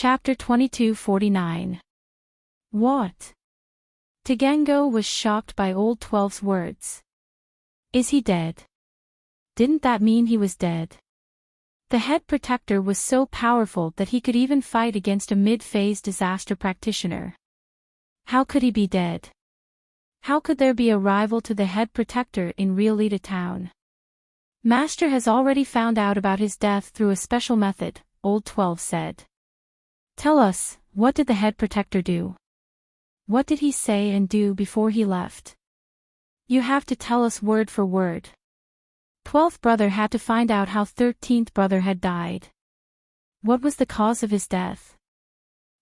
Chapter 2249. What? Tagango was shocked by Old 12's words. Is he dead? Didn't that mean he was dead? The head protector was so powerful that he could even fight against a mid-phase disaster practitioner. How could he be dead? How could there be a rival to the head protector in Realita Town? Master has already found out about his death through a special method, Old 12 said. Tell us, what did the head protector do? What did he say and do before he left? You have to tell us word for word. 12th brother had to find out how 13th brother had died. What was the cause of his death?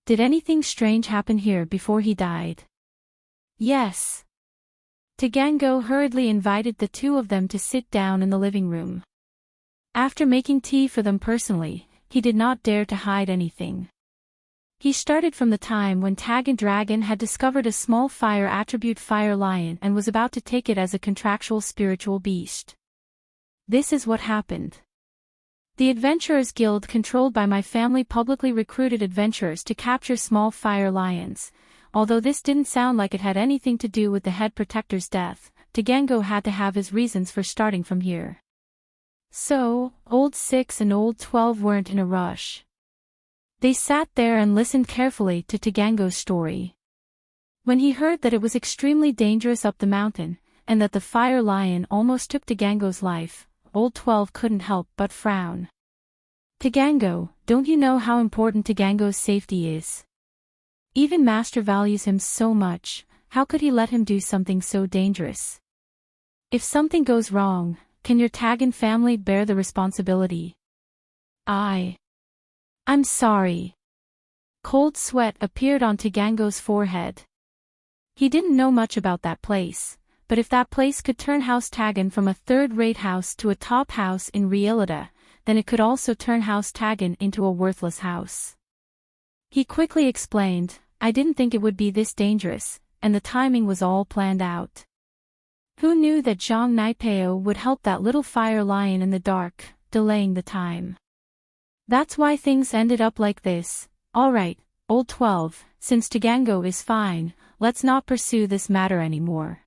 Did anything strange happen here before he died? Yes. Tagango hurriedly invited the two of them to sit down in the living room. After making tea for them personally, he did not dare to hide anything. He started from the time when Tag and Dragon had discovered a small fire attribute fire lion and was about to take it as a contractual spiritual beast. This is what happened. The Adventurers Guild controlled by my family publicly recruited adventurers to capture small fire lions. Although this didn't sound like it had anything to do with the head protector's death, Tagango had to have his reasons for starting from here. So, Old 6 and Old 12 weren't in a rush. They sat there and listened carefully to Tagango's story. When he heard that it was extremely dangerous up the mountain, and that the fire lion almost took Tagango's life, Old 12 couldn't help but frown. Tagango, don't you know how important Tagango's safety is? Even Master values him so much, how could he let him do something so dangerous? If something goes wrong, can your Tagan family bear the responsibility? I'm sorry. Cold sweat appeared on Tagango's forehead. He didn't know much about that place, but if that place could turn House Tagan from a third-rate house to a top house in Realita, then it could also turn House Tagan into a worthless house. He quickly explained, I didn't think it would be this dangerous, and the timing was all planned out. Who knew that Zhang Naipeo would help that little fire lion in the dark, delaying the time? That's why things ended up like this. Alright, Old 12, since Tagango is fine, let's not pursue this matter anymore.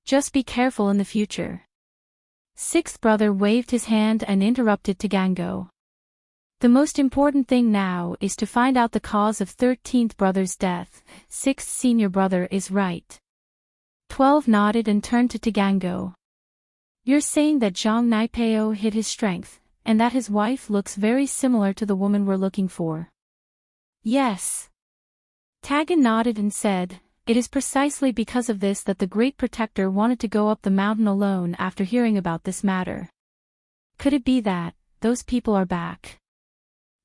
Just be careful in the future. 6th brother waved his hand and interrupted Tagango. The most important thing now is to find out the cause of 13th brother's death. 6th senior brother is right. 12 nodded and turned to Tagango. You're saying that Zhang Naipeo hid his strength, and that his wife looks very similar to the woman we're looking for? Yes. Tagan nodded and said, it is precisely because of this that the Great Protector wanted to go up the mountain alone after hearing about this matter. Could it be that those people are back?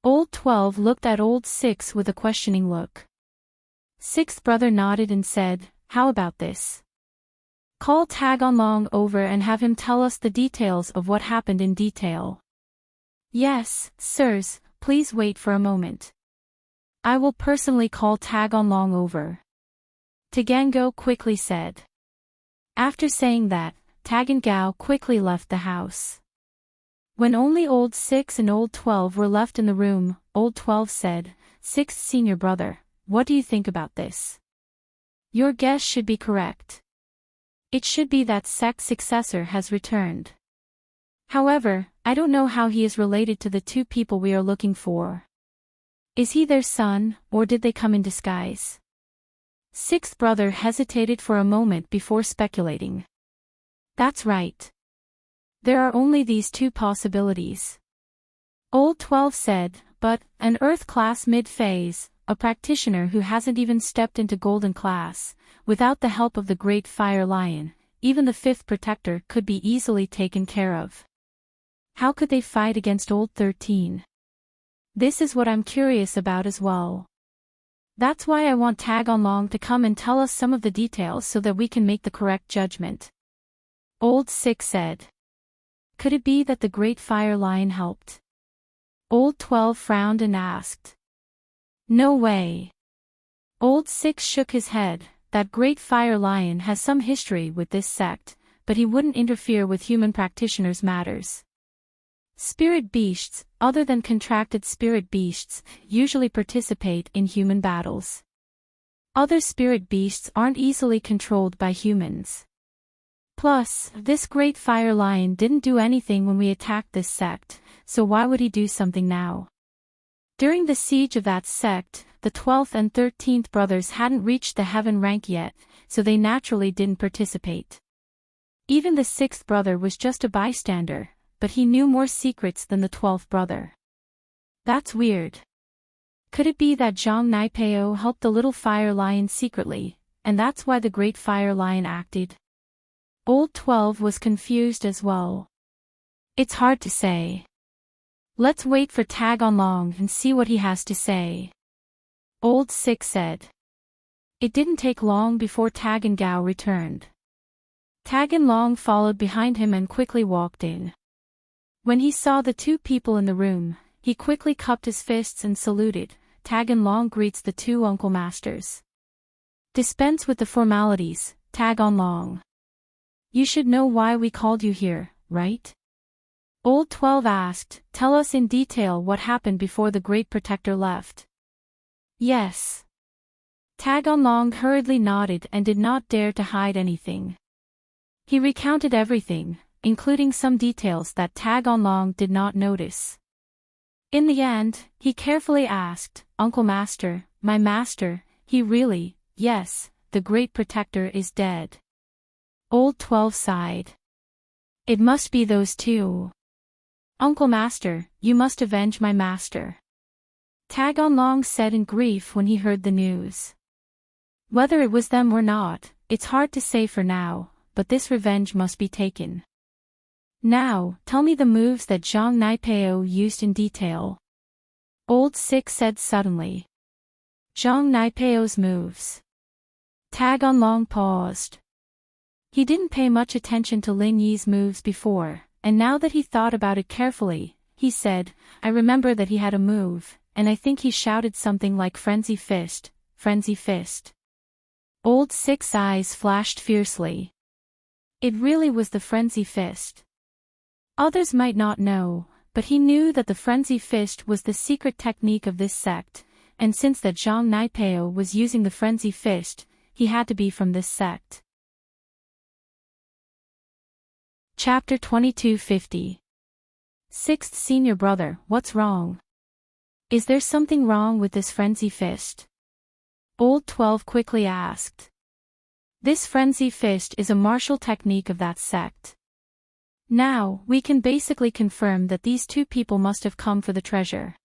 Old 12 looked at Old 6 with a questioning look. 6th brother nodded and said, how about this? Call Tag Onlong over and have him tell us the details of what happened in detail. Yes, sirs, please wait for a moment. I will personally call Tag Onlong over. Tagango quickly said. After saying that, Tag and Gao quickly left the house. When only Old 6 and Old 12 were left in the room, Old 12 said, 6th senior brother, what do you think about this? Your guess should be correct. It should be that sect's successor has returned. However, I don't know how he is related to the two people we are looking for. Is he their son, or did they come in disguise? 6th brother hesitated for a moment before speculating. That's right. There are only these two possibilities. Old 12 said, but an Earth class mid-phase, a practitioner who hasn't even stepped into Golden class, without the help of the Great Fire Lion, even the 5th Protector could be easily taken care of. How could they fight against Old 13? This is what I'm curious about as well. That's why I want Tag Onlong to come and tell us some of the details so that we can make the correct judgment. Old 6 said. Could it be that the Great Fire Lion helped? Old 12 frowned and asked. No way. Old 6 shook his head. That Great Fire Lion has some history with this sect, but he wouldn't interfere with human practitioners' matters. Spirit beasts, other than contracted spirit beasts, usually participate in human battles. Other spirit beasts aren't easily controlled by humans. Plus, this great fire lion didn't do anything when we attacked this sect, so why would he do something now? During the siege of that sect, the 12th and 13th brothers hadn't reached the heaven rank yet, so they naturally didn't participate. Even the 6th brother was just a bystander, but he knew more secrets than the 12th brother. That's weird. Could it be that Zhang Naipeo helped the little fire lion secretly, and that's why the great fire lion acted? Old 12 was confused as well. It's hard to say. Let's wait for Tag Onlong and see what he has to say. Old 6 said. It didn't take long before Tag and Gao returned. Tag and Long followed behind him and quickly walked in. When he saw the two people in the room, he quickly cupped his fists and saluted. Tag and Long greets the two uncle masters. Dispense with the formalities, Tag Onlong. You should know why we called you here, right? Old 12 asked, tell us in detail what happened before the Great Protector left. Yes. Tag Onlong hurriedly nodded and did not dare to hide anything. He recounted everything, including some details that Tag Onlong did not notice. In the end, he carefully asked, Uncle Master, my master, he really, yes, the Great Protector is dead. Old 12 sighed. It must be those two. Uncle Master, you must avenge my master. Tag Onlong said in grief when he heard the news. Whether it was them or not, it's hard to say for now, but this revenge must be taken. Now, tell me the moves that Zhang Naipeo used in detail. Old 6 said suddenly. Zhang Naipeo's moves. Tag Onlong paused. He didn't pay much attention to Lin Yi's moves before, and now that he thought about it carefully, he said, I remember that he had a move, and I think he shouted something like Frenzy Fist, Frenzy Fist. Old 6's eyes flashed fiercely. It really was the Frenzy Fist. Others might not know, but he knew that the Frenzy Fist was the secret technique of this sect, and since that Zhang Naipeo was using the Frenzy Fist, he had to be from this sect. Chapter 2250. Sixth Senior Brother, what's wrong? Is there something wrong with this Frenzy Fist? Old 12 quickly asked. This Frenzy Fist is a martial technique of that sect. Now, we can basically confirm that these two people must have come for the treasure.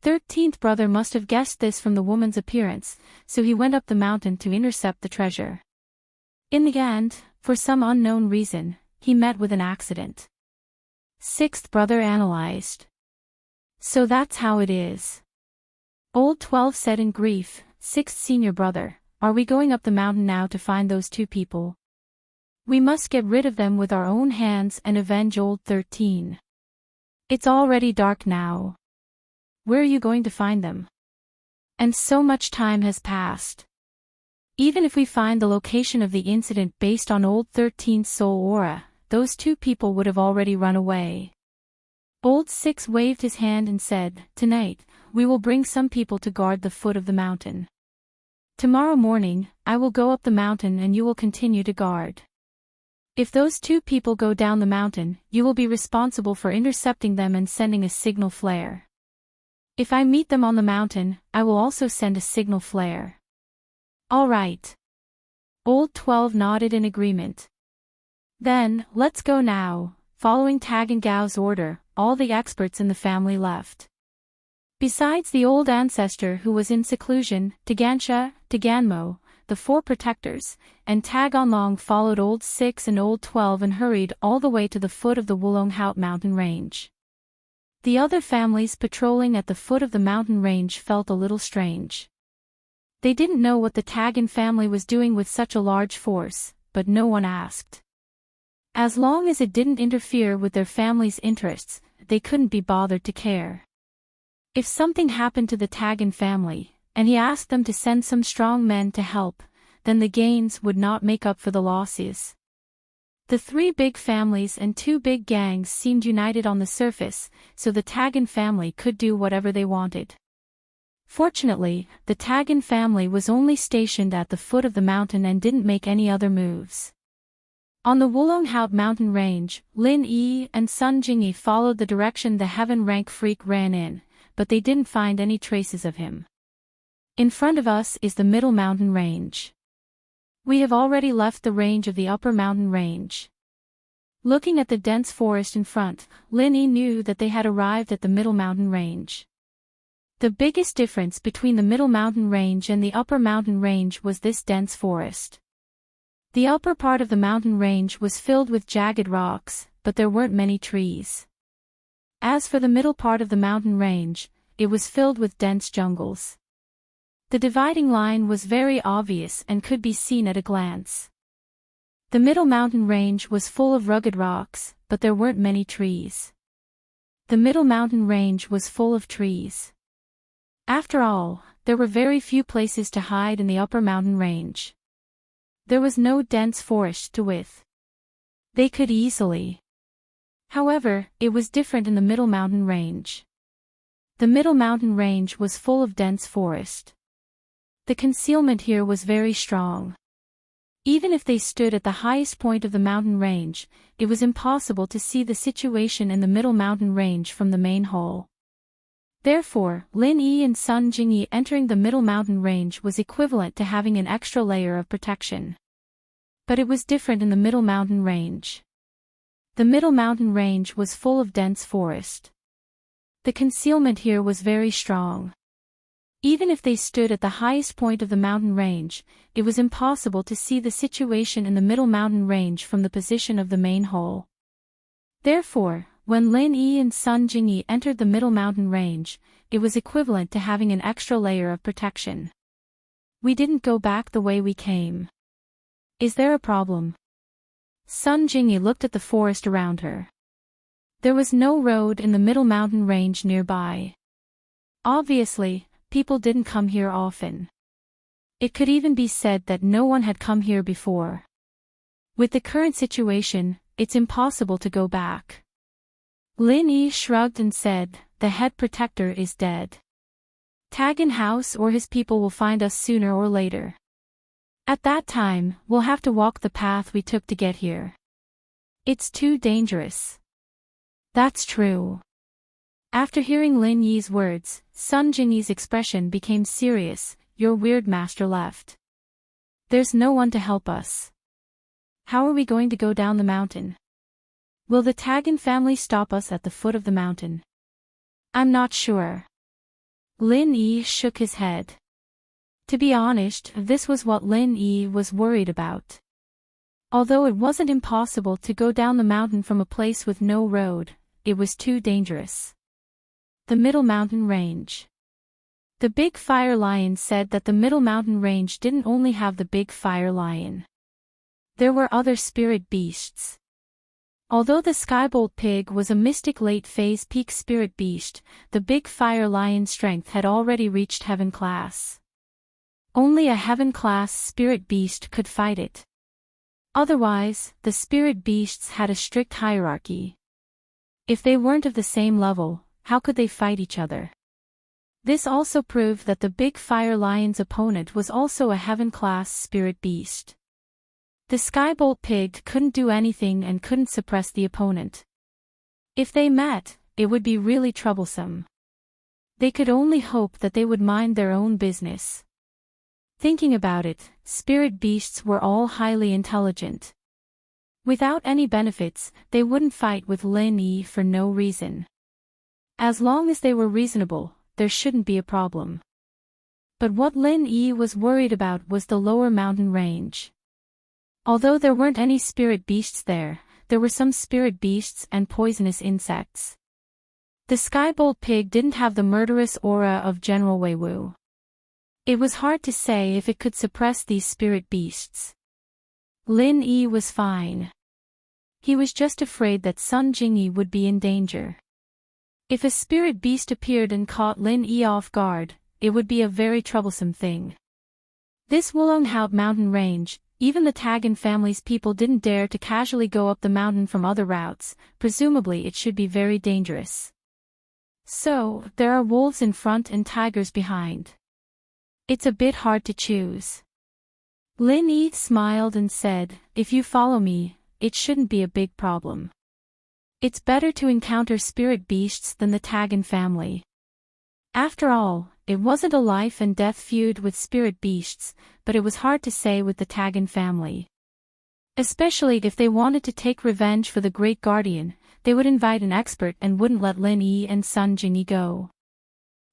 13th brother must have guessed this from the woman's appearance, so he went up the mountain to intercept the treasure. In the end, for some unknown reason, he met with an accident. 6th brother analyzed. So that's how it is. Old 12 said in grief, 6th senior brother, are we going up the mountain now to find those two people? We must get rid of them with our own hands and avenge old 13. It's already dark now. Where are you going to find them? And so much time has passed. Even if we find the location of the incident based on old 13's soul aura, those two people would have already run away. Old 6 waved his hand and said, tonight, we will bring some people to guard the foot of the mountain. Tomorrow morning, I will go up the mountain and you will continue to guard. If those two people go down the mountain, you will be responsible for intercepting them and sending a signal flare. If I meet them on the mountain, I will also send a signal flare. All right. Old 12 nodded in agreement. Then, let's go now. Following Tag and Gao's order, all the experts in the family left. Besides the old ancestor who was in seclusion, Tagansha, Taganmo, the 4 protectors, and Tag Onlong followed old 6 and old 12 and hurried all the way to the foot of the Wulonghout mountain range. The other families patrolling at the foot of the mountain range felt a little strange. They didn't know what the Tagan family was doing with such a large force, but no one asked. As long as it didn't interfere with their family's interests, they couldn't be bothered to care. If something happened to the Tagan family, and he asked them to send some strong men to help, then the gains would not make up for the losses. The three big families and two big gangs seemed united on the surface, so the Tagan family could do whatever they wanted. Fortunately, the Tagan family was only stationed at the foot of the mountain and didn't make any other moves. On the Wulonghout mountain range, Lin Yi and Sun Jingyi followed the direction the Heaven Rank Freak ran in, but they didn't find any traces of him. In front of us is the middle mountain range. We have already left the range of the upper mountain range. Looking at the dense forest in front, Lin Yi knew that they had arrived at the middle mountain range. The biggest difference between the middle mountain range and the upper mountain range was this dense forest. The upper part of the mountain range was filled with jagged rocks, but there weren't many trees. As for the middle part of the mountain range, it was filled with dense jungles. The dividing line was very obvious and could be seen at a glance. The middle mountain range was full of rugged rocks, but there weren't many trees. The middle mountain range was full of trees. After all, there were very few places to hide in the upper mountain range. There was no dense forest to width. They could easily. However, it was different in the middle mountain range. The middle mountain range was full of dense forest. The concealment here was very strong. Even if they stood at the highest point of the mountain range, it was impossible to see the situation in the middle mountain range from the main hall. Therefore, Lin Yi and Sun Jingyi entering the middle mountain range was equivalent to having an extra layer of protection. But it was different in the middle mountain range. The middle mountain range was full of dense forest. The concealment here was very strong. Even if they stood at the highest point of the mountain range, it was impossible to see the situation in the middle mountain range from the position of the main hall. Therefore, when Lin Yi and Sun Jingyi entered the middle mountain range, it was equivalent to having an extra layer of protection. We didn't go back the way we came. Is there a problem? Sun Jingyi looked at the forest around her. There was no road in the middle mountain range nearby. Obviously, people didn't come here often. It could even be said that no one had come here before. With the current situation, it's impossible to go back. Lin Yi shrugged and said, "The head protector is dead. Tagan House or his people will find us sooner or later. At that time, we'll have to walk the path we took to get here. It's too dangerous." That's true. After hearing Lin Yi's words, Sun Jingyi's expression became serious. Your weird master left. There's no one to help us. How are we going to go down the mountain? Will the Tagan family stop us at the foot of the mountain? I'm not sure. Lin Yi shook his head. To be honest, this was what Lin Yi was worried about. Although it wasn't impossible to go down the mountain from a place with no road, it was too dangerous. The middle mountain range. The big fire lion said that the middle mountain range didn't only have the big fire lion. There were other spirit beasts. Although the Skybolt pig was a mystic late-phase peak spirit beast, the big fire lion's strength had already reached heaven class. Only a heaven class spirit beast could fight it. Otherwise, the spirit beasts had a strict hierarchy. If they weren't of the same level, how could they fight each other? This also proved that the big fire lion's opponent was also a heaven-class spirit beast. The Skybolt pig couldn't do anything and couldn't suppress the opponent. If they met, it would be really troublesome. They could only hope that they would mind their own business. Thinking about it, spirit beasts were all highly intelligent. Without any benefits, they wouldn't fight with Lin Yi for no reason. As long as they were reasonable, there shouldn't be a problem. But what Lin Yi was worried about was the lower mountain range. Although there weren't any spirit beasts there were some spirit beasts and poisonous insects. The Skybolt pig didn't have the murderous aura of General Wei Wu. It was hard to say if it could suppress these spirit beasts. Lin Yi was fine. He was just afraid that Sun Jingyi would be in danger. If a spirit beast appeared and caught Lin Yi off guard, it would be a very troublesome thing. This Wulonghout mountain range, Even the Tagan family's people didn't dare to casually go up the mountain from other routes, presumably it should be very dangerous. So, there are wolves in front and tigers behind. It's a bit hard to choose. Lin Yi smiled and said, if you follow me, it shouldn't be a big problem. It's better to encounter spirit beasts than the Tagan family. After all, it wasn't a life and death feud with spirit beasts, but it was hard to say with the Tagan family. Especially if they wanted to take revenge for the Great Guardian, they would invite an expert and wouldn't let Lin Yi and Sun Jingyi go.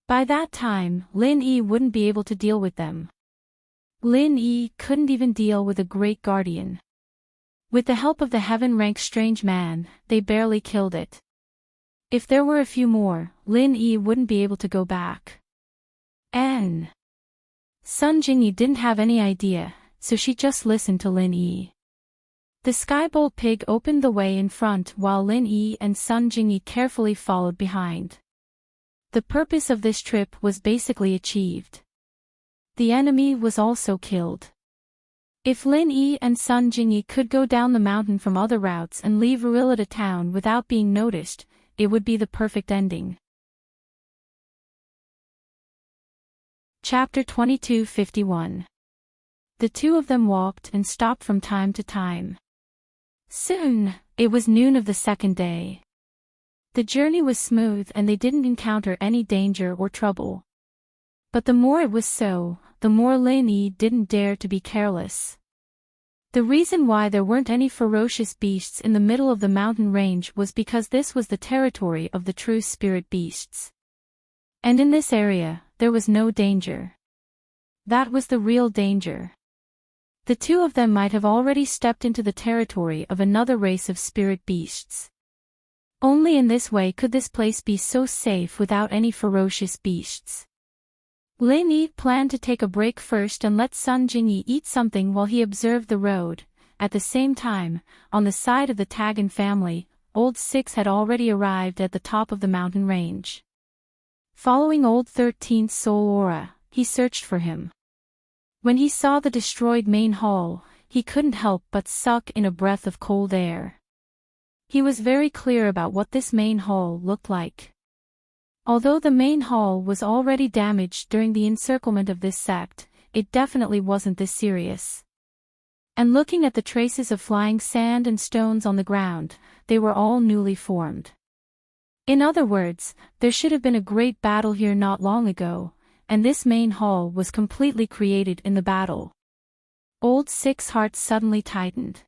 By that time, Lin Yi wouldn't be able to deal with them. Lin Yi couldn't even deal with a Great Guardian. With the help of the heaven-rank strange man, they barely killed it. If there were a few more, Lin Yi wouldn't be able to go back. Sun Jingyi didn't have any idea, so she just listened to Lin Yi. The Skybolt pig opened the way in front while Lin Yi and Sun Jingyi carefully followed behind. The purpose of this trip was basically achieved. The enemy was also killed. If Lin Yi and Sun Jingyi could go down the mountain from other routes and leave Rurillita town without being noticed, it would be the perfect ending. Chapter 2251. The two of them walked and stopped from time to time. Soon, it was noon of the second day. The journey was smooth and they didn't encounter any danger or trouble. But the more it was so, the more Lin Yi didn't dare to be careless. The reason why there weren't any ferocious beasts in the middle of the mountain range was because this was the territory of the true spirit beasts. And in this area, there was no danger. That was the real danger. The two of them might have already stepped into the territory of another race of spirit beasts. Only in this way could this place be so safe without any ferocious beasts. Lin Yi planned to take a break first and let Sun Jingyi eat something while he observed the road. At the same time, on the side of the Tagan family, Old Six had already arrived at the top of the mountain range. Following Old 13's soul aura, he searched for him. When he saw the destroyed main hall, he couldn't help but suck in a breath of cold air. He was very clear about what this main hall looked like. Although the main hall was already damaged during the encirclement of this sect, it definitely wasn't this serious. And looking at the traces of flying sand and stones on the ground, they were all newly formed. In other words, there should have been a great battle here not long ago, and this main hall was completely created in the battle. Old Six's heart suddenly tightened.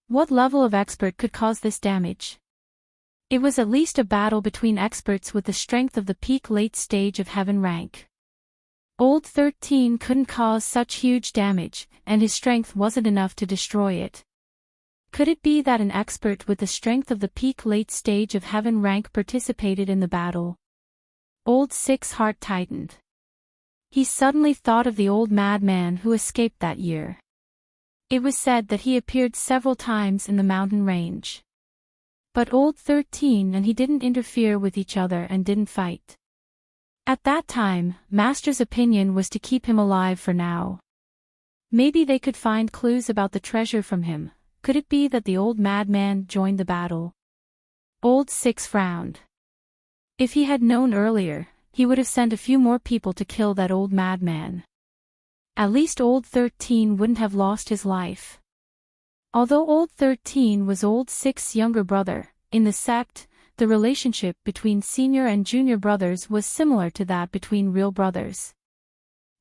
What level of expert could cause this damage? It was at least a battle between experts with the strength of the peak late stage of heaven rank. Old 13 couldn't cause such huge damage, and his strength wasn't enough to destroy it. Could it be that an expert with the strength of the peak late stage of heaven rank participated in the battle? Old Six's heart tightened. He suddenly thought of the old madman who escaped that year. It was said that he appeared several times in the mountain range. But Old 13 and he didn't interfere with each other and didn't fight. At that time, Master's opinion was to keep him alive for now. Maybe they could find clues about the treasure from him. Could it be that the old madman joined the battle? Old Six frowned. If he had known earlier, he would have sent a few more people to kill that old madman. At least Old 13 wouldn't have lost his life. Although Old 13 was Old Six's younger brother, in the sect, the relationship between senior and junior brothers was similar to that between real brothers.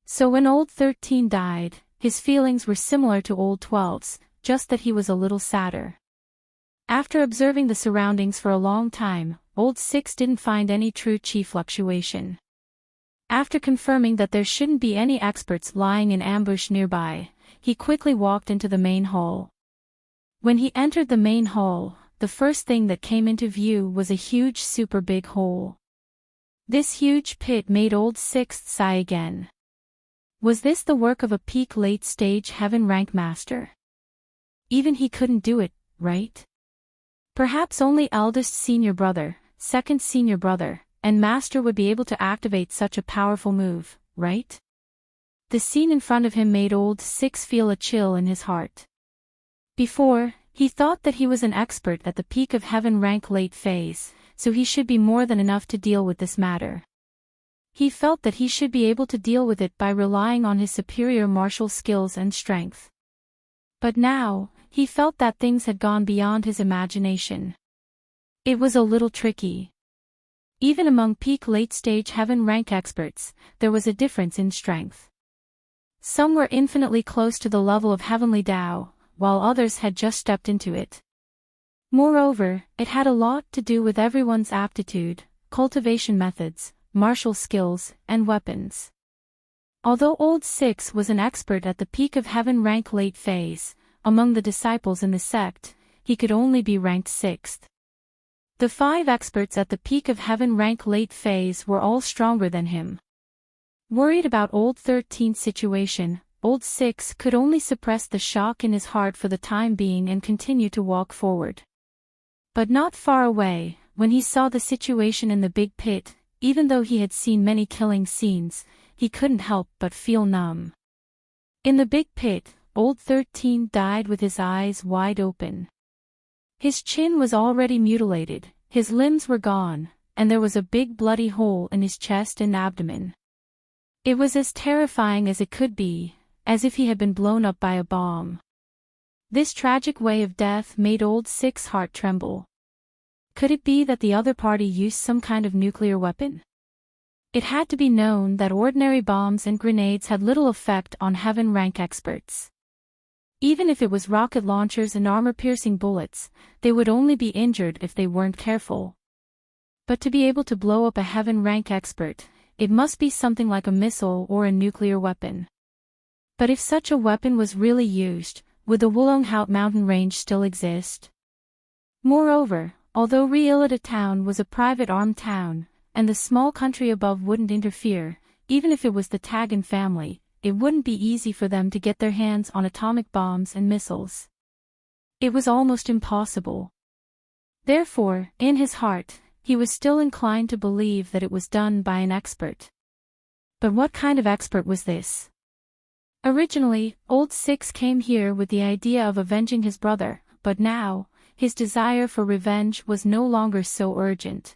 So when Old 13 died, his feelings were similar to Old 12's, just that he was a little sadder. After observing the surroundings for a long time, Old Six didn't find any true chi fluctuation. After confirming that there shouldn't be any experts lying in ambush nearby, he quickly walked into the main hall. When he entered the main hall, the first thing that came into view was a huge super big hole. This huge pit made Old Six sigh again. Was this the work of a peak late stage heaven rank master? Even he couldn't do it, right? Perhaps only eldest senior brother, second senior brother, and master would be able to activate such a powerful move, right? The scene in front of him made old Six feel a chill in his heart. Before, he thought that he was an expert at the peak of heaven rank late phase, so he should be more than enough to deal with this matter. He felt that he should be able to deal with it by relying on his superior martial skills and strength. But now, he felt that things had gone beyond his imagination. It was a little tricky. Even among peak late-stage heaven rank experts, there was a difference in strength. Some were infinitely close to the level of heavenly Tao, while others had just stepped into it. Moreover, it had a lot to do with everyone's aptitude, cultivation methods, martial skills, and weapons. Although Old Six was an expert at the peak of heaven rank late phase, among the disciples in the sect, he could only be ranked 6th. The 5 experts at the peak of heaven rank late phase were all stronger than him. Worried about Old 13's situation, Old Six could only suppress the shock in his heart for the time being and continue to walk forward. But not far away, when he saw the situation in the big pit, even though he had seen many killing scenes, he couldn't help but feel numb. In the big pit, Old 13 died with his eyes wide open. His chin was already mutilated, his limbs were gone, and there was a big bloody hole in his chest and abdomen. It was as terrifying as it could be, as if he had been blown up by a bomb. This tragic way of death made Old Six's heart tremble. Could it be that the other party used some kind of nuclear weapon? It had to be known that ordinary bombs and grenades had little effect on heaven rank experts. Even if it was rocket launchers and armor-piercing bullets, they would only be injured if they weren't careful. But to be able to blow up a heaven rank expert, it must be something like a missile or a nuclear weapon. But if such a weapon was really used, would the Wulonghout mountain range still exist? Moreover, although Reilita town was a private armed town, and the small country above wouldn't interfere, even if it was the Tagan family, it wouldn't be easy for them to get their hands on atomic bombs and missiles. It was almost impossible. Therefore, in his heart, he was still inclined to believe that it was done by an expert. But what kind of expert was this? Originally, Old Six came here with the idea of avenging his brother, but now, his desire for revenge was no longer so urgent.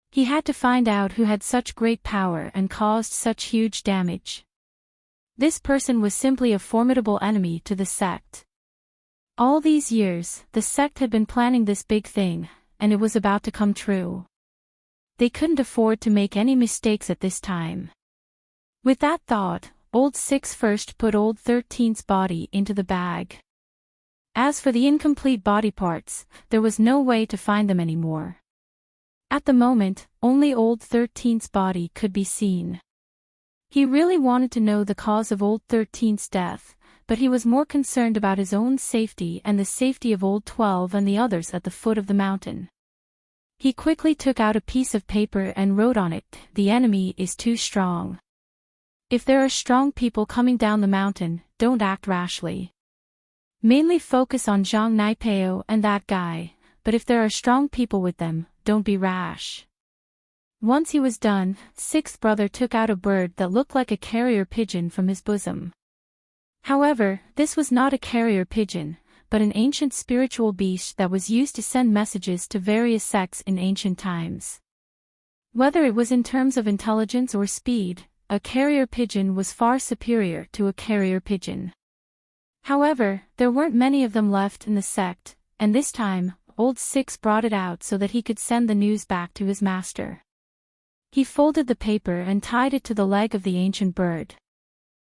He had to find out who had such great power and caused such huge damage. This person was simply a formidable enemy to the sect. All these years, the sect had been planning this big thing, and it was about to come true. They couldn't afford to make any mistakes at this time. With that thought, Old Six first put Old 13's body into the bag. As for the incomplete body parts, there was no way to find them anymore. At the moment, only Old 13's body could be seen. He really wanted to know the cause of Old 13's death, but he was more concerned about his own safety and the safety of Old 12 and the others at the foot of the mountain. He quickly took out a piece of paper and wrote on it, "The enemy is too strong. If there are strong people coming down the mountain, don't act rashly. Mainly focus on Zhang Naipeo and that guy, but if there are strong people with them, don't be rash." Once he was done, Sixth Brother took out a bird that looked like a carrier pigeon from his bosom. However, this was not a carrier pigeon, but an ancient spiritual beast that was used to send messages to various sects in ancient times. Whether it was in terms of intelligence or speed, a carrier pigeon was far superior to a carrier pigeon. However, there weren't many of them left in the sect, and this time, Old Six brought it out so that he could send the news back to his master. He folded the paper and tied it to the leg of the ancient bird.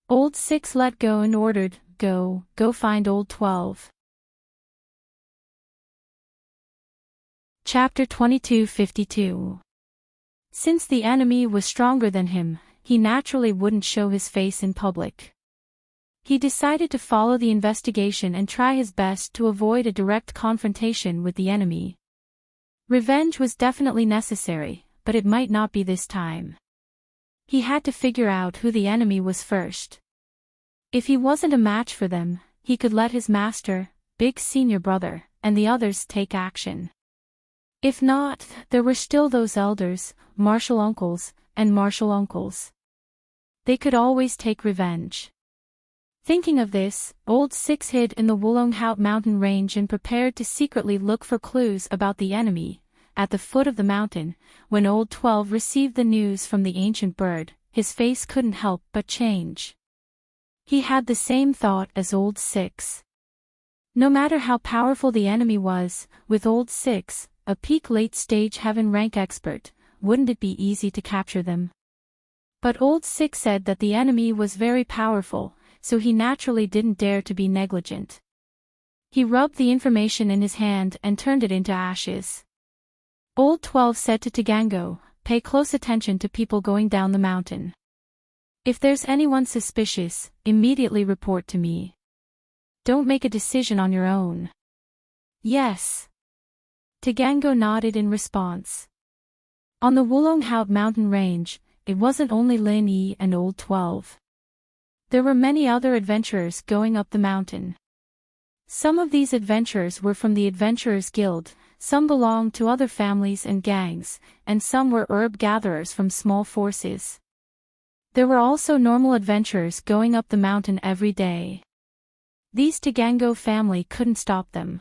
Old Six let go and ordered, Go find Old 12. Chapter 2252. Since the enemy was stronger than him, he naturally wouldn't show his face in public. He decided to follow the investigation and try his best to avoid a direct confrontation with the enemy. Revenge was definitely necessary, but it might not be this time. He had to figure out who the enemy was first. If he wasn't a match for them, he could let his master, Big Senior Brother, and the others take action. If not, there were still those elders, martial uncles, and martial uncles. They could always take revenge. Thinking of this, Old Six hid in the Wollonghout mountain range and prepared to secretly look for clues about the enemy. At the foot of the mountain, when Old 12 received the news from the ancient bird, his face couldn't help but change. He had the same thought as Old Six. No matter how powerful the enemy was, with Old Six, a peak late-stage heaven rank expert, wouldn't it be easy to capture them? But Old Six said that the enemy was very powerful, so he naturally didn't dare to be negligent. He rubbed the information in his hand and turned it into ashes. Old 12 said to Tagango, "Pay close attention to people going down the mountain. If there's anyone suspicious, immediately report to me. Don't make a decision on your own." "Yes." Tagango nodded in response. On the Wollonghout mountain range, it wasn't only Lin Yi and Old 12. There were many other adventurers going up the mountain. Some of these adventurers were from the Adventurers Guild, some belonged to other families and gangs, and some were herb gatherers from small forces. There were also normal adventurers going up the mountain every day. These Tagango family couldn't stop them.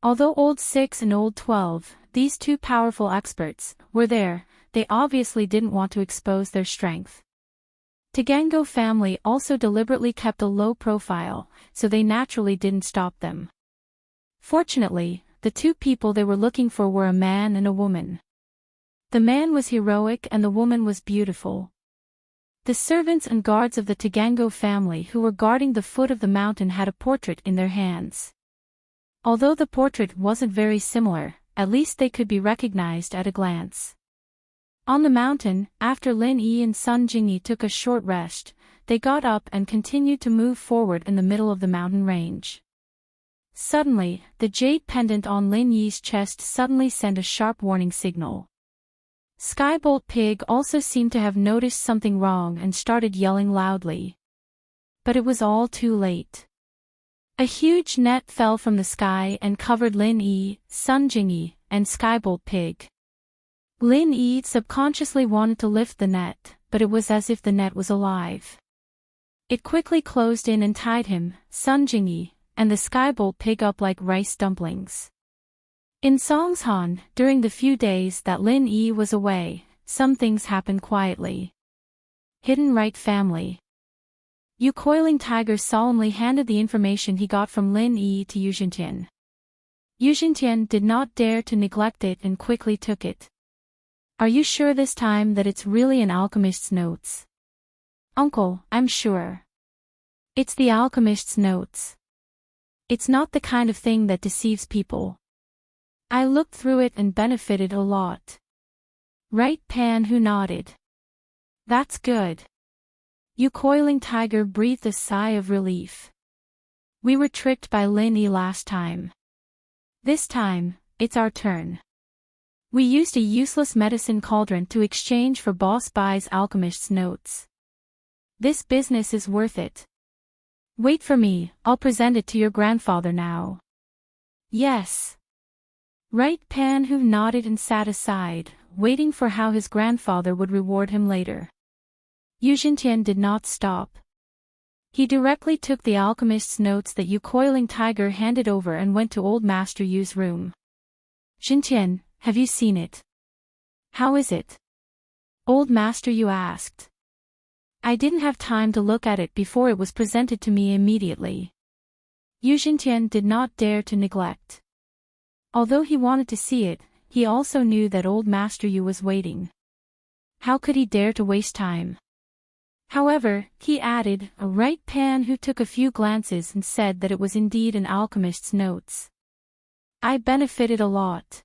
Although Old 6 and Old 12, these two powerful experts, were there, they obviously didn't want to expose their strength. Tagango family also deliberately kept a low profile, so they naturally didn't stop them. Fortunately, the two people they were looking for were a man and a woman. The man was heroic and the woman was beautiful. The servants and guards of the Tagango family who were guarding the foot of the mountain had a portrait in their hands. Although the portrait wasn't very similar, at least they could be recognized at a glance. On the mountain, after Lin Yi and Sun Jingyi took a short rest, they got up and continued to move forward in the middle of the mountain range. Suddenly, the jade pendant on Lin Yi's chest suddenly sent a sharp warning signal. Skybolt Pig also seemed to have noticed something wrong and started yelling loudly. But it was all too late. A huge net fell from the sky and covered Lin Yi, Sun Jingyi, and Skybolt Pig. Lin Yi subconsciously wanted to lift the net, but it was as if the net was alive. It quickly closed in and tied him, Sun Jingyi, and the Skybolt Pig up like rice dumplings. In Songshan, during the few days that Lin Yi was away, some things happened quietly. Hidden Right Family. Yu Coiling Tiger solemnly handed the information he got from Lin Yi to Yu Xintian. Yu Xintian did not dare to neglect it and quickly took it. "Are you sure this time that it's really an alchemist's notes?" "Uncle, I'm sure. It's the alchemist's notes. It's not the kind of thing that deceives people. I looked through it and benefited a lot." Right Pan Hu nodded. "That's good." Yu Coiling Tiger breathed a sigh of relief. "We were tricked by Lin Yi last time. This time, it's our turn. We used a useless medicine cauldron to exchange for Boss Bai's alchemist's notes. This business is worth it. Wait for me, I'll present it to your grandfather now." "Yes." Right Pan Hu nodded and sat aside, waiting for how his grandfather would reward him later. Yu Xintian did not stop. He directly took the alchemist's notes that Yu Coiling Tiger handed over and went to Old Master Yu's room. "Xintian, have you seen it? How is it?" Old Master Yu asked. "I didn't have time to look at it before it was presented to me immediately." Yu Xintian did not dare to neglect. Although he wanted to see it, he also knew that Old Master Yu was waiting. How could he dare to waste time? However, he added, a right Pan who took a few glances and said that it was indeed an alchemist's notes. "I benefited a lot."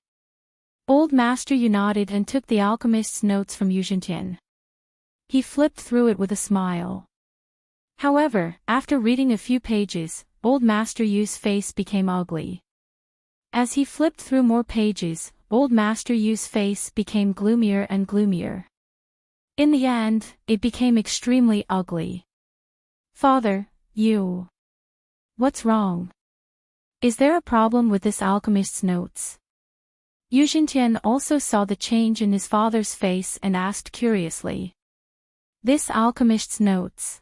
Old Master Yu nodded and took the alchemist's notes from Yu Xintian. He flipped through it with a smile. However, after reading a few pages, Old Master Yu's face became ugly. As he flipped through more pages, Old Master Yu's face became gloomier and gloomier. In the end, it became extremely ugly. "Father, Yu. What's wrong? Is there a problem with this alchemist's notes?" Yu Xintian also saw the change in his father's face and asked curiously. This alchemist's notes.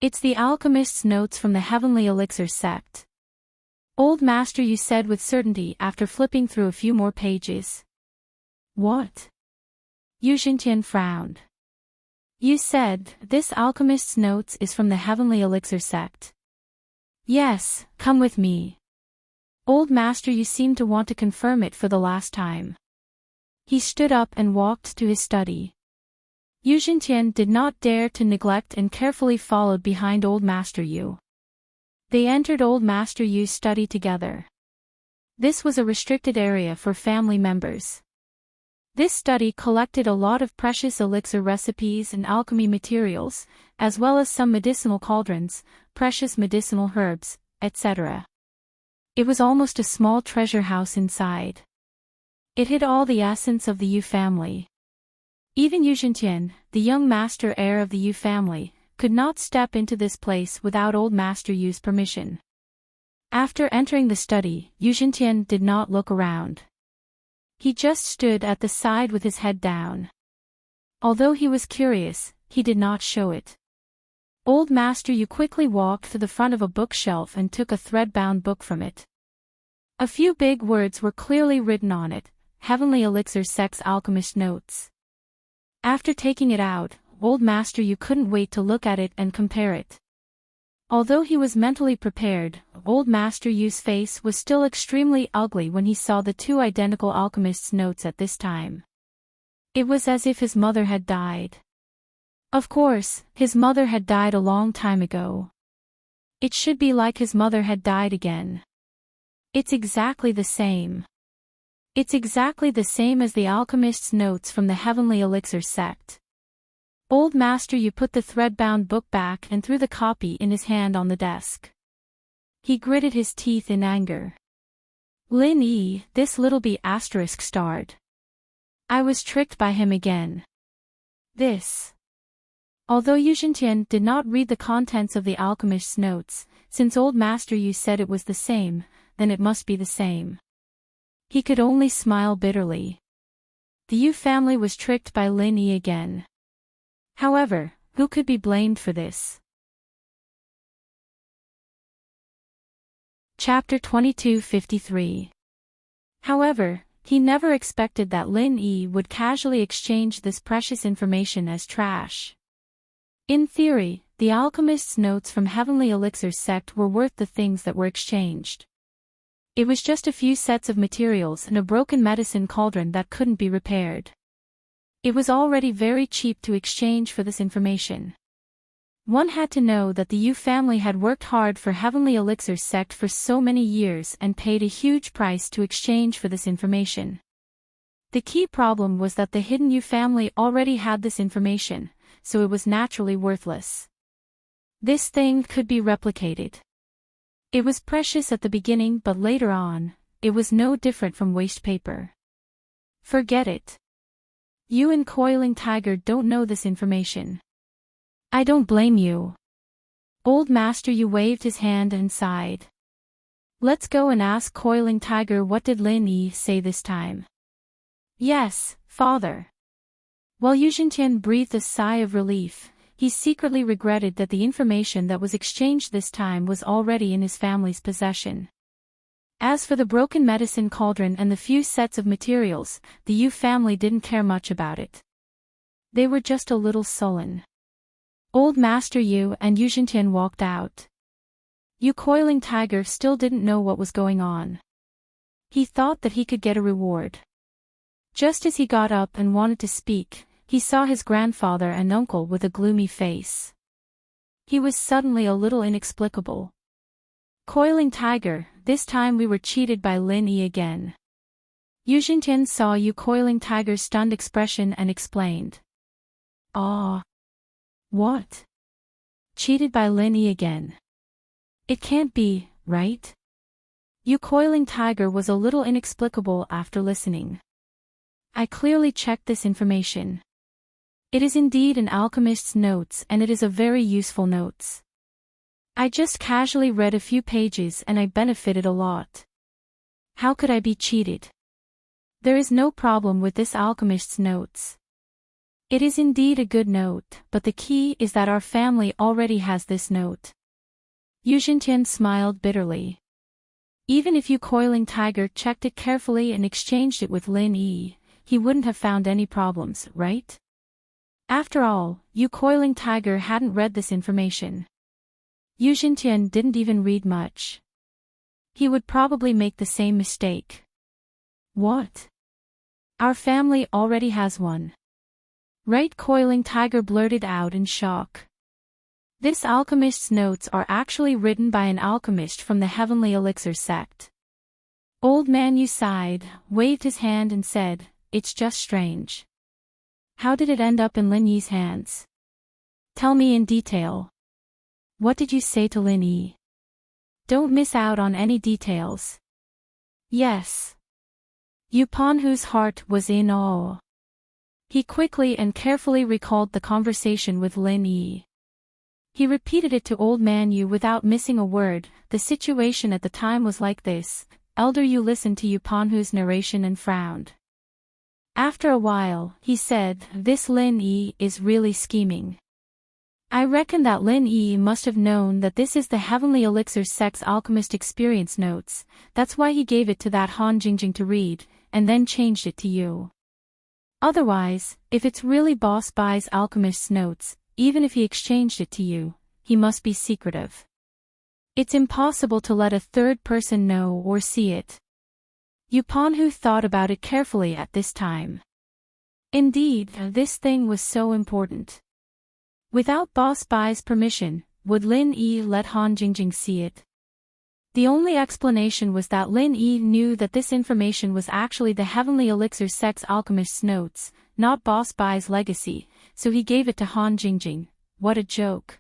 It's the alchemist's notes from the Heavenly Elixir sect. Old Master Yu said with certainty after flipping through a few more pages. What? Yu Xintian frowned. You said, this alchemist's notes is from the Heavenly Elixir sect. Yes, come with me. Old Master Yu seemed to want to confirm it for the last time. He stood up and walked to his study. Yu Xintian did not dare to neglect and carefully followed behind Old Master Yu. They entered Old Master Yu's study together. This was a restricted area for family members. This study collected a lot of precious elixir recipes and alchemy materials, as well as some medicinal cauldrons, precious medicinal herbs, etc. It was almost a small treasure house inside. It hid all the essence of the Yu family. Even Yu Xintian, the young master heir of the Yu family, could not step into this place without Old Master Yu's permission. After entering the study, Yu Xintian did not look around. He just stood at the side with his head down. Although he was curious, he did not show it. Old Master Yu quickly walked to the front of a bookshelf and took a thread-bound book from it. A few big words were clearly written on it, Heavenly Elixir Sect's Alchemist Notes. After taking it out, Old Master Yu couldn't wait to look at it and compare it. Although he was mentally prepared, Old Master Yu's face was still extremely ugly when he saw the two identical alchemist's notes at this time. It was as if his mother had died. Of course, his mother had died a long time ago. It should be like his mother had died again. It's exactly the same. It's exactly the same as the alchemist's notes from the Heavenly Elixir sect. Old Master Yu put the thread-bound book back and threw the copy in his hand on the desk. He gritted his teeth in anger. Lin Yi, this little b*****. I was tricked by him again. This. Although Yu Xintian did not read the contents of the alchemist's notes, since Old Master Yu said it was the same, then it must be the same. He could only smile bitterly. The Yu family was tricked by Lin Yi again. However, who could be blamed for this? Chapter 2253. However, he never expected that Lin Yi would casually exchange this precious information as trash. In theory, the alchemist's notes from Heavenly Elixir's sect were worth the things that were exchanged. It was just a few sets of materials and a broken medicine cauldron that couldn't be repaired. It was already very cheap to exchange for this information. One had to know that the Yu family had worked hard for Heavenly Elixir's sect for so many years and paid a huge price to exchange for this information. The key problem was that the hidden Yu family already had this information, so it was naturally worthless. This thing could be replicated. It was precious at the beginning, but later on, it was no different from waste paper. Forget it. You and Coiling Tiger don't know this information. I don't blame you. Old Master Yu waved his hand and sighed. Let's go and ask Coiling Tiger what did Lin Yi say this time. Yes, father. While Yu Xintian breathed a sigh of relief, he secretly regretted that the information that was exchanged this time was already in his family's possession. As for the broken medicine cauldron and the few sets of materials, the Yu family didn't care much about it. They were just a little sullen. Old Master Yu and Yu Xintian walked out. Yu Coiling Tiger still didn't know what was going on. He thought that he could get a reward. Just as he got up and wanted to speak, he saw his grandfather and uncle with a gloomy face. He was suddenly a little inexplicable. Coiling Tiger, this time we were cheated by Lin Yi again. Yu Xintian saw Yu Coiling Tiger's stunned expression and explained. Ah. What? Cheated by Lin Yi again? It can't be, right? Yu Coiling Tiger was a little inexplicable after listening. I clearly checked this information. It is indeed an alchemist's notes and it is a very useful notes. I just casually read a few pages and I benefited a lot. How could I be cheated? There is no problem with this alchemist's notes. It is indeed a good note, but the key is that our family already has this note. Enchanting smiled bitterly. Even if you Coiling Tiger checked it carefully and exchanged it with Lin Yi, he wouldn't have found any problems, right? After all, you Coiling Tiger hadn't read this information. Enchanting didn't even read much. He would probably make the same mistake. What? Our family already has one. Right, Coiling Tiger blurted out in shock. This alchemist's notes are actually written by an alchemist from the Heavenly Elixir sect. Old Man Yu sighed, waved his hand and said, "It's just strange. How did it end up in Lin Yi's hands? Tell me in detail. What did you say to Lin Yi? Don't miss out on any details." Yes. Yupon, whose heart was in awe. He quickly and carefully recalled the conversation with Lin Yi. He repeated it to Old Man Yu without missing a word. The situation at the time was like this. Elder Yu listened to Yuponhu's narration and frowned. After a while, he said, "This Lin Yi is really scheming. I reckon that Lin Yi must have known that this is the Heavenly Elixir sect's alchemist experience notes. That's why he gave it to that Han Jingjing to read, and then changed it to you. Otherwise, if it's really Boss Bai's alchemist's notes, even if he exchanged it to you, he must be secretive. It's impossible to let a third person know or see it." Yuponhu thought about it carefully at this time. Indeed, this thing was so important. Without Boss Bai's permission, would Lin Yi let Han Jingjing see it? The only explanation was that Lin Yi knew that this information was actually the Heavenly Elixir sect's alchemist's notes, not Boss Bai's legacy, so he gave it to Han Jingjing. What a joke.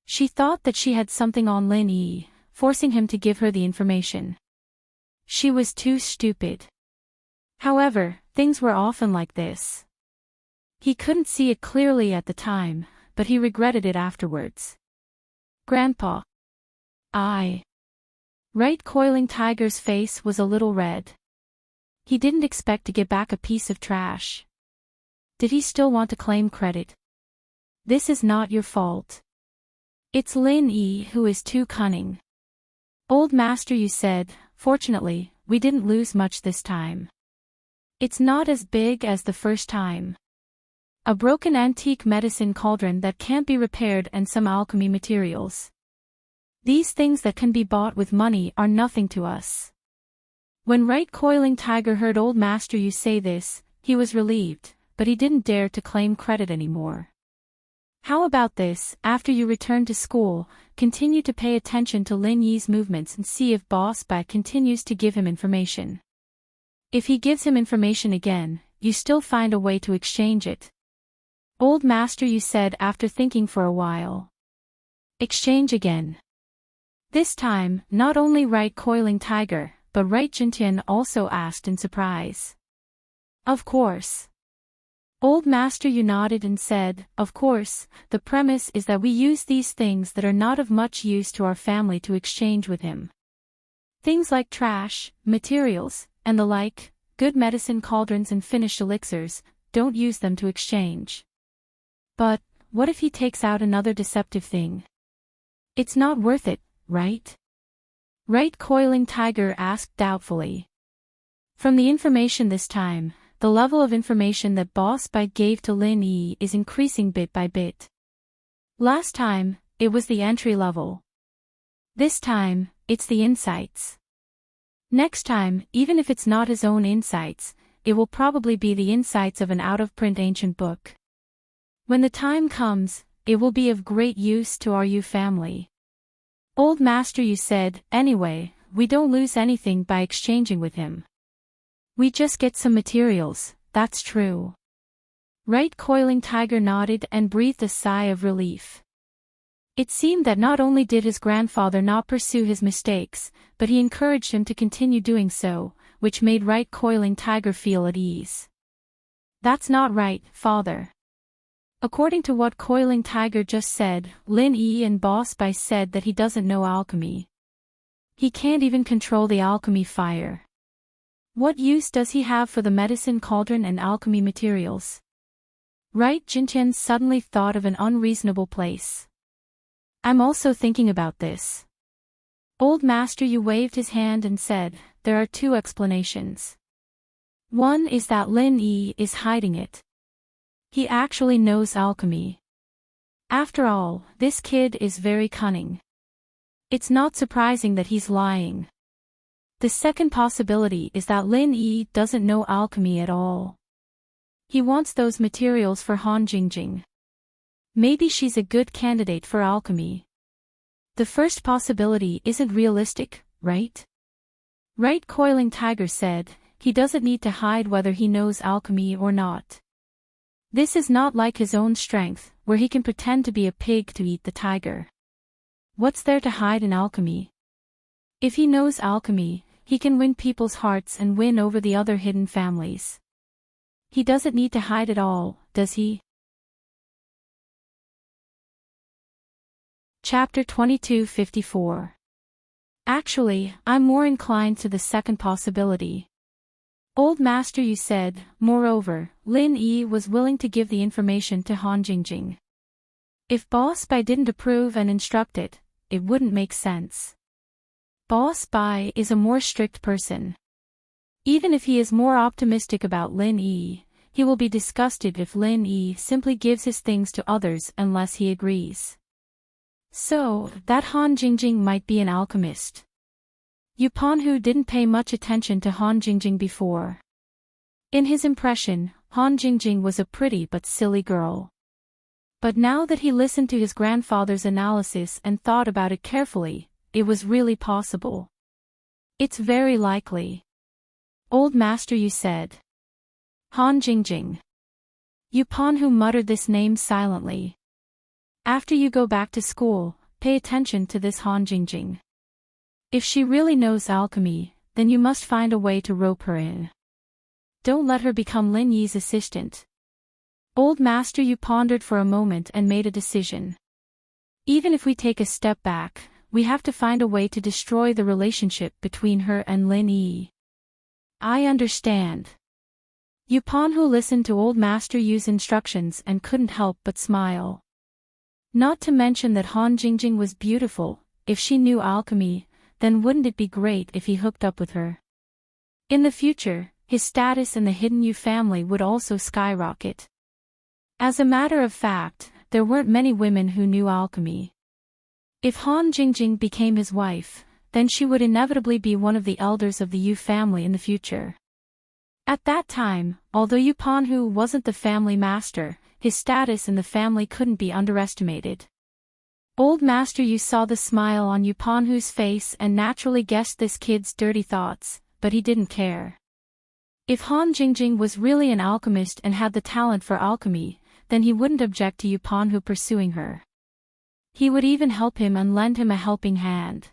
She thought that she had something on Lin Yi, forcing him to give her the information. She was too stupid. However, things were often like this. He couldn't see it clearly at the time, but he regretted it afterwards. "Grandpa." Right, Coiling Tiger's face was a little red. He didn't expect to get back a piece of trash. Did he still want to claim credit? "This is not your fault. It's Lin Yi who is too cunning." Old Master Yu said, "Fortunately, we didn't lose much this time. It's not as big as the first time. A broken antique medicine cauldron that can't be repaired and some alchemy materials. These things that can be bought with money are nothing to us." When Right Coiling Tiger heard Old Master Yu say this, he was relieved, but he didn't dare to claim credit anymore. "How about this, after you return to school, continue to pay attention to Lin Yi's movements and see if Boss Bai continues to give him information. If he gives him information again, you still find a way to exchange it." Old Master Yu said after thinking for a while. "Exchange again." This time, not only Right Coiling Tiger, but Right Jintian also asked in surprise. "Of course." Old Master Yu nodded and said, "Of course, the premise is that we use these things that are not of much use to our family to exchange with him. Things like trash, materials, and the like, good medicine cauldrons and finished elixirs, don't use them to exchange. But, what if he takes out another deceptive thing? It's not worth it, right?" Right Coiling Tiger asked doubtfully. From the information this time, the level of information that Boss Bai gave to Lin Yi is increasing bit by bit. Last time, it was the entry level. This time, it's the insights. Next time, even if it's not his own insights, it will probably be the insights of an out-of-print ancient book. When the time comes, it will be of great use to our Yu family. Old Master Yu said, "Anyway, we don't lose anything by exchanging with him. We just get some materials, that's true." Right Coiling Tiger nodded and breathed a sigh of relief. It seemed that not only did his grandfather not pursue his mistakes, but he encouraged him to continue doing so, which made Right Coiling Tiger feel at ease. "That's not right, father. According to what Coiling Tiger just said, Lin Yi and Boss Bai said that he doesn't know alchemy. He can't even control the alchemy fire. What use does he have for the medicine cauldron and alchemy materials? Right? Jintian suddenly thought of an unreasonable place. I'm also thinking about this. Old Master Yu waved his hand and said, there are two explanations. One is that Lin Yi is hiding it. He actually knows alchemy. After all, this kid is very cunning. It's not surprising that he's lying. The second possibility is that Lin Yi doesn't know alchemy at all. He wants those materials for Han Jingjing. Maybe she's a good candidate for alchemy. The first possibility isn't realistic, right? Right? Coiling Tiger said, he doesn't need to hide whether he knows alchemy or not. This is not like his own strength, where he can pretend to be a pig to eat the tiger. What's there to hide in alchemy? If he knows alchemy, he can win people's hearts and win over the other hidden families. He doesn't need to hide it all, does he? Chapter 2254. Actually, I'm more inclined to the second possibility. Old Master Yu said, moreover, Lin Yi was willing to give the information to Han Jingjing. If Boss Bai didn't approve and instruct it, it wouldn't make sense. Boss Bai is a more strict person. Even if he is more optimistic about Lin Yi, he will be disgusted if Lin Yi simply gives his things to others unless he agrees. So, that Han Jingjing might be an alchemist. Yu Panhu didn't pay much attention to Han Jingjing before. In his impression, Han Jingjing was a pretty but silly girl. But now that he listened to his grandfather's analysis and thought about it carefully, it was really possible. It's very likely. Old Master Yu said. Han Jingjing. Yu Panhu muttered this name silently. After you go back to school, pay attention to this Han Jingjing. If she really knows alchemy, then you must find a way to rope her in. Don't let her become Lin Yi's assistant. Old Master Yu pondered for a moment and made a decision. Even if we take a step back, we have to find a way to destroy the relationship between her and Lin Yi. I understand. Yu Panhu listened to Old Master Yu's instructions and couldn't help but smile. Not to mention that Han Jingjing was beautiful. If she knew alchemy, then wouldn't it be great if he hooked up with her? In the future, his status in the hidden Yu family would also skyrocket. As a matter of fact, there weren't many women who knew alchemy. If Han Jingjing became his wife, then she would inevitably be one of the elders of the Yu family in the future. At that time, although Yu Panhu wasn't the family master, his status in the family couldn't be underestimated. Old Master Yu saw the smile on Yu Panhu's face and naturally guessed this kid's dirty thoughts, but he didn't care. If Han Jingjing was really an alchemist and had the talent for alchemy, then he wouldn't object to Yu Panhu pursuing her. He would even help him and lend him a helping hand.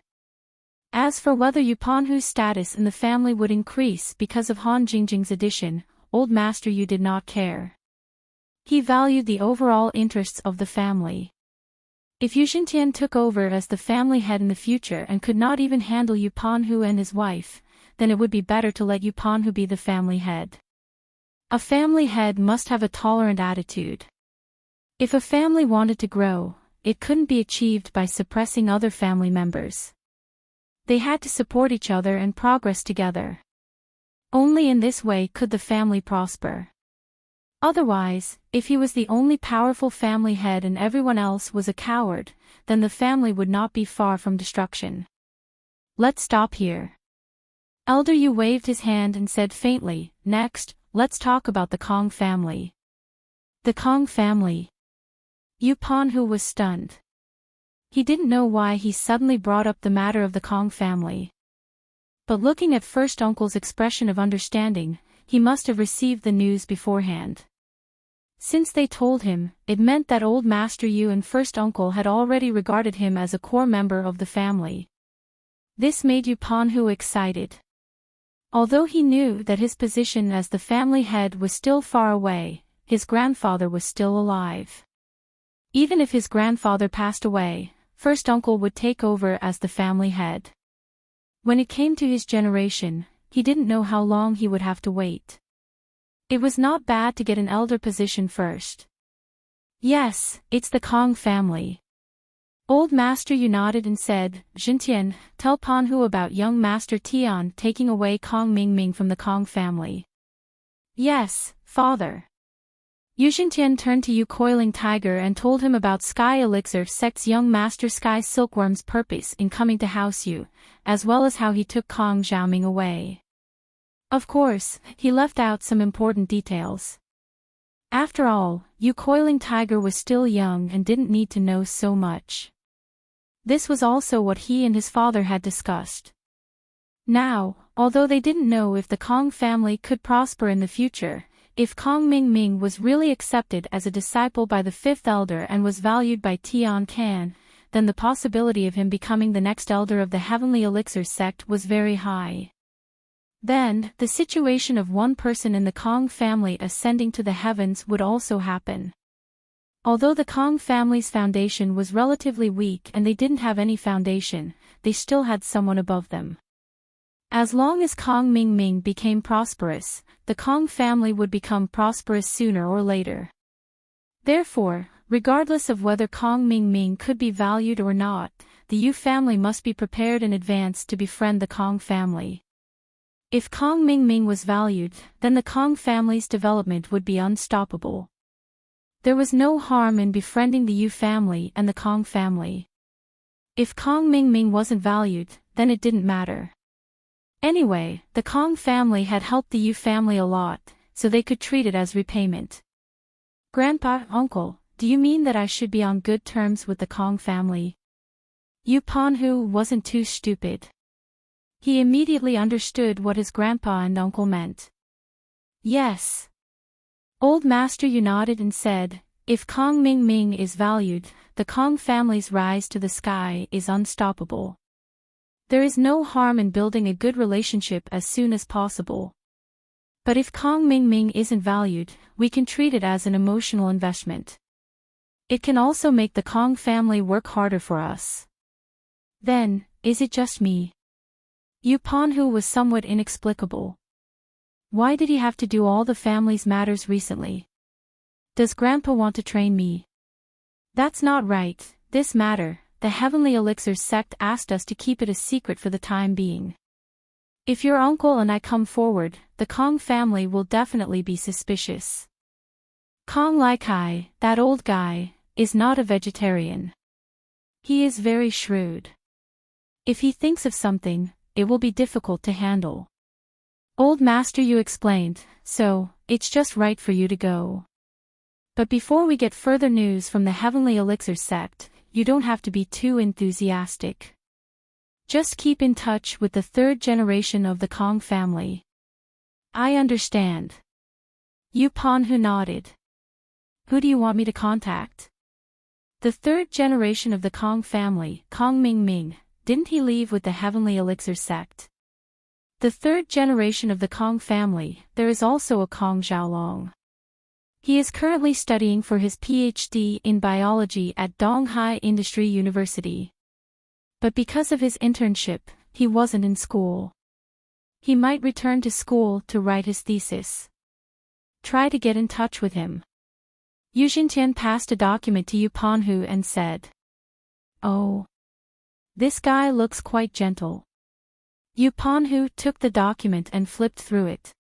As for whether Yu Panhu's status in the family would increase because of Han Jingjing's addition, Old Master Yu did not care. He valued the overall interests of the family. If Yu Xintian took over as the family head in the future and could not even handle Yu Panhu and his wife, then it would be better to let Yu Panhu be the family head. A family head must have a tolerant attitude. If a family wanted to grow, it couldn't be achieved by suppressing other family members. They had to support each other and progress together. Only in this way could the family prosper. Otherwise, if he was the only powerful family head and everyone else was a coward, then the family would not be far from destruction. Let's stop here. Elder Yu waved his hand and said faintly, next, let's talk about the Kong family. The Kong family. Yu Panhu was stunned. He didn't know why he suddenly brought up the matter of the Kong family. But looking at First Uncle's expression of understanding, he must have received the news beforehand. Since they told him, it meant that Old Master Yu and First Uncle had already regarded him as a core member of the family. This made Yu Panhu excited. Although he knew that his position as the family head was still far away, his grandfather was still alive. Even if his grandfather passed away, First Uncle would take over as the family head. When it came to his generation, he didn't know how long he would have to wait. It was not bad to get an elder position first. Yes, it's the Kong family. Old Master Yu nodded and said, Jintian, tell Panhu about young Master Tian taking away Kong Mingming from the Kong family. Yes, father. Yu Jintian turned to Yu Coiling Tiger and told him about Sky Elixir Sect's young Master Sky Silkworm's purpose in coming to House Yu, as well as how he took Kong Xiaoming away. Of course, he left out some important details. After all, Yu Coiling Tiger was still young and didn't need to know so much. This was also what he and his father had discussed. Now, although they didn't know if the Kong family could prosper in the future, if Kong Mingming was really accepted as a disciple by the fifth elder and was valued by Tian Can, then the possibility of him becoming the next elder of the Heavenly Elixir sect was very high. Then, the situation of one person in the Kong family ascending to the heavens would also happen. Although the Kong family's foundation was relatively weak and they didn't have any foundation, they still had someone above them. As long as Kong Mingming became prosperous, the Kong family would become prosperous sooner or later. Therefore, regardless of whether Kong Mingming could be valued or not, the Yu family must be prepared in advance to befriend the Kong family. If Kong Mingming was valued, then the Kong family's development would be unstoppable. There was no harm in befriending the Yu family and the Kong family. If Kong Mingming wasn't valued, then it didn't matter. Anyway, the Kong family had helped the Yu family a lot, so they could treat it as repayment. Grandpa, uncle, do you mean that I should be on good terms with the Kong family? Yu Panhu wasn't too stupid. He immediately understood what his grandpa and uncle meant. Yes. Old Master Yu nodded and said, if Kong Mingming is valued, the Kong family's rise to the sky is unstoppable. There is no harm in building a good relationship as soon as possible. But if Kong Mingming isn't valued, we can treat it as an emotional investment. It can also make the Kong family work harder for us. Then, is it just me? Yu Panhu was somewhat inexplicable. Why did he have to do all the family's matters recently? Does Grandpa want to train me? That's not right. This matter, the Heavenly Elixir sect asked us to keep it a secret for the time being. If your uncle and I come forward, the Kong family will definitely be suspicious. Kong Laikai, that old guy, is not a vegetarian. He is very shrewd. If he thinks of something, it will be difficult to handle. Old Master Yu explained, so, it's just right for you to go. But before we get further news from the Heavenly Elixir sect, you don't have to be too enthusiastic. Just keep in touch with the third generation of the Kong family. I understand. Yu Panhu nodded. Who do you want me to contact? The third generation of the Kong family, Kong Mingming, didn't he leave with the Heavenly Elixir sect? The third generation of the Kong family, there is also a Kong Xiaolong. He is currently studying for his PhD in biology at Donghai Industry University. But because of his internship, he wasn't in school. He might return to school to write his thesis. Try to get in touch with him. Yu Jintian passed a document to Yu Panhu and said, Oh. This guy looks quite gentle. Yu Panhu took the document and flipped through it.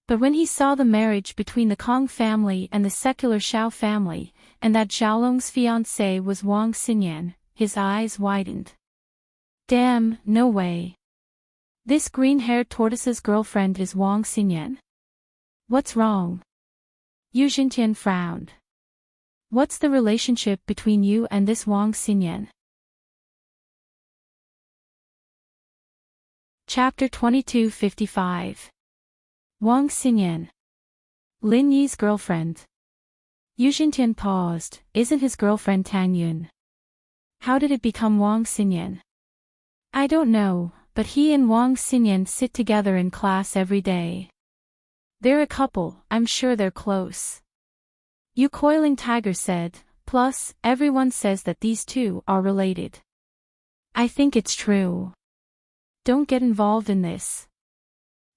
But when he saw the marriage between the Kong family and the secular Xiao family, and that Xiaolong's fiancée was Wang Xinyan, his eyes widened. Damn, no way. This green-haired tortoise's girlfriend is Wang Xinyan. What's wrong? Yu Jintian frowned. What's the relationship between you and this Wang Xinyan? Chapter 2255. Wang Xinyan. Lin Yi's girlfriend. Yu Jintian paused. Isn't his girlfriend Tang Yun? How did it become Wang Xinyan? I don't know, but he and Wang Xinyan sit together in class every day. They're a couple, I'm sure they're close. Yu Coiling Tiger said, plus, everyone says that these two are related. I think it's true. Don't get involved in this.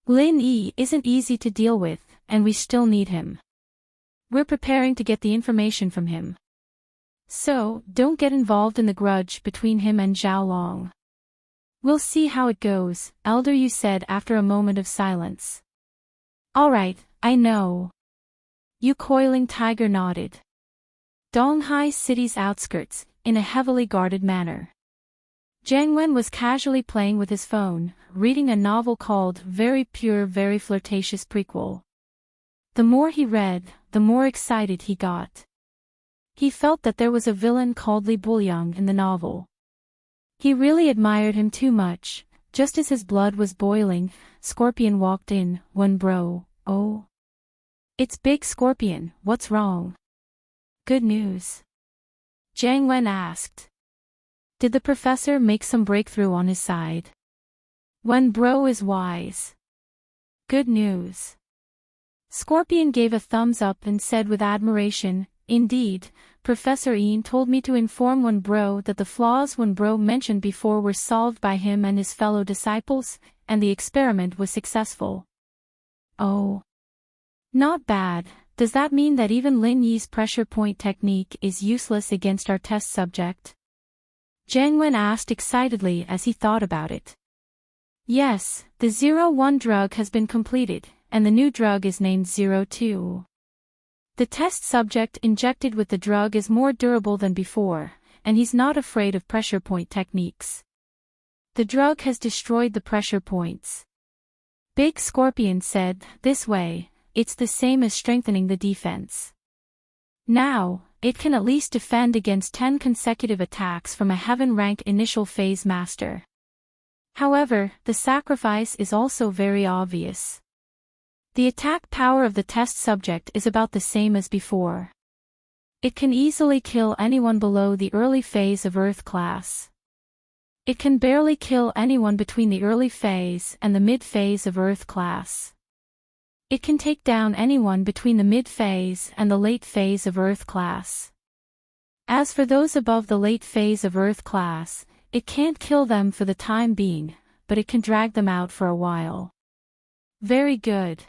Lin Yi isn't easy to deal with, and we still need him. We're preparing to get the information from him. So, don't get involved in the grudge between him and Zhao Long. We'll see how it goes, Elder Yu said after a moment of silence. Alright, I know. Yu Coiling Tiger nodded. Donghai City's outskirts, in a heavily guarded manner. Jiang Wen was casually playing with his phone, reading a novel called Very Pure Very Flirtatious Prequel. The more he read, the more excited he got. He felt that there was a villain called Li Buliang in the novel. He really admired him too much. Just as his blood was boiling, Scorpion walked in. Wen bro, oh. It's Big Scorpion, what's wrong? Good news. Jiang Wen asked. Did the professor make some breakthrough on his side? Wen bro is wise. Good news. Scorpion gave a thumbs up and said with admiration, indeed, Professor Ian told me to inform Wen bro that the flaws Wen bro mentioned before were solved by him and his fellow disciples, and the experiment was successful. Oh. Not bad. Does that mean that even Lin Yi's pressure point technique is useless against our test subject? Jiang Wen asked excitedly as he thought about it. Yes, the 01 drug has been completed, and the new drug is named 02. The test subject injected with the drug is more durable than before, and he's not afraid of pressure point techniques. The drug has destroyed the pressure points. Big Scorpion said, this way, it's the same as strengthening the defense. Now, it can at least defend against 10 consecutive attacks from a heaven rank initial phase master. However, the sacrifice is also very obvious. The attack power of the test subject is about the same as before. It can easily kill anyone below the early phase of Earth class. It can barely kill anyone between the early phase and the mid phase of Earth class. It can take down anyone between the mid phase and the late phase of Earth class. As for those above the late phase of Earth class, it can't kill them for the time being, but it can drag them out for a while. Very good.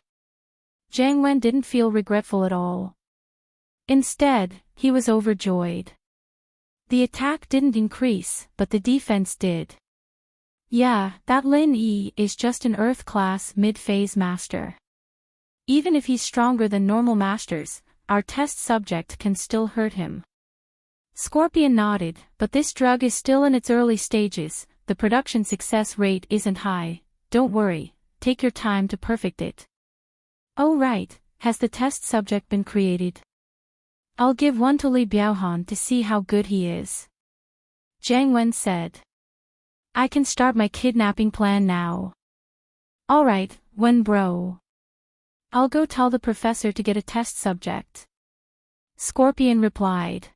Jiang Wen didn't feel regretful at all. Instead, he was overjoyed. The attack didn't increase, but the defense did. Yeah, that Lin Yi is just an Earth class mid-phase master. Even if he's stronger than normal masters, our test subject can still hurt him. Scorpion nodded, but this drug is still in its early stages, the production success rate isn't high. Don't worry, take your time to perfect it. Oh right, has the test subject been created? I'll give one to Li Biaohan to see how good he is. Jiang Wen said. I can start my kidnapping plan now. Alright, Wen bro. I'll go tell the professor to get a test subject. Scorpion replied.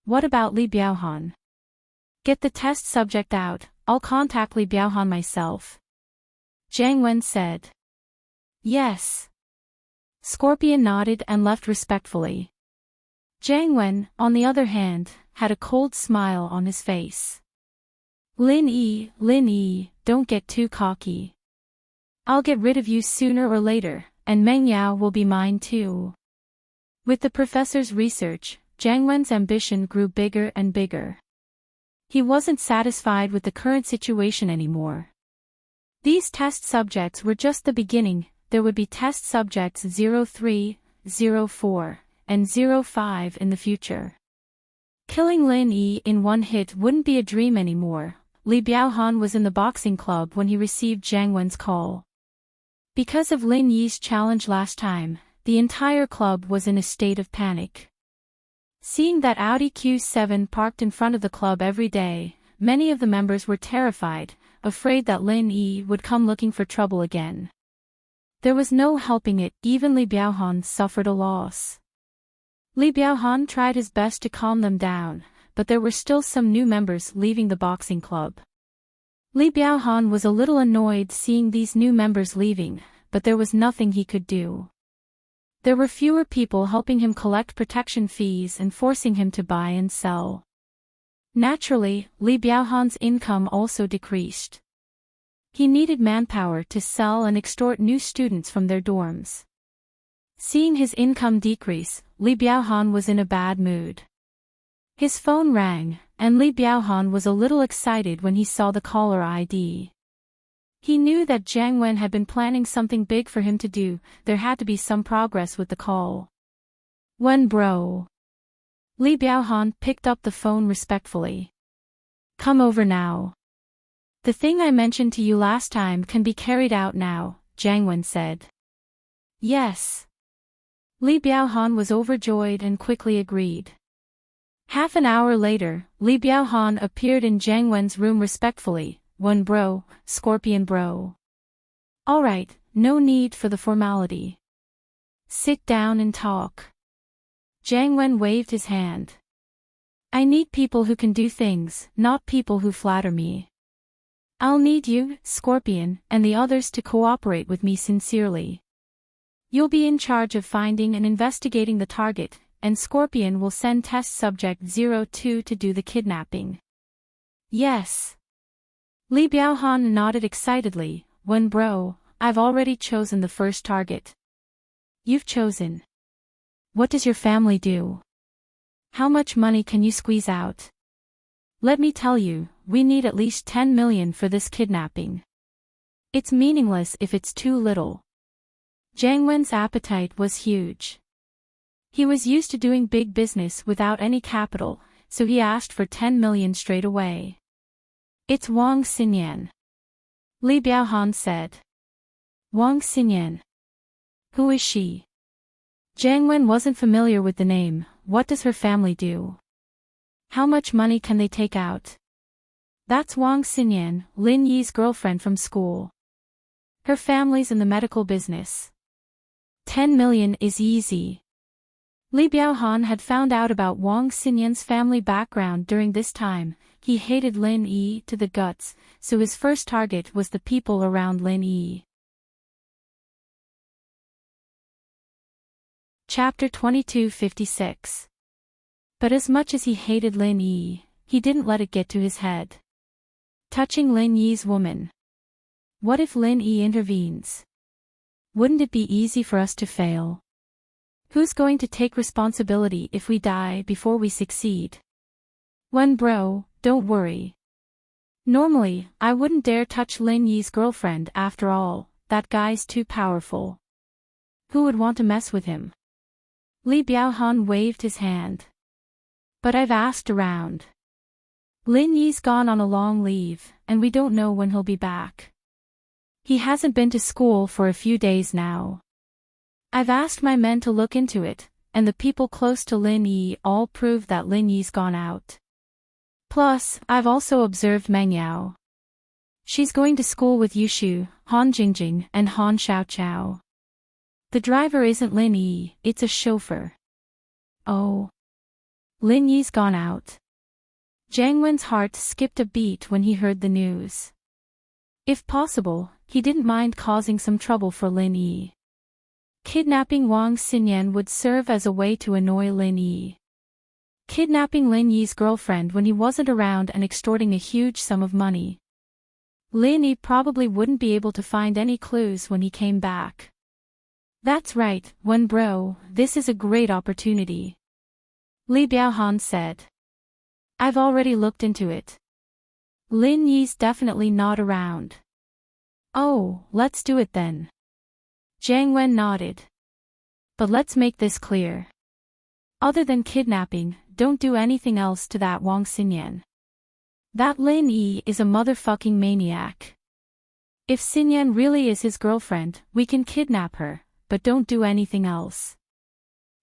What about Li Biaohan? Get the test subject out, I'll contact Li Biaohan myself. Jiang Wen said. Yes. Scorpion nodded and left respectfully. Jiang Wen, on the other hand, had a cold smile on his face. Lin Yi, don't get too cocky. I'll get rid of you sooner or later, and Meng Yao will be mine too. With the professor's research, Jiang Wen's ambition grew bigger and bigger. He wasn't satisfied with the current situation anymore. These test subjects were just the beginning. There would be test subjects 03, 04, and 05 in the future. Killing Lin Yi in one hit wouldn't be a dream anymore. Li Biaohan was in the boxing club when he received Jiang Wen's call. Because of Lin Yi's challenge last time, the entire club was in a state of panic. Seeing that Audi Q7 parked in front of the club every day, many of the members were terrified, afraid that Lin Yi would come looking for trouble again. There was no helping it, even Li Biaohan suffered a loss. Li Biaohan tried his best to calm them down, but there were still some new members leaving the boxing club. Li Biaohan was a little annoyed seeing these new members leaving, but there was nothing he could do. There were fewer people helping him collect protection fees and forcing him to buy and sell. Naturally, Li Biaohan's income also decreased. He needed manpower to sell and extort new students from their dorms. Seeing his income decrease, Li Biaohan was in a bad mood. His phone rang, and Li Biaohan was a little excited when he saw the caller ID. He knew that Jiang Wen had been planning something big for him to do. There had to be some progress with the call. Wen bro. Li Biaohan picked up the phone respectfully. Come over now. The thing I mentioned to you last time can be carried out now, Jiang Wen said. Yes. Li Biaohan was overjoyed and quickly agreed. Half an hour later, Li Biaohan appeared in Jiang Wen's room respectfully. Wen bro, Scorpion bro. Alright, no need for the formality. Sit down and talk. Jiang Wen waved his hand. I need people who can do things, not people who flatter me. I'll need you, Scorpion, and the others to cooperate with me sincerely. You'll be in charge of finding and investigating the target, and Scorpion will send test subject 02 to do the kidnapping. Yes. Li Biaohan nodded excitedly. Wen bro, I've already chosen the first target. You've chosen. What does your family do? How much money can you squeeze out? Let me tell you, we need at least 10 million for this kidnapping. It's meaningless if it's too little. Jiang Wen's appetite was huge. He was used to doing big business without any capital, so he asked for 10 million straight away. It's Wang Xinyan. Li Biaohan said. Wang Xinyan. Who is she? Jiang Wen wasn't familiar with the name. What does her family do? How much money can they take out? That's Wang Xinyan, Lin Yi's girlfriend from school. Her family's in the medical business. 10 million is easy. Li Biaohan had found out about Wang Xinyan's family background during this time. He hated Lin Yi to the guts, so his first target was the people around Lin Yi. Chapter 2256. But as much as he hated Lin Yi, he didn't let it get to his head. Touching Lin Yi's woman. What if Lin Yi intervenes? Wouldn't it be easy for us to fail? Who's going to take responsibility if we die before we succeed? Wen bro, don't worry. Normally, I wouldn't dare touch Lin Yi's girlfriend. After all, that guy's too powerful. Who would want to mess with him? Li Biaohan waved his hand. But I've asked around. Lin Yi's gone on a long leave, and we don't know when he'll be back. He hasn't been to school for a few days now. I've asked my men to look into it, and the people close to Lin Yi all prove that Lin Yi's gone out. Plus, I've also observed Meng Yao. She's going to school with Yushu, Han Jingjing, and Han Xiaoqiao. The driver isn't Lin Yi, it's a chauffeur. Oh. Lin Yi's gone out. Jiang Wen's heart skipped a beat when he heard the news. If possible, he didn't mind causing some trouble for Lin Yi. Kidnapping Wang Xinyan would serve as a way to annoy Lin Yi. Kidnapping Lin Yi's girlfriend when he wasn't around and extorting a huge sum of money. Lin Yi probably wouldn't be able to find any clues when he came back. That's right, Wen bro, this is a great opportunity. Li Biaohan said. I've already looked into it. Lin Yi's definitely not around. Oh, let's do it then. Jiang Wen nodded. But let's make this clear. Other than kidnapping, don't do anything else to that Wang Xinyan. That Lin Yi is a motherfucking maniac. If Xinyan really is his girlfriend, we can kidnap her, but don't do anything else.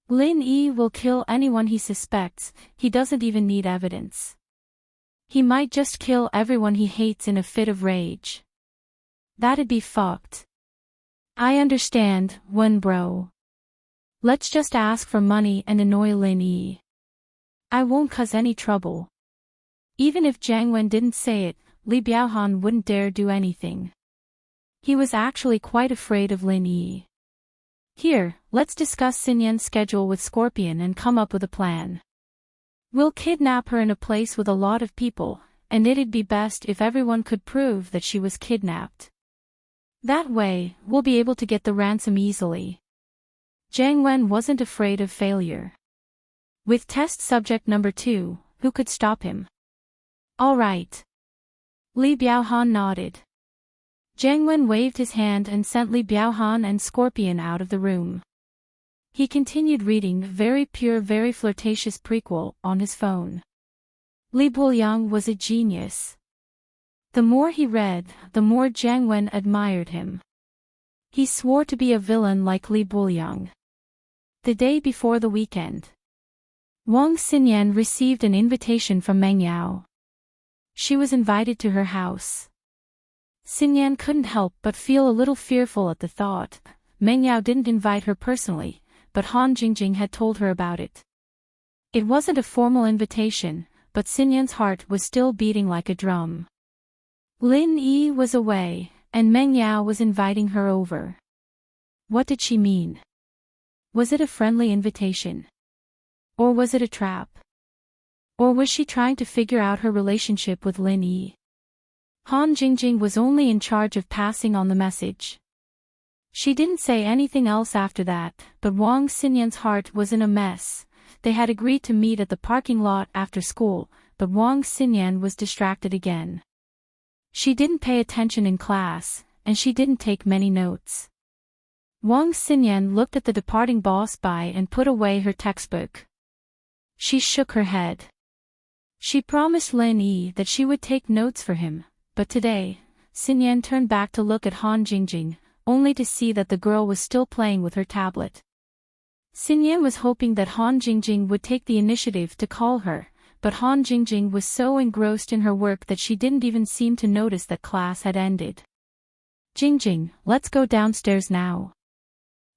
Lin Yi will kill anyone he suspects. He doesn't even need evidence. He might just kill everyone he hates in a fit of rage. That'd be fucked. I understand, Wen bro. Let's just ask for money and annoy Lin Yi. I won't cause any trouble. Even if Jiang Wen didn't say it, Li Biaohan wouldn't dare do anything. He was actually quite afraid of Lin Yi. Here, let's discuss Xinyan's schedule with Scorpion and come up with a plan. We'll kidnap her in a place with a lot of people, and it'd be best if everyone could prove that she was kidnapped. That way, we'll be able to get the ransom easily. Jiang Wen wasn't afraid of failure. With test subject number 2, who could stop him? All right. Li Biaohan nodded. Jiang Wen waved his hand and sent Li Biaohan and Scorpion out of the room. He continued reading very pure, very flirtatious prequel on his phone. Li Buoyang was a genius. The more he read, the more Jiang Wen admired him. He swore to be a villain like Li Buoyang. The day before the weekend, Wang Xinyan received an invitation from Meng Yao. She was invited to her house. Xinyan couldn't help but feel a little fearful at the thought. Meng Yao didn't invite her personally, but Han Jingjing had told her about it. It wasn't a formal invitation, but Xinyan's heart was still beating like a drum. Lin Yi was away, and Meng Yao was inviting her over. What did she mean? Was it a friendly invitation? Or was it a trap? Or was she trying to figure out her relationship with Lin Yi? Han Jingjing was only in charge of passing on the message. She didn't say anything else after that, but Wang Xinyan's heart was in a mess. They had agreed to meet at the parking lot after school, but Wang Xinyan was distracted again. She didn't pay attention in class, and she didn't take many notes. Wang Xinyan looked at the departing boss by and put away her textbook. She shook her head. She promised Lin Yi that she would take notes for him, but today, Xinyan turned back to look at Han Jingjing, only to see that the girl was still playing with her tablet. Xinyan was hoping that Han Jingjing would take the initiative to call her, but Han Jingjing was so engrossed in her work that she didn't even seem to notice that class had ended. Jingjing, let's go downstairs now,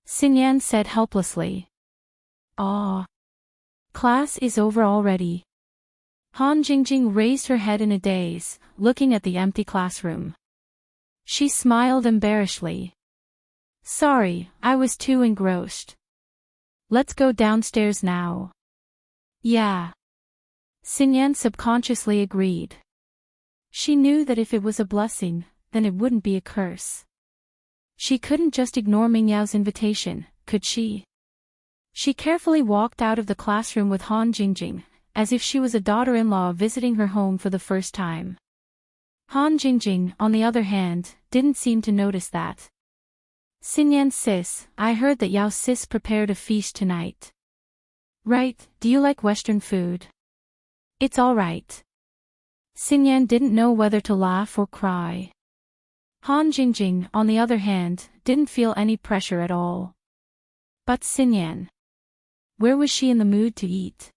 Xinyan said helplessly. Ah. Class is over already. Han Jingjing raised her head in a daze, looking at the empty classroom. She smiled embarrassedly. Sorry, I was too engrossed. Let's go downstairs now. Yeah. Xinyan subconsciously agreed. She knew that if it was a blessing, then it wouldn't be a curse. She couldn't just ignore Meng Yao's invitation, could she? She carefully walked out of the classroom with Han Jingjing, as if she was a daughter-in-law visiting her home for the first time. Han Jingjing, on the other hand, didn't seem to notice that. Xinyan sis, I heard that Yao sis prepared a feast tonight. Right, do you like Western food? It's all right. Xinyan didn't know whether to laugh or cry. Han Jingjing, on the other hand, didn't feel any pressure at all. But Xinyan. Where was she in the mood to eat?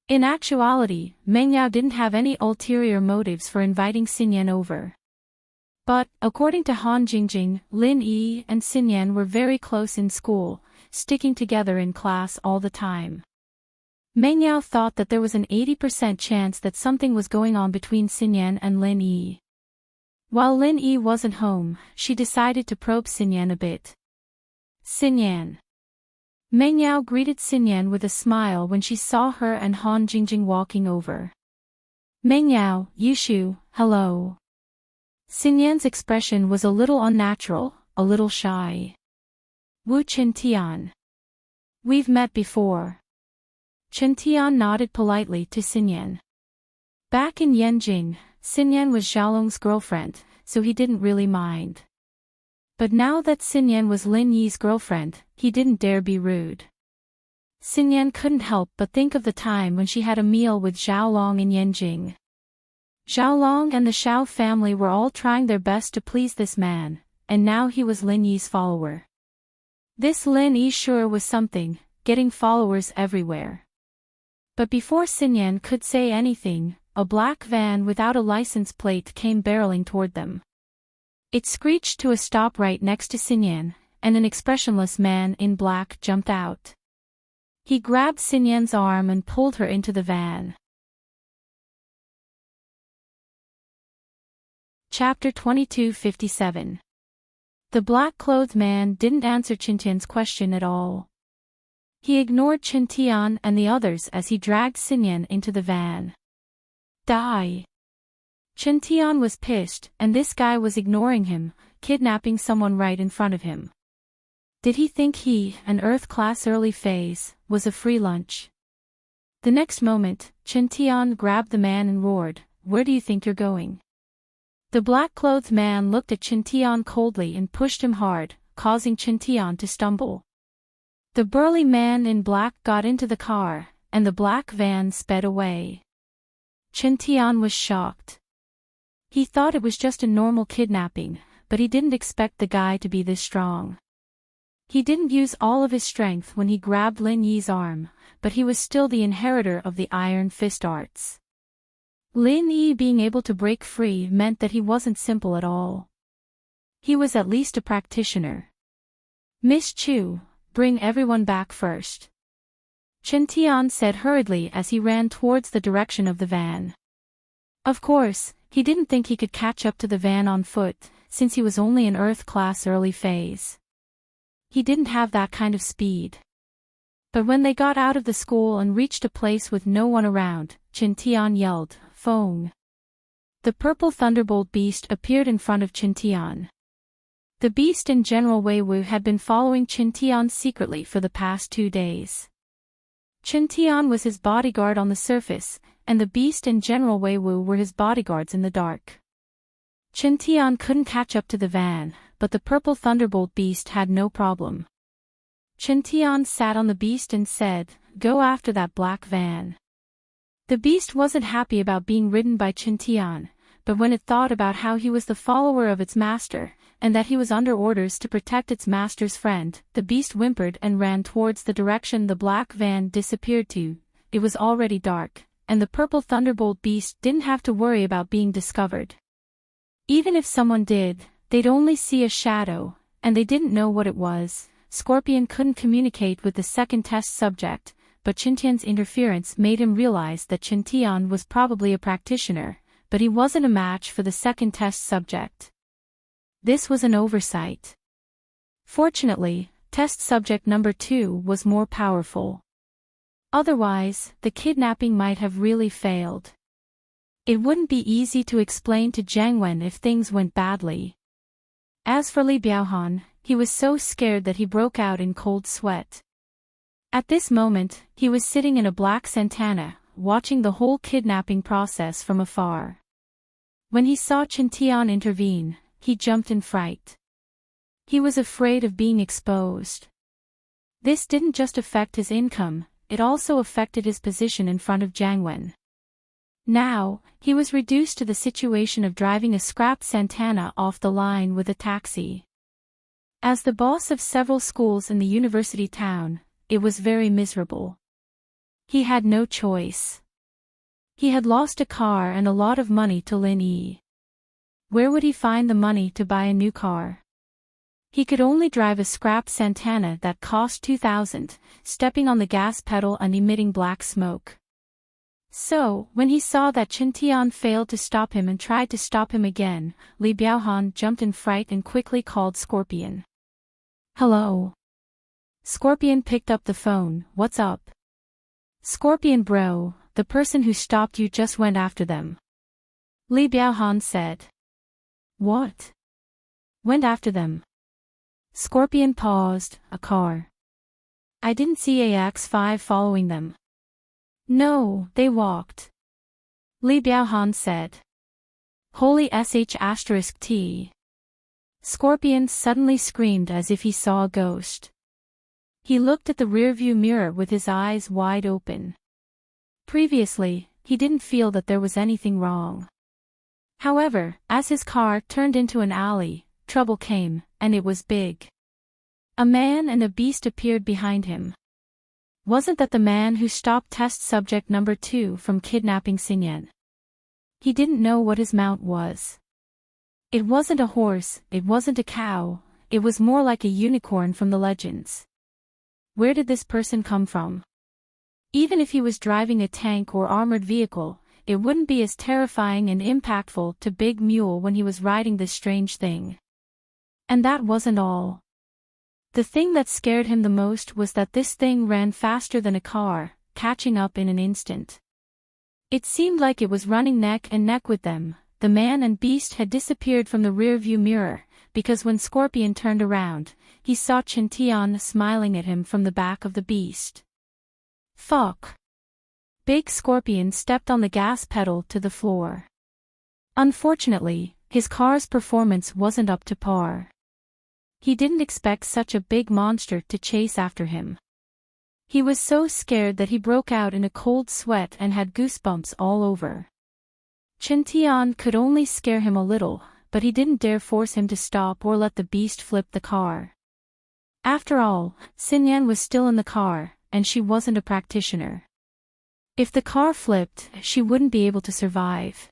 In actuality, Meng Yao didn't have any ulterior motives for inviting Xinyan over. But, according to Han Jingjing, Lin Yi and Xinyan were very close in school, sticking together in class all the time. Meng Yao thought that there was an 80% chance that something was going on between Xinyan and Lin Yi. While Lin Yi wasn't home, she decided to probe Xinyan a bit. Xinyan. Meng Yao greeted Xinyan with a smile when she saw her and Han Jingjing walking over. Meng Yao, Yushu, hello. Xinyan's expression was a little unnatural, a little shy. Wu Qintian. We've met before. Qintian nodded politely to Xinyan. Back in Yanjing, Xinyan was Xiaolong's girlfriend, so he didn't really mind. But now that Xinyan was Lin Yi's girlfriend, he didn't dare be rude. Xinyan couldn't help but think of the time when she had a meal with Xiaolong in Yanjing. Xiaolong and the Xiao family were all trying their best to please this man, and now he was Lin Yi's follower. This Lin Yi sure was something, getting followers everywhere. But before Xinyan could say anything, a black van without a license plate came barreling toward them. It screeched to a stop right next to Xinyan, and an expressionless man in black jumped out. He grabbed Xinyan's arm and pulled her into the van. Chapter 2257. The black-clothed man didn't answer Qintian's question at all. He ignored Qintian and the others as he dragged Xinyan into the van. Die! Qintian was pissed, and this guy was ignoring him, kidnapping someone right in front of him. Did he think he, an Earth-class early phase, was a free lunch? The next moment, Chen grabbed the man and roared, "Where do you think you're going?" The black-clothed man looked at Chen coldly and pushed him hard, causing Chen to stumble. The burly man in black got into the car, and the black van sped away. Chen was shocked. He thought it was just a normal kidnapping, but he didn't expect the guy to be this strong. He didn't use all of his strength when he grabbed Lin Yi's arm, but he was still the inheritor of the Iron Fist arts. Lin Yi being able to break free meant that he wasn't simple at all. He was at least a practitioner. "Miss Chu, bring everyone back first," Chen said hurriedly as he ran towards the direction of the van. Of course, he didn't think he could catch up to the van on foot, since he was only an Earth-class early phase. He didn't have that kind of speed. But when they got out of the school and reached a place with no one around, Chen yelled, "Fong!" The purple thunderbolt beast appeared in front of Chen. The beast and General Wei Wu had been following Chen secretly for the past 2 days. Chen was his bodyguard on the surface, and the beast and General Wei Wu were his bodyguards in the dark. Chen couldn't catch up to the van, but the purple thunderbolt beast had no problem. Chen sat on the beast and said, "Go after that black van." The beast wasn't happy about being ridden by Chen but when it thought about how he was the follower of its master, and that he was under orders to protect its master's friend, the beast whimpered and ran towards the direction the black van disappeared to. It was already dark, and the purple thunderbolt beast didn't have to worry about being discovered. Even if someone did, they'd only see a shadow, and they didn't know what it was. Scorpion couldn't communicate with the second test subject, but Qintian's interference made him realize that Qintian was probably a practitioner, but he wasn't a match for the second test subject. This was an oversight. Fortunately, test subject number 2 was more powerful. Otherwise, the kidnapping might have really failed. It wouldn't be easy to explain to Jiang Wen if things went badly. As for Li Biaohan, he was so scared that he broke out in cold sweat. At this moment, he was sitting in a black Santana, watching the whole kidnapping process from afar. When he saw Qintian intervene, he jumped in fright. He was afraid of being exposed. This didn't just affect his income, it also affected his position in front of Jiang Wen. Now, he was reduced to the situation of driving a scrapped Santana off the line with a taxi. As the boss of several schools in the university town, it was very miserable. He had no choice. He had lost a car and a lot of money to Lin Yi. Where would he find the money to buy a new car? He could only drive a scrapped Santana that cost 2,000, stepping on the gas pedal and emitting black smoke. So, when he saw that Qintian failed to stop him and tried to stop him again, Li Biaohan jumped in fright and quickly called Scorpion. "Hello?" Scorpion picked up the phone. "What's up?" "Scorpion bro, the person who stopped you just went after them," Li Biaohan said. "What? Went after them?" Scorpion paused. "A car. I didn't see AX5 following them." "No, they walked," Li Biaohan said. "Holy sh*T. Scorpion suddenly screamed as if he saw a ghost. He looked at the rearview mirror with his eyes wide open. Previously, he didn't feel that there was anything wrong. However, as his car turned into an alley, trouble came, and it was big. A man and a beast appeared behind him. Wasn't that the man who stopped test subject number 2 from kidnapping Xingyan? He didn't know what his mount was. It wasn't a horse, it wasn't a cow, it was more like a unicorn from the legends. Where did this person come from? Even if he was driving a tank or armored vehicle, it wouldn't be as terrifying and impactful to Big Mule when he was riding this strange thing. And that wasn't all. The thing that scared him the most was that this thing ran faster than a car, catching up in an instant. It seemed like it was running neck and neck with them. The man and beast had disappeared from the rearview mirror, because when Scorpion turned around, he saw Chintian smiling at him from the back of the beast. Fuck! Big Scorpion stepped on the gas pedal to the floor. Unfortunately, his car's performance wasn't up to par. He didn't expect such a big monster to chase after him. He was so scared that he broke out in a cold sweat and had goosebumps all over. Chintian could only scare him a little, but he didn't dare force him to stop or let the beast flip the car. After all, Xinyan was still in the car, and she wasn't a practitioner. If the car flipped, she wouldn't be able to survive.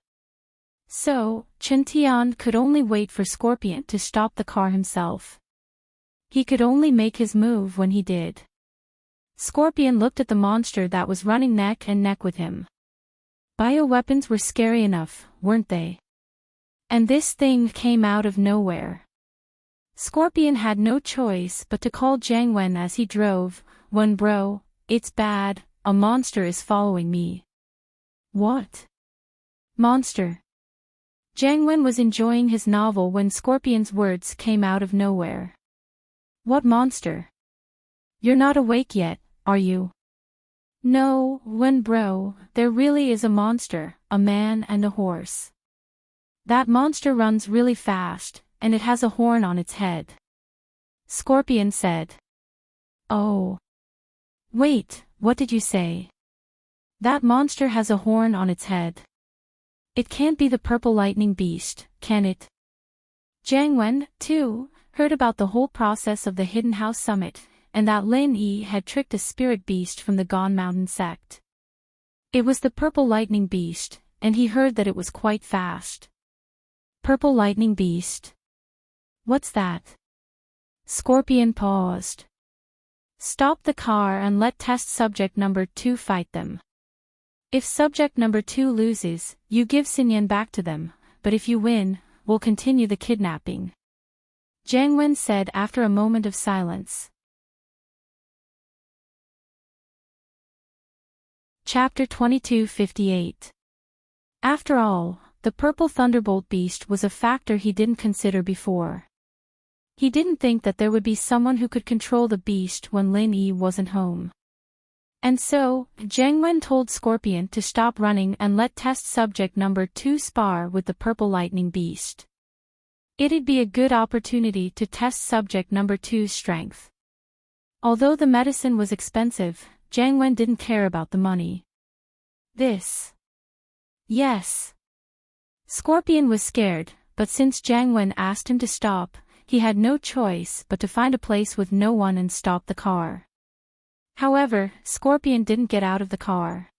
So, Chintian could only wait for Scorpion to stop the car himself. He could only make his move when he did. Scorpion looked at the monster that was running neck and neck with him. Bioweapons were scary enough, weren't they? And this thing came out of nowhere. Scorpion had no choice but to call Jiang Wen as he drove. "Wen bro, it's bad, a monster is following me." "What? Monster?" Jiang Wen was enjoying his novel when Scorpion's words came out of nowhere. "What monster? You're not awake yet, are you?" "No, Wen bro, there really is a monster, a man and a horse. That monster runs really fast, and it has a horn on its head," Scorpion said. "Oh. Wait, what did you say? That monster has a horn on its head. It can't be the purple lightning beast, can it?" Jiang Wen, too, heard about the whole process of the Hidden House Summit, and that Lin Yi had tricked a spirit beast from the Gone Mountain sect. It was the purple lightning beast, and he heard that it was quite fast. Purple lightning beast? What's that? Scorpion paused. "Stop the car and let test subject number 2 fight them. If subject number 2 loses, you give Xinyan back to them, but if you win, we'll continue the kidnapping," Jiang Wen said after a moment of silence. Chapter 2258. After all, the purple thunderbolt beast was a factor he didn't consider before. He didn't think that there would be someone who could control the beast when Lin Yi wasn't home. And so, Jiang Wen told Scorpion to stop running and let test subject number 2 spar with the purple lightning beast. It'd be a good opportunity to test subject number 2's strength. Although the medicine was expensive, Jiang Wen didn't care about the money. Yes. Scorpion was scared, but since Jiang Wen asked him to stop, he had no choice but to find a place with no one and stop the car. However, Scorpion didn't get out of the car.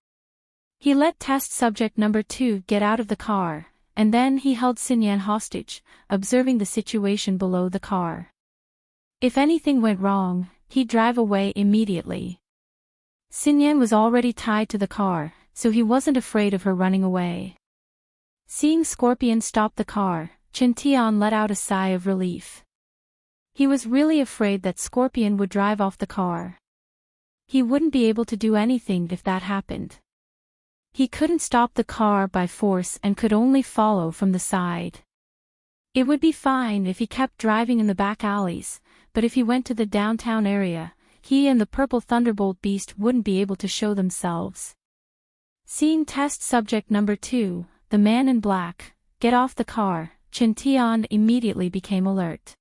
He let test subject number 2 get out of the car, and then he held Xinyan hostage, observing the situation below the car. If anything went wrong, he'd drive away immediately. Xinyan was already tied to the car, so he wasn't afraid of her running away. Seeing Scorpion stop the car, Chintian let out a sigh of relief. He was really afraid that Scorpion would drive off the car. He wouldn't be able to do anything if that happened. He couldn't stop the car by force and could only follow from the side. It would be fine if he kept driving in the back alleys, but if he went to the downtown area, he and the purple thunderbolt beast wouldn't be able to show themselves. Seeing test subject number 2, the man in black, get off the car, Chintian immediately became alert.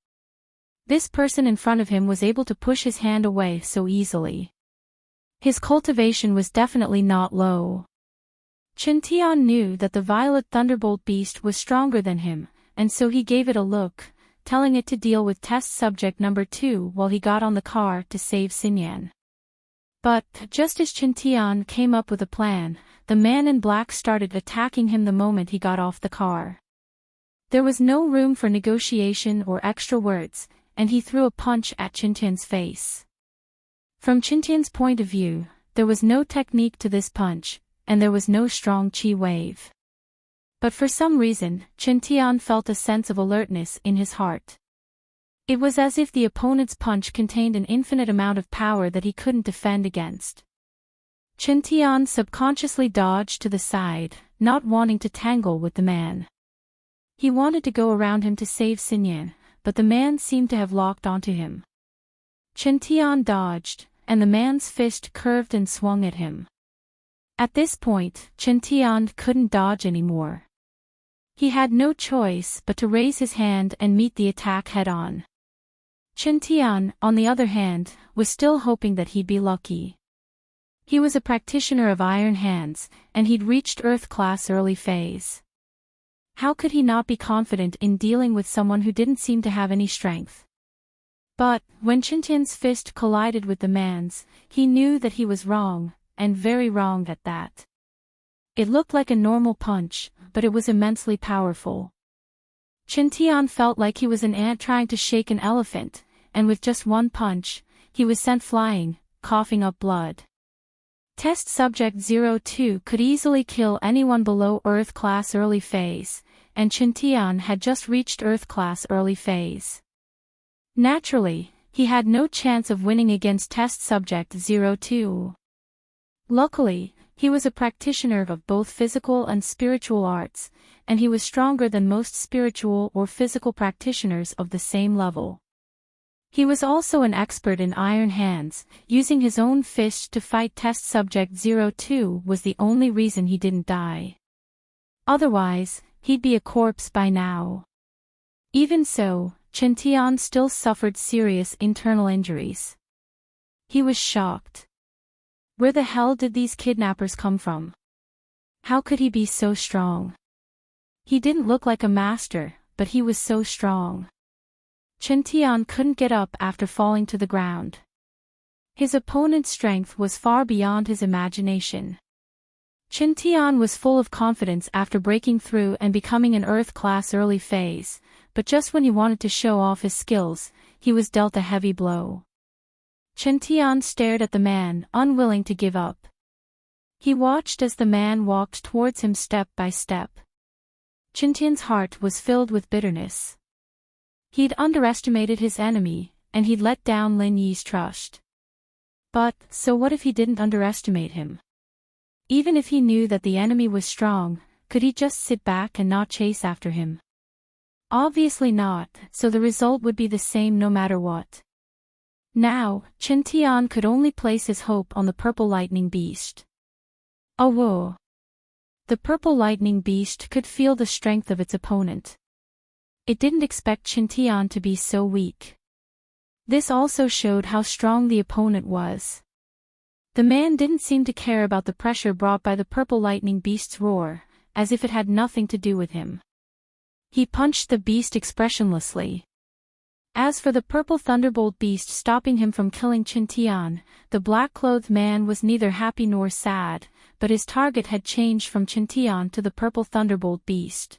This person in front of him was able to push his hand away so easily. His cultivation was definitely not low. Chintian knew that the violet thunderbolt beast was stronger than him, and so he gave it a look, telling it to deal with test subject number 2 while he got on the car to save Xinyan. But, just as Chintian came up with a plan, the man in black started attacking him the moment he got off the car. There was no room for negotiation or extra words, and he threw a punch at Chintian's face. From Chintian's point of view, there was no technique to this punch, and there was no strong chi wave. But for some reason, Chintian felt a sense of alertness in his heart. It was as if the opponent's punch contained an infinite amount of power that he couldn't defend against. Chintian subconsciously dodged to the side, not wanting to tangle with the man. He wanted to go around him to save Xinyan, but the man seemed to have locked onto him. Chen dodged, and the man's fist curved and swung at him. At this point, Chen couldn't dodge anymore. He had no choice but to raise his hand and meet the attack head-on. Chen, on the other hand, was still hoping that he'd be lucky. He was a practitioner of Iron Hands, and he'd reached Earth Class early phase. How could he not be confident in dealing with someone who didn't seem to have any strength? But, when Chen fist collided with the man's, he knew that he was wrong, and very wrong at that. It looked like a normal punch, but it was immensely powerful. Chen felt like he was an ant trying to shake an elephant, and with just one punch, he was sent flying, coughing up blood. Test Subject 02 could easily kill anyone below Earth Class early phase, and Chen had just reached Earth Class early phase. Naturally, he had no chance of winning against Test Subject 02. Luckily, he was a practitioner of both physical and spiritual arts, and he was stronger than most spiritual or physical practitioners of the same level. He was also an expert in Iron Hands. Using his own fist to fight Test Subject 02 was the only reason he didn't die. Otherwise, he'd be a corpse by now. Even so, Chen still suffered serious internal injuries. He was shocked. Where the hell did these kidnappers come from? How could he be so strong? He didn't look like a master, but he was so strong. Chen couldn't get up after falling to the ground. His opponent's strength was far beyond his imagination. Chen was full of confidence after breaking through and becoming an Earth Class early phase, but just when he wanted to show off his skills, he was dealt a heavy blow. Chen stared at the man, unwilling to give up. He watched as the man walked towards him step by step. Chen heart was filled with bitterness. He'd underestimated his enemy, and he'd let down Lin Yi's trust. But, so what if he didn't underestimate him? Even if he knew that the enemy was strong, could he just sit back and not chase after him? Obviously not, so the result would be the same no matter what. Now, Chen could only place his hope on the Purple Lightning Beast. Oh whoa! The Purple Lightning Beast could feel the strength of its opponent. It didn't expect Chen to be so weak. This also showed how strong the opponent was. The man didn't seem to care about the pressure brought by the Purple Lightning Beast's roar, as if it had nothing to do with him. He punched the beast expressionlessly. As for the Purple Thunderbolt Beast stopping him from killing Chen the black-clothed man was neither happy nor sad, but his target had changed from Chen to the Purple Thunderbolt Beast.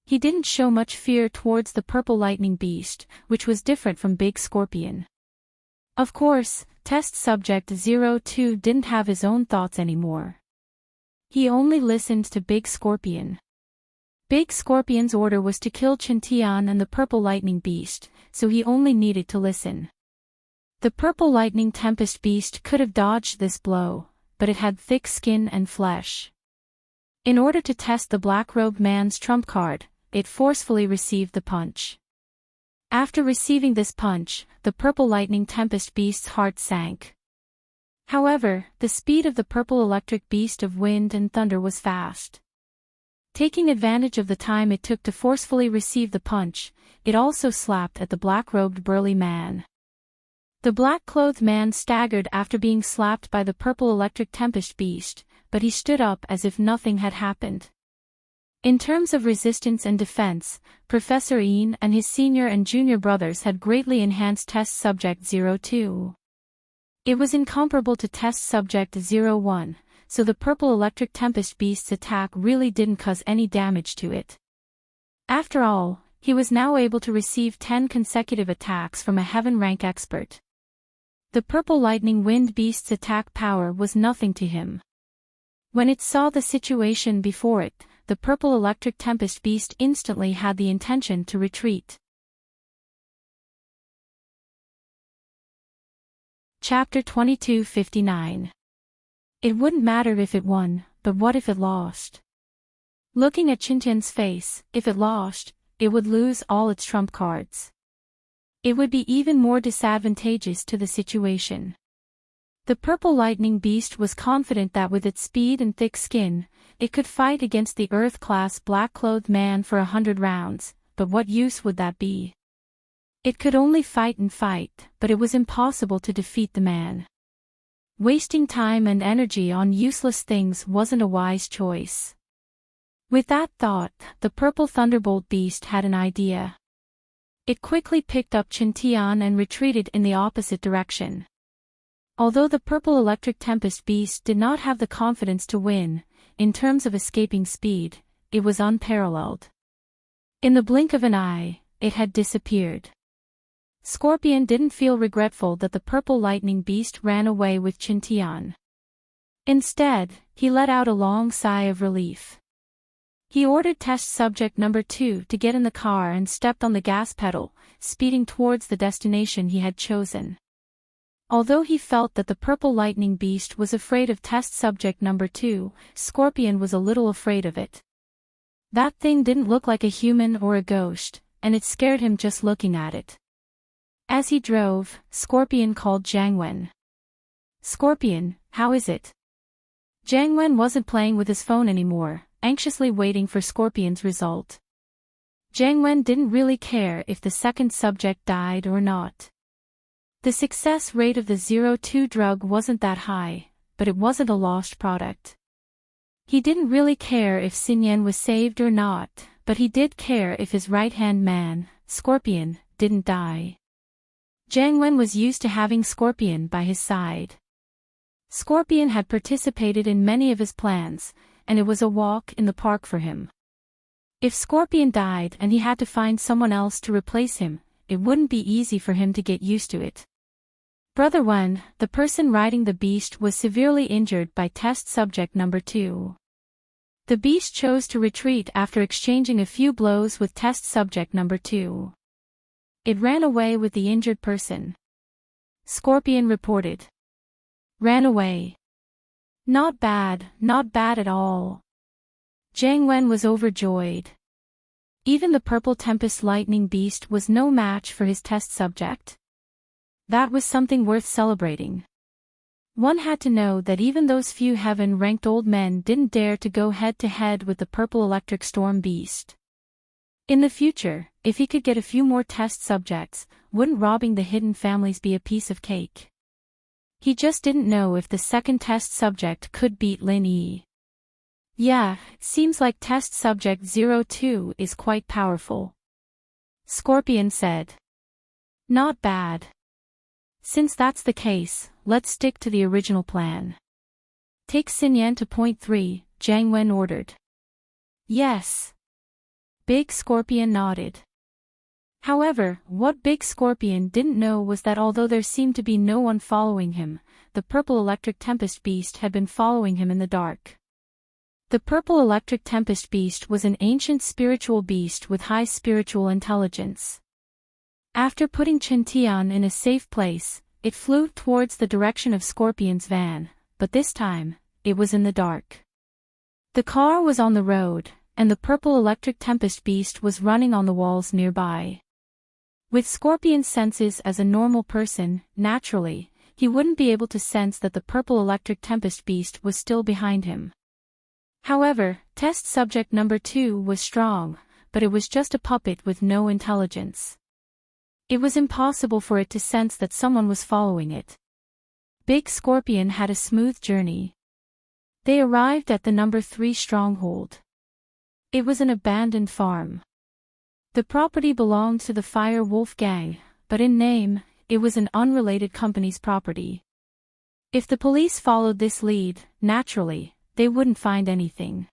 He didn't show much fear towards the Purple Lightning Beast, which was different from Big Scorpion. Of course, Test Subject 02 didn't have his own thoughts anymore. He only listened to Big Scorpion. Big Scorpion's order was to kill Chen and the Purple Lightning Beast, so he only needed to listen. The Purple Lightning Tempest Beast could have dodged this blow, but it had thick skin and flesh. In order to test the black-robed man's trump card, it forcefully received the punch. After receiving this punch, the Purple Lightning Tempest Beast's heart sank. However, the speed of the Purple Electric Beast of Wind and Thunder was fast. Taking advantage of the time it took to forcefully receive the punch, it also slapped at the black-robed burly man. The black-clothed man staggered after being slapped by the Purple Electric Tempest Beast, but he stood up as if nothing had happened. In terms of resistance and defense, Professor Ian and his senior and junior brothers had greatly enhanced Test Subject 02. It was incomparable to Test Subject 01, so the Purple Electric Tempest Beast's attack really didn't cause any damage to it. After all, he was now able to receive 10 consecutive attacks from a Heaven rank expert. The Purple Lightning Wind Beast's attack power was nothing to him. When it saw the situation before it, the Purple Electric Tempest Beast instantly had the intention to retreat. Chapter 2259. It wouldn't matter if it won, but what if it lost? Looking at Chen face, if it lost, it would lose all its trump cards. It would be even more disadvantageous to the situation. The purple lightning beast was confident that with its speed and thick skin, it could fight against the Earth-class black-clothed man for 100 rounds, but what use would that be? It could only fight and fight, but it was impossible to defeat the man. Wasting time and energy on useless things wasn't a wise choice. With that thought, the purple thunderbolt beast had an idea. It quickly picked up Chintian and retreated in the opposite direction. Although the purple electric tempest beast did not have the confidence to win, in terms of escaping speed, it was unparalleled. In the blink of an eye, it had disappeared. Scorpion didn't feel regretful that the purple lightning beast ran away with Chintian. Instead, he let out a long sigh of relief. He ordered test subject number 2 to get in the car and stepped on the gas pedal, speeding towards the destination he had chosen. Although he felt that the purple lightning beast was afraid of test subject number 2, Scorpion was a little afraid of it. That thing didn't look like a human or a ghost, and it scared him just looking at it. As he drove, Scorpion called Jiang Wen. "Scorpion, how is it?" Jiang Wen wasn't playing with his phone anymore, anxiously waiting for Scorpion's result. Jiang Wen didn't really care if the second subject died or not. The success rate of the 02 drug wasn't that high, but it wasn't a lost product. He didn't really care if Xinyan was saved or not, but he did care if his right-hand man, Scorpion, didn't die. Jiang Wen was used to having Scorpion by his side. Scorpion had participated in many of his plans, and it was a walk in the park for him. If Scorpion died and he had to find someone else to replace him, it wouldn't be easy for him to get used to it. Brother Wen, the person riding the beast, was severely injured by test subject number 2. The beast chose to retreat after exchanging a few blows with test subject number 2. It ran away with the injured person. Scorpion reported. Ran away. Not bad at all. Jiang Wen was overjoyed. Even the purple tempest lightning beast was no match for his test subject. That was something worth celebrating. One had to know that even those few heaven-ranked old men didn't dare to go head-to-head with the purple electric storm beast. In the future, if he could get a few more test subjects, wouldn't robbing the hidden families be a piece of cake? He just didn't know if the second test subject could beat Lin Yi. Yeah, it seems like test subject 02 is quite powerful. Scorpion said. Not bad. Since that's the case, let's stick to the original plan. Take Xinyan to point 3, Jiang Wen ordered. Yes. Big Scorpion nodded. However, what Big Scorpion didn't know was that although there seemed to be no one following him, the purple electric tempest beast had been following him in the dark. The purple electric tempest beast was an ancient spiritual beast with high spiritual intelligence. After putting Chintian in a safe place, it flew towards the direction of Scorpion's van, but this time, it was in the dark. The car was on the road, and the purple electric tempest beast was running on the walls nearby. With Scorpion's senses as a normal person, naturally, he wouldn't be able to sense that the purple electric tempest beast was still behind him. However, test subject number 2 was strong, but it was just a puppet with no intelligence. It was impossible for it to sense that someone was following it. Big Scorpion had a smooth journey. They arrived at the number 3 stronghold. It was an abandoned farm. The property belonged to the Fire Wolf Gang, but in name, it was an unrelated company's property. If the police followed this lead, naturally, they wouldn't find anything.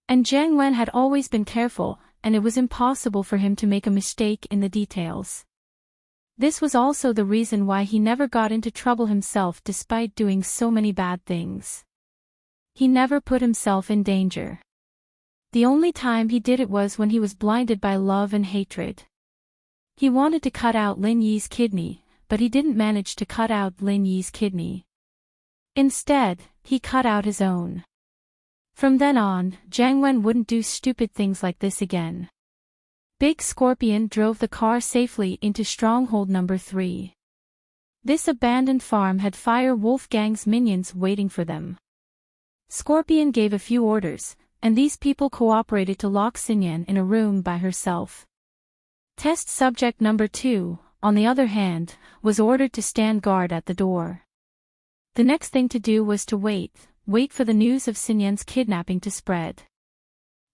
And Jiang Wen had always been careful, and it was impossible for him to make a mistake in the details. This was also the reason why he never got into trouble himself despite doing so many bad things. He never put himself in danger. The only time he did it was when he was blinded by love and hatred. He wanted to cut out Lin Yi's kidney, but he didn't manage to cut out Lin Yi's kidney. Instead, he cut out his own. From then on, Jiang Wen wouldn't do stupid things like this again. Big Scorpion drove the car safely into Stronghold Number 3. This abandoned farm had Fire Wolf Gang's minions waiting for them. Scorpion gave a few orders, and these people cooperated to lock Xinyan in a room by herself. Test subject number 2, on the other hand, was ordered to stand guard at the door. The next thing to do was to wait for the news of Xinyan's kidnapping to spread.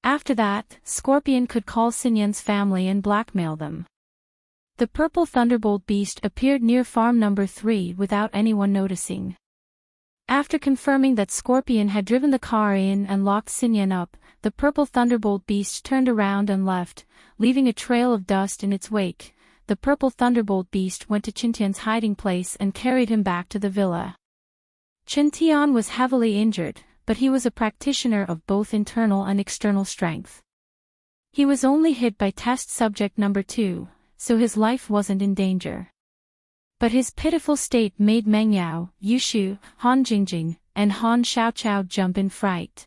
After that, Scorpion could call Xinyan's family and blackmail them. The purple thunderbolt beast appeared near farm number 3 without anyone noticing. After confirming that Scorpion had driven the car in and locked Xinyan up, the purple thunderbolt beast turned around and left, leaving a trail of dust in its wake. The purple thunderbolt beast went to Qintian's hiding place and carried him back to the villa. Qintian was heavily injured, but he was a practitioner of both internal and external strength. He was only hit by test subject number 2, so his life wasn't in danger. But his pitiful state made Meng Yao, Yushu, Han Jingjing, and Han Xiaoqiao jump in fright.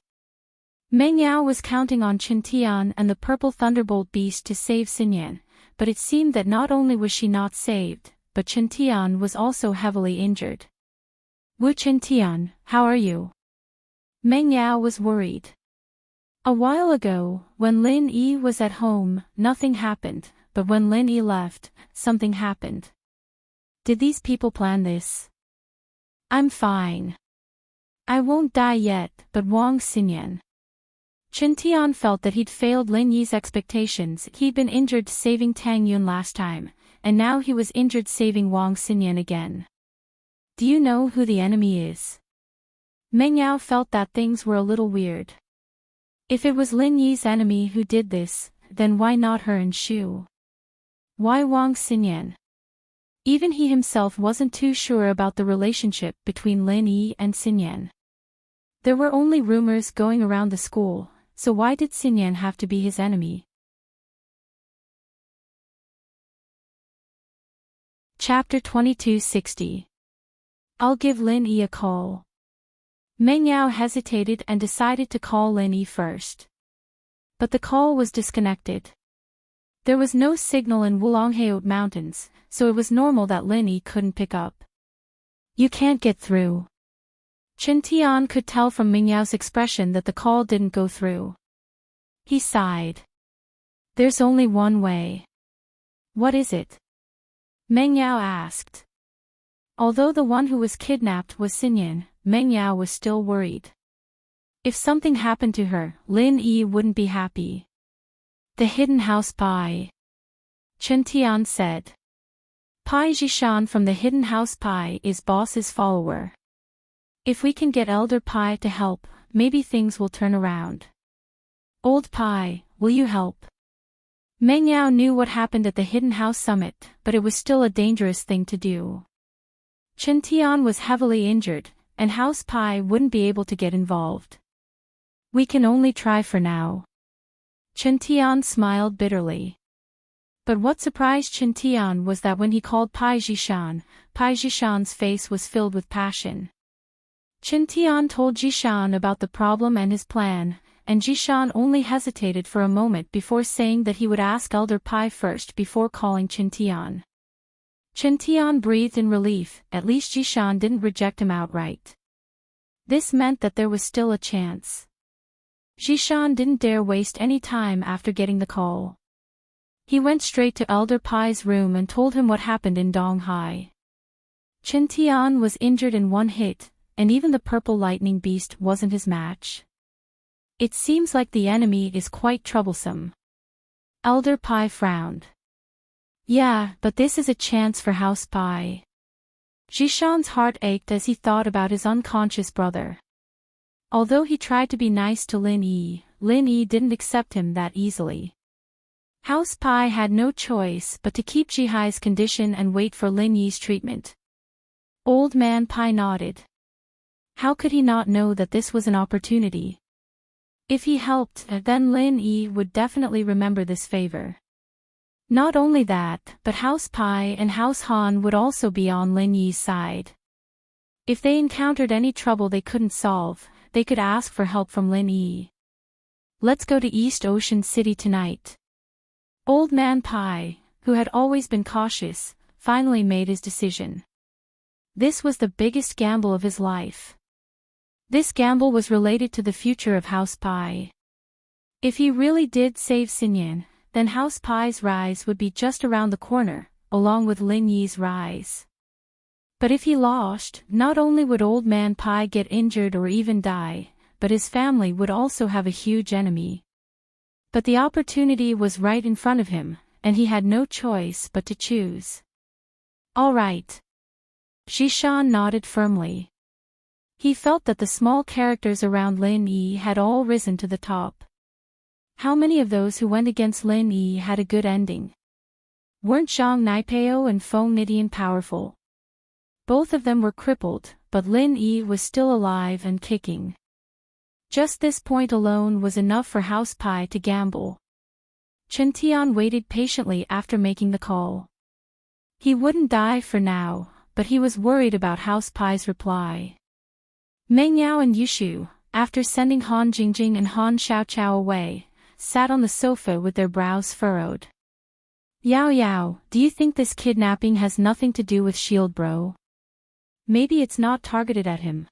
Meng Yao was counting on Qintian and the purple thunderbolt beast to save Xinyan, but it seemed that not only was she not saved, but Qintian was also heavily injured. Wu Qintian, how are you? Meng Yao was worried. A while ago, when Lin Yi was at home, nothing happened, but when Lin Yi left, something happened. Did these people plan this? I'm fine. I won't die yet, but Wang Xinyan. Qintian felt that he'd failed Lin Yi's expectations. He'd been injured saving Tang Yun last time, and now he was injured saving Wang Xinyan again. Do you know who the enemy is? Meng Yao felt that things were a little weird. If it was Lin Yi's enemy who did this, then why not her and Shu? Why Wang Xinyan? Even he himself wasn't too sure about the relationship between Lin Yi and Xinyan. There were only rumors going around the school, so why did Xinyan have to be his enemy? Chapter 2260. I'll give Lin Yi a call. Meng Yao hesitated and decided to call Lin Yi first. But the call was disconnected. There was no signal in Wulongheot Mountains, so it was normal that Lin Yi couldn't pick up. You can't get through. Qintian could tell from Meng Yao's expression that the call didn't go through. He sighed. There's only one way. What is it? Meng Yao asked. Although the one who was kidnapped was Xinyan, Meng Yao was still worried. If something happened to her, Lin Yi wouldn't be happy. The hidden house Pai. Qintian said. Pai Zhishan from the hidden house Pai is boss's follower. If we can get Elder Pai to help, maybe things will turn around. Old Pai, will you help? Meng Yao knew what happened at the hidden house summit, but it was still a dangerous thing to do. Qintian was heavily injured, and House Pai wouldn't be able to get involved. We can only try for now. Qintian smiled bitterly. But what surprised Qintian was that when he called Pai Zhishan's face was filled with passion. Qintian told Zhishan about the problem and his plan, and Zhishan only hesitated for a moment before saying that he would ask Elder Pai first before calling Qintian. Qintian breathed in relief, at least Zhishan didn't reject him outright. This meant that there was still a chance. Zhishan didn't dare waste any time after getting the call. He went straight to Elder Pai's room and told him what happened in Donghai. Qintian was injured in one hit, and even the purple lightning beast wasn't his match. It seems like the enemy is quite troublesome. Elder Pai frowned. Yeah, but this is a chance for House Pai. Zhishan's heart ached as he thought about his unconscious brother. Although he tried to be nice to Lin Yi didn't accept him that easily. House Pai had no choice but to keep Jihai's condition and wait for Lin Yi's treatment. Old man Pai nodded. How could he not know that this was an opportunity? If he helped, then Lin Yi would definitely remember this favor. Not only that, but House Pai and House Han would also be on Lin Yi's side. If they encountered any trouble they couldn't solve, they could ask for help from Lin Yi. Let's go to East Ocean City tonight. Old Man Pai, who had always been cautious, finally made his decision. This was the biggest gamble of his life. This gamble was related to the future of House Pai. If he really did save Xinyan, then House Pai's rise would be just around the corner, along with Lin Yi's rise. But if he lost, not only would Old Man Pai get injured or even die, but his family would also have a huge enemy. But the opportunity was right in front of him, and he had no choice but to choose. All right. Zhishan nodded firmly. He felt that the small characters around Lin Yi had all risen to the top. How many of those who went against Lin Yi had a good ending? Weren't Zhang Naipeo and Feng Nidian powerful? Both of them were crippled, but Lin Yi was still alive and kicking. Just this point alone was enough for House Pai to gamble. Chen Tian waited patiently after making the call. He wouldn't die for now, but he was worried about House Pai's reply. Meng Yao and Yushu, after sending Han Jingjing and Han Xiaoqiao away, sat on the sofa with their brows furrowed. Yao Yao, do you think this kidnapping has nothing to do with Shield Bro? Maybe it's not targeted at him.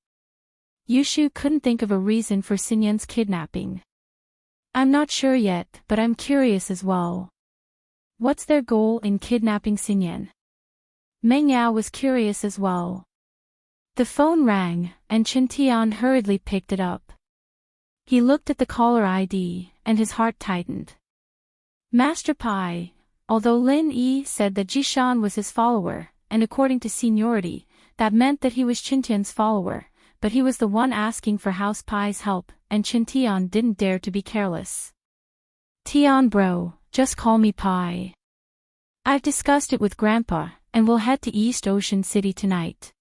Yushu couldn't think of a reason for Xinyan's kidnapping. I'm not sure yet, but I'm curious as well. What's their goal in kidnapping Xinyan? Meng Yao was curious as well. The phone rang, and Chen Tian hurriedly picked it up. He looked at the caller ID, and his heart tightened. Master Pai, although Lin Yi said that Zhishan was his follower, and according to seniority, that meant that he was Chen Tian's follower, but he was the one asking for House Pai's help, and Chen Tian didn't dare to be careless. Tian bro, just call me Pai. I've discussed it with Grandpa, and we'll head to East Ocean City tonight.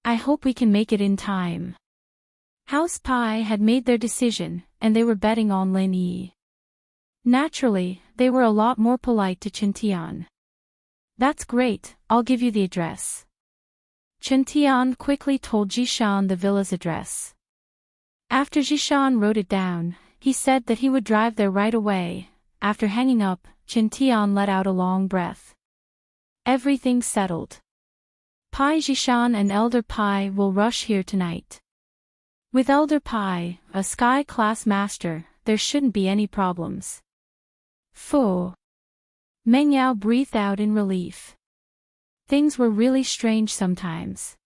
I hope we can make it in time. House Pai had made their decision, and they were betting on Lin Yi. Naturally, they were a lot more polite to Chen Tian. That's great, I'll give you the address. Chen Tian quickly told Zhishan the villa's address. After Zhishan wrote it down, he said that he would drive there right away. After hanging up, Chen Tian let out a long breath. Everything's settled. Pai Zhishan and Elder Pai will rush here tonight. With Elder Pai, a sky-class master, there shouldn't be any problems. Phew. Meng Yao breathed out in relief. Things were really strange sometimes.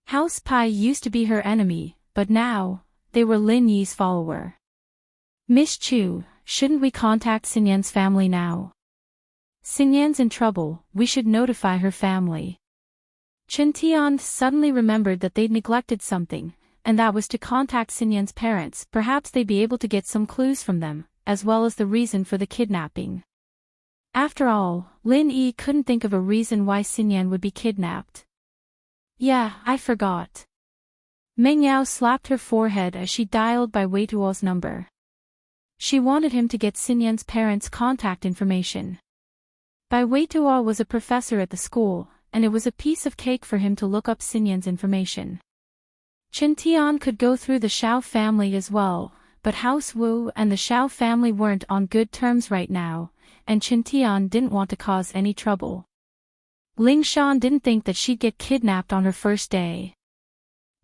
House Pai used to be her enemy, but now, they were Lin Yi's follower. Miss Chu, shouldn't we contact Xinyan's family now? Xinyan's in trouble, we should notify her family. Chen Tian suddenly remembered that they'd neglected something, and that was to contact Xinyan's parents. Perhaps they'd be able to get some clues from them, as well as the reason for the kidnapping. After all, Lin Yi couldn't think of a reason why Xinyan would be kidnapped. Yeah, I forgot. Meng Yao slapped her forehead as she dialed by Wei Tuo's number. She wanted him to get Xinyan's parents' contact information. Bai Weituo was a professor at the school, and it was a piece of cake for him to look up Xinyan's information. Chen Tian could go through the Xiao family as well, but House Wu and the Xiao family weren't on good terms right now, and Chen Tian didn't want to cause any trouble. Ling Shan didn't think that she'd get kidnapped on her first day.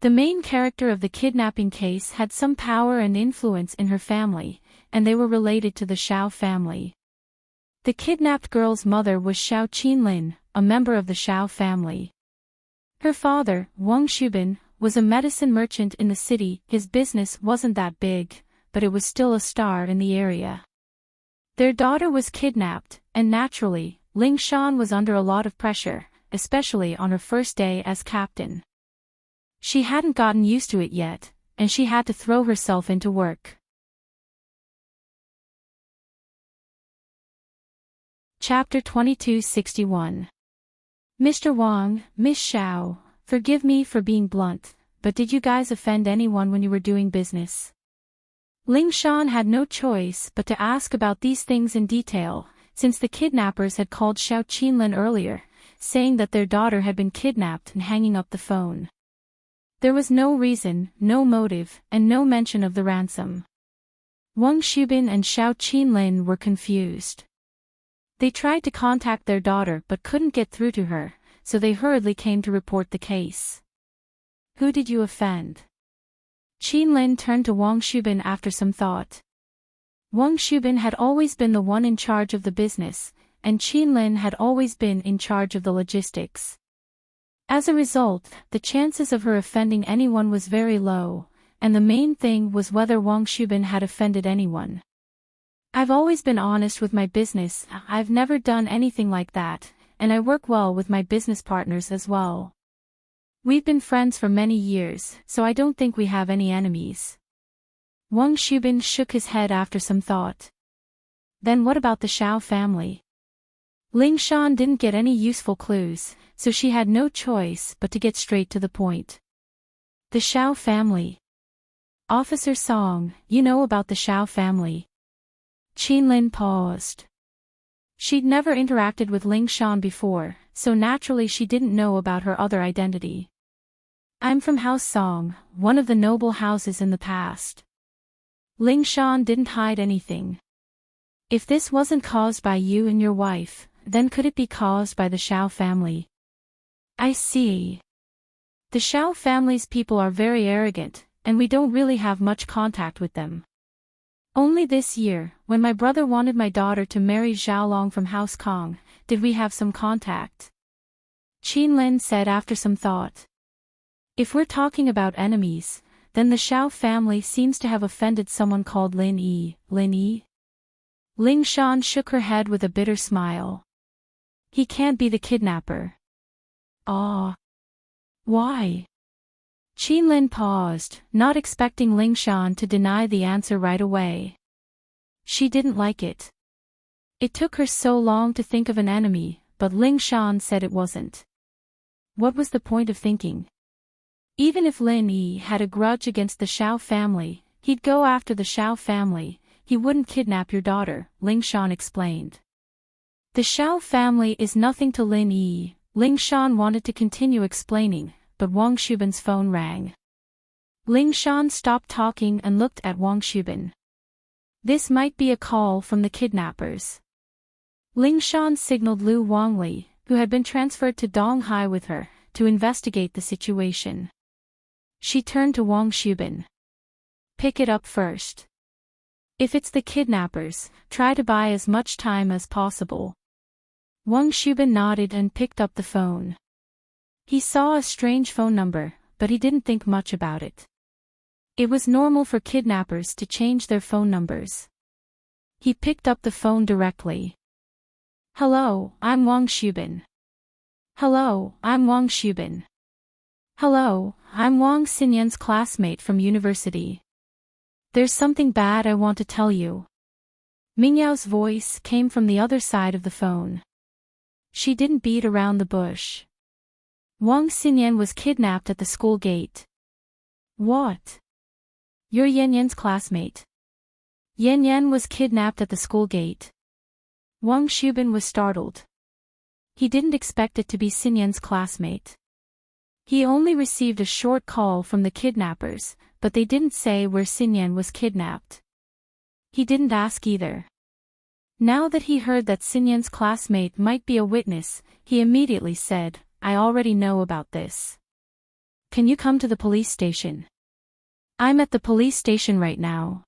The main character of the kidnapping case had some power and influence in her family, and they were related to the Xiao family. The kidnapped girl's mother was Xiao Qinlin, a member of the Xiao family. Her father, Wang Shubin, was a medicine merchant in the city. His business wasn't that big, but it was still a star in the area. Their daughter was kidnapped, and naturally, Ling Shan was under a lot of pressure, especially on her first day as captain. She hadn't gotten used to it yet, and she had to throw herself into work. Chapter 2261. Mr. Wang, Miss Xiao, forgive me for being blunt, but did you guys offend anyone when you were doing business? Ling Shan had no choice but to ask about these things in detail, since the kidnappers had called Xiao Qinlin earlier, saying that their daughter had been kidnapped and hanging up the phone. There was no reason, no motive, and no mention of the ransom. Wang Shubin and Xiao Qinlin were confused. They tried to contact their daughter but couldn't get through to her, so they hurriedly came to report the case. Who did you offend? Qinlin turned to Wang Xubin after some thought. Wang Xubin had always been the one in charge of the business, and Qinlin had always been in charge of the logistics. As a result, the chances of her offending anyone was very low, and the main thing was whether Wang Xubin had offended anyone. I've always been honest with my business, I've never done anything like that, and I work well with my business partners as well. We've been friends for many years, so I don't think we have any enemies. Wang Xubin shook his head after some thought. Then what about the Xiao family? Ling Shan didn't get any useful clues, so she had no choice but to get straight to the point. The Xiao family. Officer Song, you know about the Xiao family. Qinlin paused. She'd never interacted with Ling Shan before, so naturally she didn't know about her other identity. I'm from House Song, one of the noble houses in the past. Ling Shan didn't hide anything. If this wasn't caused by you and your wife, then could it be caused by the Xiao family? I see. The Xiao family's people are very arrogant, and we don't really have much contact with them. Only this year, when my brother wanted my daughter to marry Xiaolong from House Kong, did we have some contact. Qinlin said after some thought. If we're talking about enemies, then the Xiao family seems to have offended someone called Lin Yi. Lin Yi? Ling Shan shook her head with a bitter smile. He can't be the kidnapper. Ah. Why? Qinlin paused, not expecting Ling Shan to deny the answer right away. She didn't like it. It took her so long to think of an enemy, but Ling Shan said it wasn't. What was the point of thinking? Even if Lin Yi had a grudge against the Xiao family, he'd go after the Xiao family, he wouldn't kidnap your daughter, Ling Shan explained. The Xiao family is nothing to Lin Yi. Ling Shan wanted to continue explaining, but Wang Xubin's phone rang. Ling Shan stopped talking and looked at Wang Xubin. This might be a call from the kidnappers. Ling Shan signaled Lu Wangli, who had been transferred to Donghai with her, to investigate the situation. She turned to Wang Xubin. Pick it up first. If it's the kidnappers, try to buy as much time as possible. Wang Xubin nodded and picked up the phone. He saw a strange phone number, but he didn't think much about it. It was normal for kidnappers to change their phone numbers. He picked up the phone directly. Hello, I'm Wang Xubin. Hello, I'm Wang Xubin. Hello, I'm Wang Xinyan's classmate from university. There's something bad I want to tell you. Mingyao's voice came from the other side of the phone. She didn't beat around the bush. Wang Xinyan was kidnapped at the school gate. What? You're Yanyan's classmate. Yanyan was kidnapped at the school gate. Wang Xubin was startled. He didn't expect it to be Xinyan's classmate. He only received a short call from the kidnappers, but they didn't say where Xinyan was kidnapped. He didn't ask either. Now that he heard that Xinyan's classmate might be a witness, he immediately said, I already know about this. Can you come to the police station? I'm at the police station right now.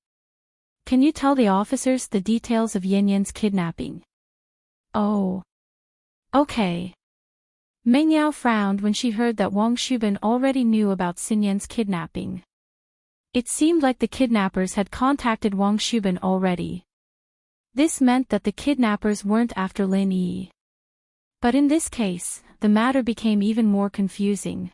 Can you tell the officers the details of Yanyan's kidnapping? Oh. Okay. Meng Yao frowned when she heard that Wang Xubin already knew about Xinyan's kidnapping. It seemed like the kidnappers had contacted Wang Xubin already. This meant that the kidnappers weren't after Lin Yi. But in this case, the matter became even more confusing.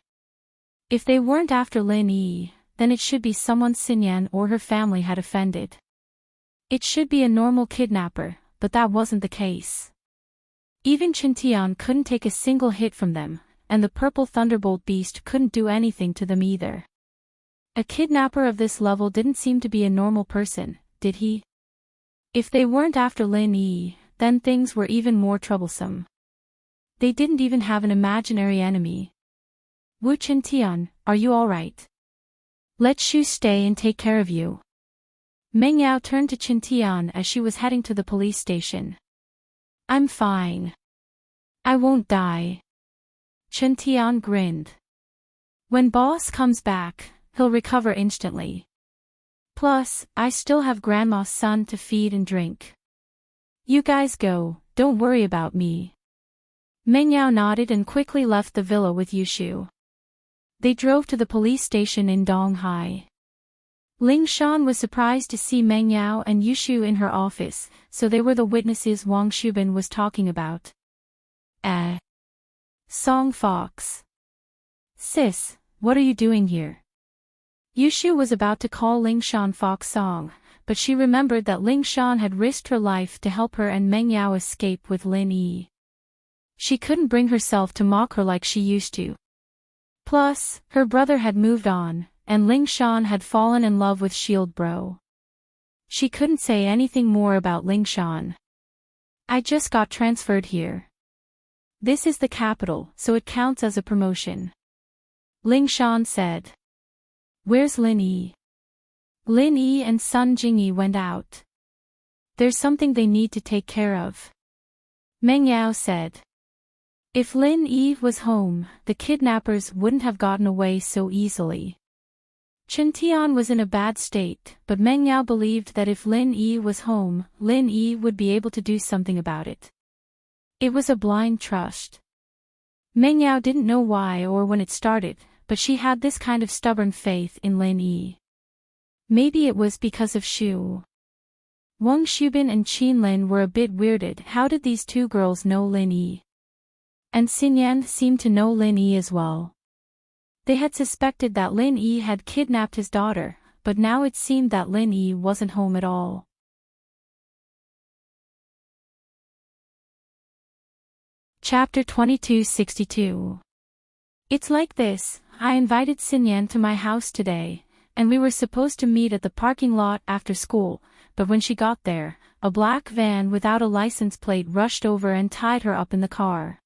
If they weren't after Lin Yi, then it should be someone Xinyan or her family had offended. It should be a normal kidnapper, but that wasn't the case. Even Qintian couldn't take a single hit from them, and the purple thunderbolt beast couldn't do anything to them either. A kidnapper of this level didn't seem to be a normal person, did he? If they weren't after Lin Yi, then things were even more troublesome. They didn't even have an imaginary enemy. Wu Qintian, are you alright? Let Shu stay and take care of you. Meng Yao turned to Qintian as she was heading to the police station. I'm fine. I won't die. Chen Tian grinned. When boss comes back, he'll recover instantly. Plus, I still have Grandma's son to feed and drink. You guys go, don't worry about me. Meng Yao nodded and quickly left the villa with Yushu. They drove to the police station in Donghai. Ling Shan was surprised to see Meng Yao and Yushu in her office, so they were the witnesses Wang Shubin was talking about. Song Fox. Sis, what are you doing here? Yushu was about to call Ling Shan Fox Song, but she remembered that Ling Shan had risked her life to help her and Meng Yao escape with Lin Yi. She couldn't bring herself to mock her like she used to. Plus, her brother had moved on, and Ling Shan had fallen in love with Shield Bro. She couldn't say anything more about Ling Shan. I just got transferred here. This is the capital, so it counts as a promotion. Ling Shan said. Where's Lin Yi? Lin Yi and Sun Jingyi went out. There's something they need to take care of. Meng Yao said. If Lin Yi was home, the kidnappers wouldn't have gotten away so easily. Chen Tian was in a bad state, but Meng Yao believed that if Lin Yi was home, Lin Yi would be able to do something about it. It was a blind trust. Meng Yao didn't know why or when it started, but she had this kind of stubborn faith in Lin Yi. Maybe it was because of Shu. Wang Shubin and Qin Lin were a bit weirded. How did these two girls know Lin Yi? And Xinyan seemed to know Lin Yi as well. They had suspected that Lin Yi had kidnapped his daughter, but now it seemed that Lin Yi wasn't home at all. Chapter 2262. It's like this, I invited Xinyan to my house today, and we were supposed to meet at the parking lot after school, but when she got there, a black van without a license plate rushed over and tied her up in the car.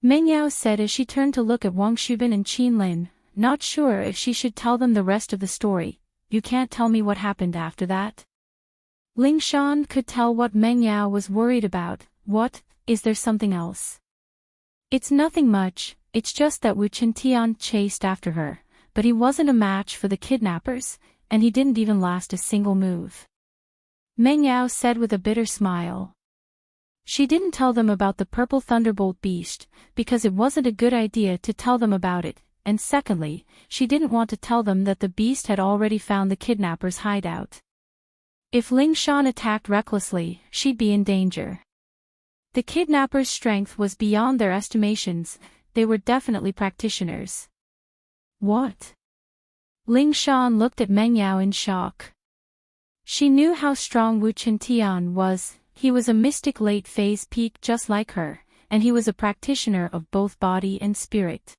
Meng Yao said as she turned to look at Wang Shubin and Qin Lin, not sure if she should tell them the rest of the story. You can't tell me what happened after that? Ling Shan could tell what Meng Yao was worried about. What, is there something else? It's nothing much, it's just that Wu Chintian chased after her, but he wasn't a match for the kidnappers, and he didn't even last a single move. Meng Yao said with a bitter smile. She didn't tell them about the purple thunderbolt beast, because it wasn't a good idea to tell them about it, and secondly, she didn't want to tell them that the beast had already found the kidnappers' hideout. If Ling Shan attacked recklessly, she'd be in danger. The kidnappers' strength was beyond their estimations, they were definitely practitioners. What? Ling Shan looked at Meng Yao in shock. She knew how strong Wu Chintian was. He was a mystic late-phase peak just like her, and he was a practitioner of both body and spirit.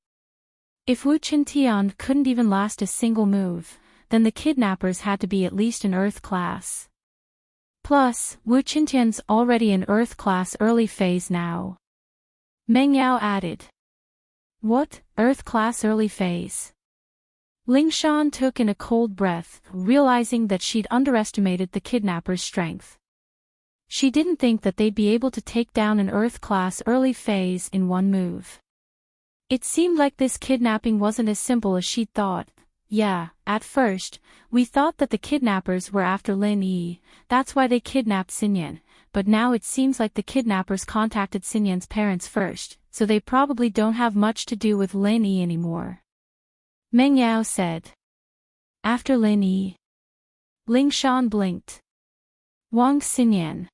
If Wu Chintian couldn't even last a single move, then the kidnappers had to be at least an Earth class. Plus, Wu Chintian's already an Earth class early phase now. Meng Yao added. What, Earth class early phase? Ling Shan took in a cold breath, realizing that she'd underestimated the kidnappers' strength. She didn't think that they'd be able to take down an Earth-class early phase in one move. It seemed like this kidnapping wasn't as simple as she'd thought. Yeah, at first, we thought that the kidnappers were after Lin Yi, that's why they kidnapped Xinyan, but now it seems like the kidnappers contacted Xinyan's parents first, so they probably don't have much to do with Lin Yi anymore. Meng Yao said. After Lin Yi. Ling Shan blinked. Wang Xinyan.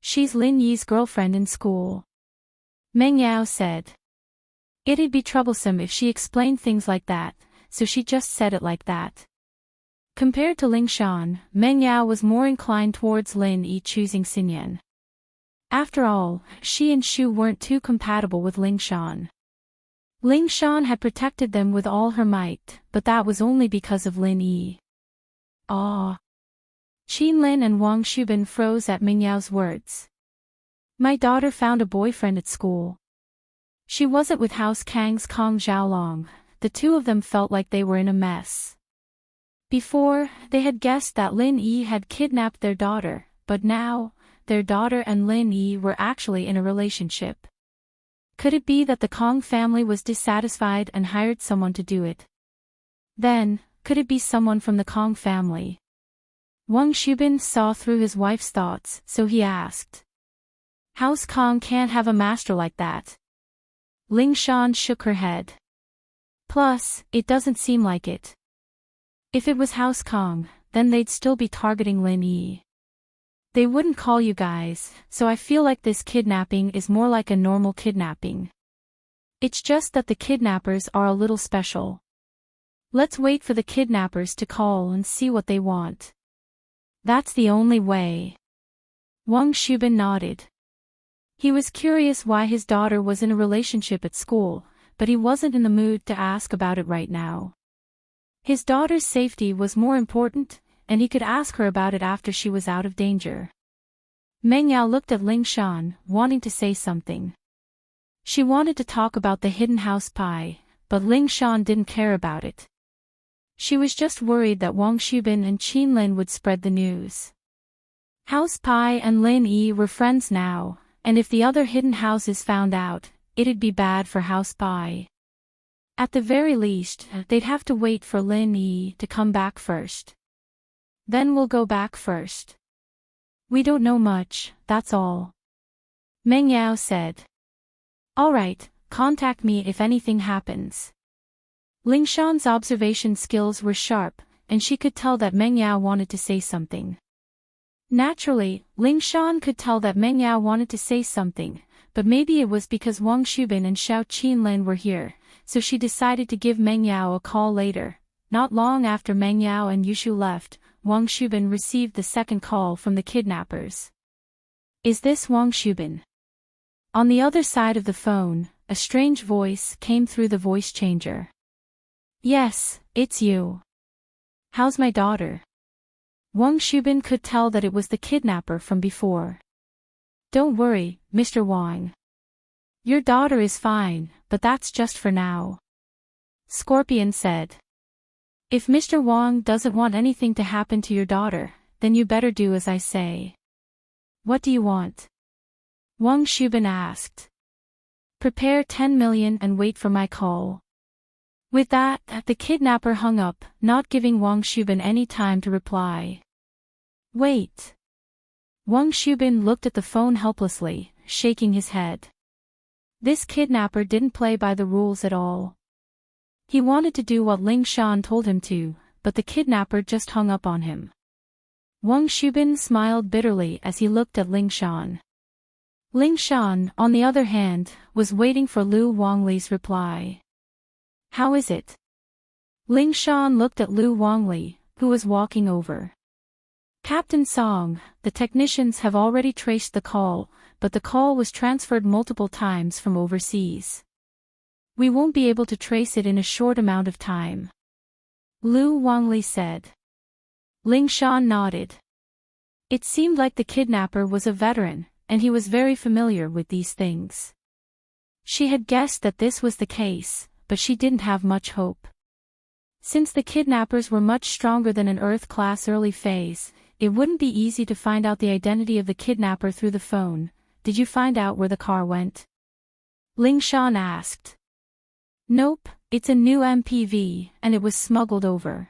She's Lin Yi's girlfriend in school. Meng Yao said. It'd be troublesome if she explained things like that, so she just said it like that. Compared to Ling Shan, Meng Yao was more inclined towards Lin Yi choosing Xinyan. After all, she and Shu weren't too compatible with Ling Shan. Ling Shan had protected them with all her might, but that was only because of Lin Yi. Qin Lin and Wang Shubin froze at Meng Yao's words. My daughter found a boyfriend at school. She wasn't with House Kang's Kong Xiaolong, the two of them felt like they were in a mess. Before, they had guessed that Lin Yi had kidnapped their daughter, but now, their daughter and Lin Yi were actually in a relationship. Could it be that the Kong family was dissatisfied and hired someone to do it? Then, could it be someone from the Kong family? Wang Xubin saw through his wife's thoughts, so he asked. House Kong can't have a master like that. Ling Shan shook her head. Plus, it doesn't seem like it. If it was House Kong, then they'd still be targeting Lin Yi. They wouldn't call you guys, so I feel like this kidnapping is more like a normal kidnapping. It's just that the kidnappers are a little special. Let's wait for the kidnappers to call and see what they want. That's the only way. Wang Xubin nodded. He was curious why his daughter was in a relationship at school, but he wasn't in the mood to ask about it right now. His daughter's safety was more important, and he could ask her about it after she was out of danger. Meng Yao looked at Ling Shan, wanting to say something. She wanted to talk about the hidden house pie, but Ling Shan didn't care about it. She was just worried that Wang Xubin and Qin Lin would spread the news. House Pai and Lin Yi were friends now, and if the other hidden houses found out, it'd be bad for House Pai. At the very least, they'd have to wait for Lin Yi to come back first. Then we'll go back first. We don't know much, that's all. Meng Yao said. All right, contact me if anything happens. Ling Shan's observation skills were sharp, and she could tell that Meng Yao wanted to say something. Naturally, Ling Shan could tell that Meng Yao wanted to say something, but maybe it was because Wang Xubin and Xiao Qinlin were here, so she decided to give Meng Yao a call later. Not long after Meng Yao and Yushu left, Wang Xubin received the second call from the kidnappers. Is this Wang Xubin? On the other side of the phone, a strange voice came through the voice changer. Yes, it's you. How's my daughter? Wang Xubin could tell that it was the kidnapper from before. Don't worry, Mr. Wang. Your daughter is fine, but that's just for now. Scorpion said. If Mr. Wang doesn't want anything to happen to your daughter, then you better do as I say. What do you want? Wang Xubin asked. Prepare 10 million and wait for my call. With that, the kidnapper hung up, not giving Wang Xubin any time to reply. Wait. Wang Xubin looked at the phone helplessly, shaking his head. This kidnapper didn't play by the rules at all. He wanted to do what Ling Shan told him to, but the kidnapper just hung up on him. Wang Xubin smiled bitterly as he looked at Ling Shan. Ling Shan, on the other hand, was waiting for Lu Wangli's reply. How is it? Ling Shan looked at Lu Wangli, who was walking over. Captain Song, the technicians have already traced the call, but the call was transferred multiple times from overseas. We won't be able to trace it in a short amount of time. Lu Wangli said. Ling Shan nodded. It seemed like the kidnapper was a veteran, and he was very familiar with these things. She had guessed that this was the case, but she didn't have much hope. Since the kidnappers were much stronger than an Earth-class early phase, it wouldn't be easy to find out the identity of the kidnapper through the phone. Did you find out where the car went? Ling Shan asked. Nope, it's a new MPV, and it was smuggled over.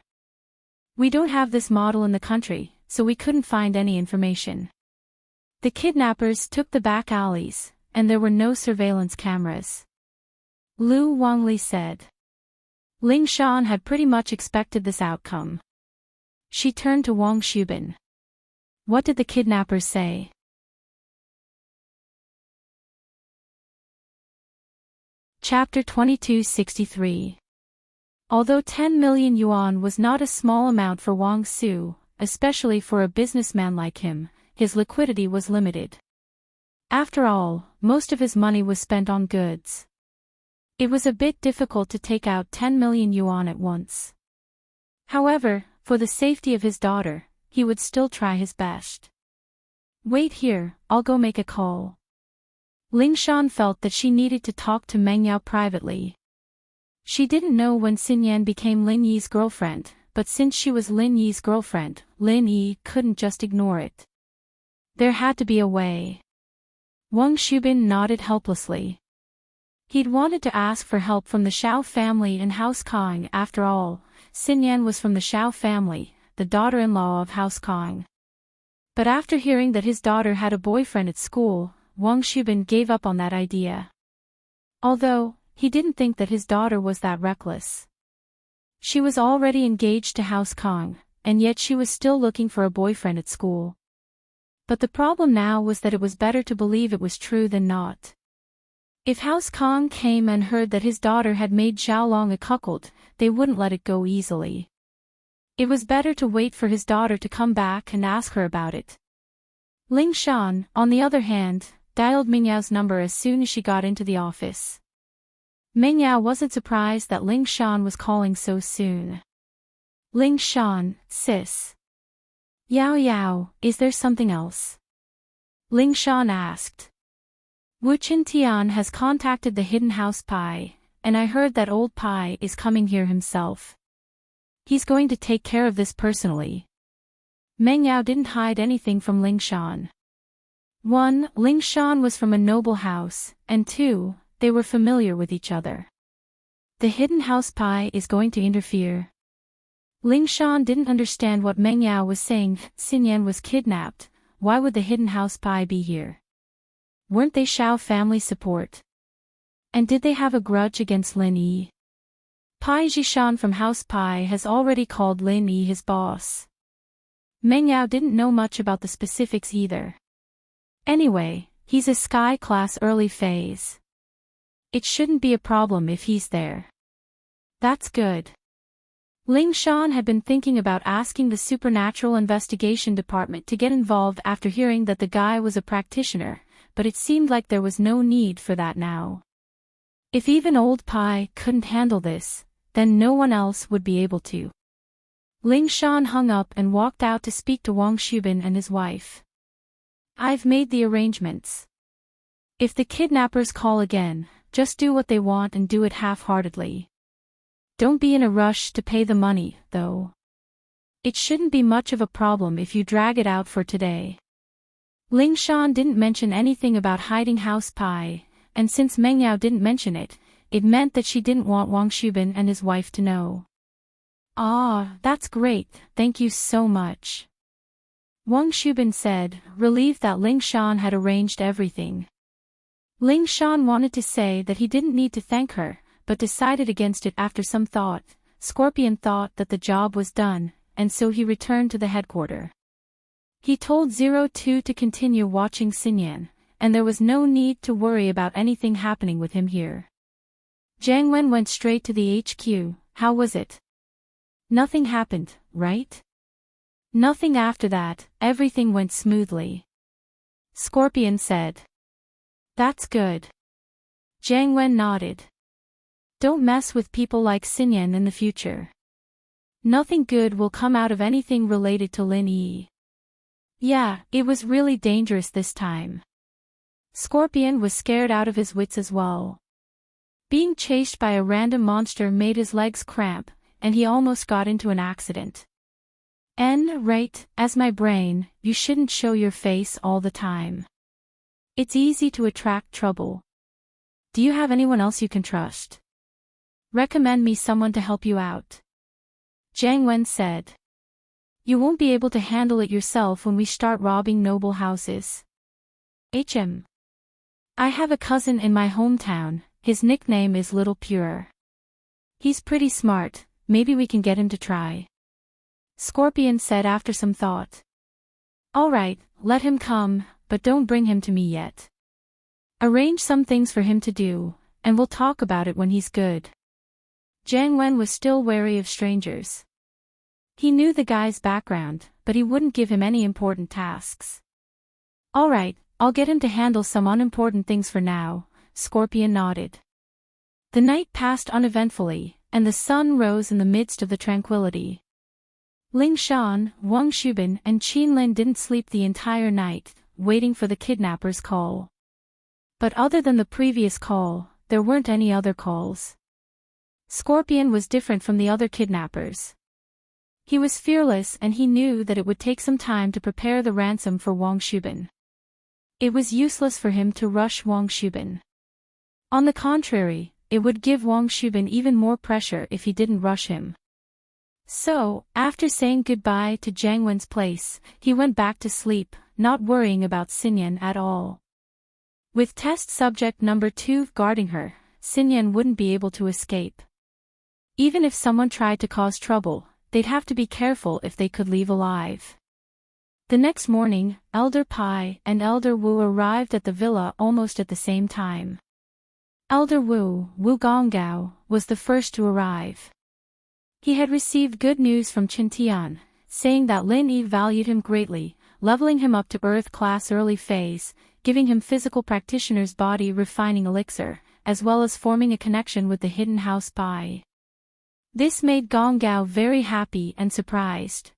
We don't have this model in the country, so we couldn't find any information. The kidnappers took the back alleys, and there were no surveillance cameras. Lu Wangli said. Ling Shan had pretty much expected this outcome. She turned to Wang Xubin. What did the kidnappers say? Chapter 2263. Although 10 million yuan was not a small amount for Wang Su, especially for a businessman like him, his liquidity was limited. After all, most of his money was spent on goods. It was a bit difficult to take out 10 million yuan at once. However, for the safety of his daughter, he would still try his best. Wait here, I'll go make a call. Ling Shan felt that she needed to talk to Meng Yao privately. She didn't know when Xin Yan became Lin Yi's girlfriend, but since she was Lin Yi's girlfriend, Lin Yi couldn't just ignore it. There had to be a way. Wang Shubin nodded helplessly. He'd wanted to ask for help from the Xiao family and House Kong. After all, Xinyan was from the Xiao family, the daughter-in-law of House Kong. But after hearing that his daughter had a boyfriend at school, Wang Shubin gave up on that idea. Although, he didn't think that his daughter was that reckless. She was already engaged to House Kong, and yet she was still looking for a boyfriend at school. But the problem now was that it was better to believe it was true than not. If House Kong came and heard that his daughter had made Xiaolong a cuckold, they wouldn't let it go easily. It was better to wait for his daughter to come back and ask her about it. Ling Shan, on the other hand, dialed Mingyao's number as soon as she got into the office. Mingyao wasn't surprised that Ling Shan was calling so soon. Ling Shan, sis. Yao Yao, is there something else? Ling Shan asked. Wu Qintian has contacted the Hidden House Pai, and I heard that old Pai is coming here himself. He's going to take care of this personally. Meng Yao didn't hide anything from Ling Shan. 1. Ling Shan was from a noble house, and 2. They were familiar with each other. The Hidden House Pai is going to interfere. Ling Shan didn't understand what Meng Yao was saying. Xinyan was kidnapped, why would the Hidden House Pai be here? Weren't they Xiao family support? And did they have a grudge against Lin Yi? Pai Jishan from House Pai has already called Lin Yi his boss. Meng Yao didn't know much about the specifics either. Anyway, he's a Sky class early phase. It shouldn't be a problem if he's there. That's good. Ling Shan had been thinking about asking the Supernatural Investigation Department to get involved after hearing that the guy was a practitioner, but it seemed like there was no need for that now. If even old Pai couldn't handle this, then no one else would be able to. Ling Shan hung up and walked out to speak to Wang Shubin and his wife. I've made the arrangements. If the kidnappers call again, just do what they want and do it half-heartedly. Don't be in a rush to pay the money, though. It shouldn't be much of a problem if you drag it out for today. Ling Shan didn't mention anything about hiding House Pai, and since Meng Yao didn't mention it, it meant that she didn't want Wang Shubin and his wife to know. Ah, that's great, thank you so much. Wang Shubin said, relieved that Ling Shan had arranged everything. Ling Shan wanted to say that he didn't need to thank her, but decided against it after some thought. Scorpion thought that the job was done, and so he returned to the headquarters. He told 02 to continue watching Xinyan, and there was no need to worry about anything happening with him here. Jiang Wen went straight to the HQ. How was it? Nothing happened, right? Nothing after that, everything went smoothly. Scorpion said. That's good. Jiang Wen nodded. Don't mess with people like Xinyan in the future. Nothing good will come out of anything related to Lin Yi. Yeah, it was really dangerous this time. Scorpion was scared out of his wits as well. Being chased by a random monster made his legs cramp, and he almost got into an accident. Right, as my brain, you shouldn't show your face all the time. It's easy to attract trouble. Do you have anyone else you can trust? Recommend me someone to help you out. Jiang Wen said. You won't be able to handle it yourself when we start robbing noble houses. I have a cousin in my hometown, his nickname is Little Pure. He's pretty smart, maybe we can get him to try. Scorpion said after some thought. Alright, let him come, but don't bring him to me yet. Arrange some things for him to do, and we'll talk about it when he's good. Jiang Wen was still wary of strangers. He knew the guy's background, but he wouldn't give him any important tasks. Alright, I'll get him to handle some unimportant things for now, Scorpion nodded. The night passed uneventfully, and the sun rose in the midst of the tranquility. Ling Shan, Wang Shubin and Qin Lin didn't sleep the entire night, waiting for the kidnapper's call. But other than the previous call, there weren't any other calls. Scorpion was different from the other kidnappers. He was fearless and he knew that it would take some time to prepare the ransom for Wang Shubin. It was useless for him to rush Wang Shubin. On the contrary, it would give Wang Shubin even more pressure if he didn't rush him. So, after saying goodbye to Jiang Wen's place, he went back to sleep, not worrying about Xinyan at all. With test subject number 2 guarding her, Xinyan wouldn't be able to escape. Even if someone tried to cause trouble, they'd have to be careful if they could leave alive. The next morning, Elder Pai and Elder Wu arrived at the villa almost at the same time. Elder Wu, Wu Gonggao, was the first to arrive. He had received good news from Qintian, saying that Lin Yi valued him greatly, leveling him up to Earth class early phase, giving him physical practitioner's body refining elixir, as well as forming a connection with the hidden house Bai. This made Gonggao very happy and surprised.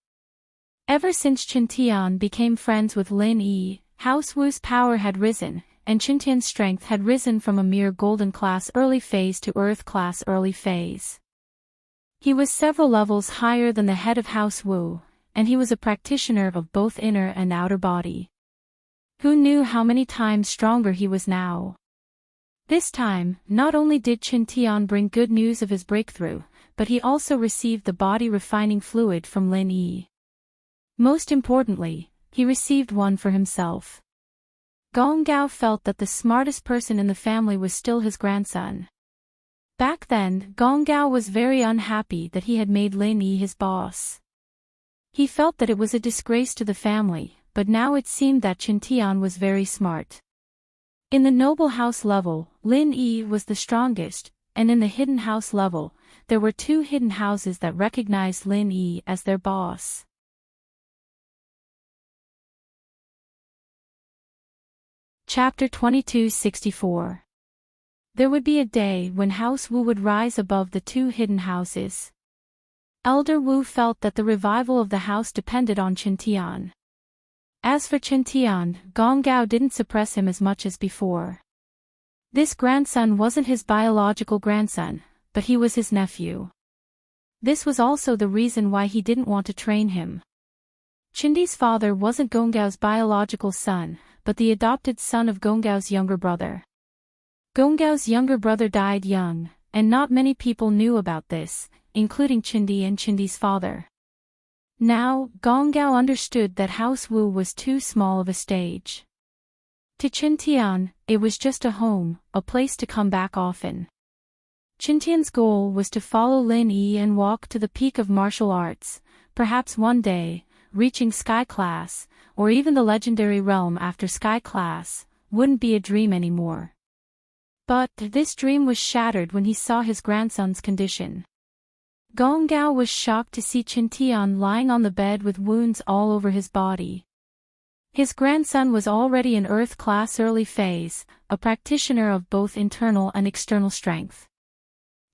Ever since Qintian became friends with Lin Yi, House Wu's power had risen, and Qintian's strength had risen from a mere golden class early phase to Earth class early phase. He was several levels higher than the head of House Wu, and he was a practitioner of both inner and outer body. Who knew how many times stronger he was now? This time, not only did Qintian bring good news of his breakthrough, but he also received the body refining fluid from Lin Yi. Most importantly, he received one for himself. Gonggao felt that the smartest person in the family was still his grandson. Back then, Gonggao was very unhappy that he had made Lin Yi his boss. He felt that it was a disgrace to the family, but now it seemed that Qintian was very smart. In the noble house level, Lin Yi was the strongest, and in the hidden house level, there were 2 hidden houses that recognized Lin Yi as their boss. Chapter 2264. There would be a day when House Wu would rise above the 2 hidden houses. Elder Wu felt that the revival of the house depended on Qintian. As for Qintian, Gonggao didn't suppress him as much as before. This grandson wasn't his biological grandson, but he was his nephew. This was also the reason why he didn't want to train him. Qindi's father wasn't Gonggao's biological son, but the adopted son of Gonggao's younger brother. Gonggao's younger brother died young, and not many people knew about this, including Qindi and Qindi's father. Now, Gonggao understood that House Wu was too small of a stage. To Qintian, it was just a home, a place to come back often. Qintian's goal was to follow Lin Yi and walk to the peak of martial arts, perhaps one day, reaching Sky Class, or even the legendary realm after Sky Class, wouldn't be a dream anymore. But this dream was shattered when he saw his grandson's condition. Gonggao was shocked to see Qintian lying on the bed with wounds all over his body. His grandson was already in Earth class early phase, a practitioner of both internal and external strength.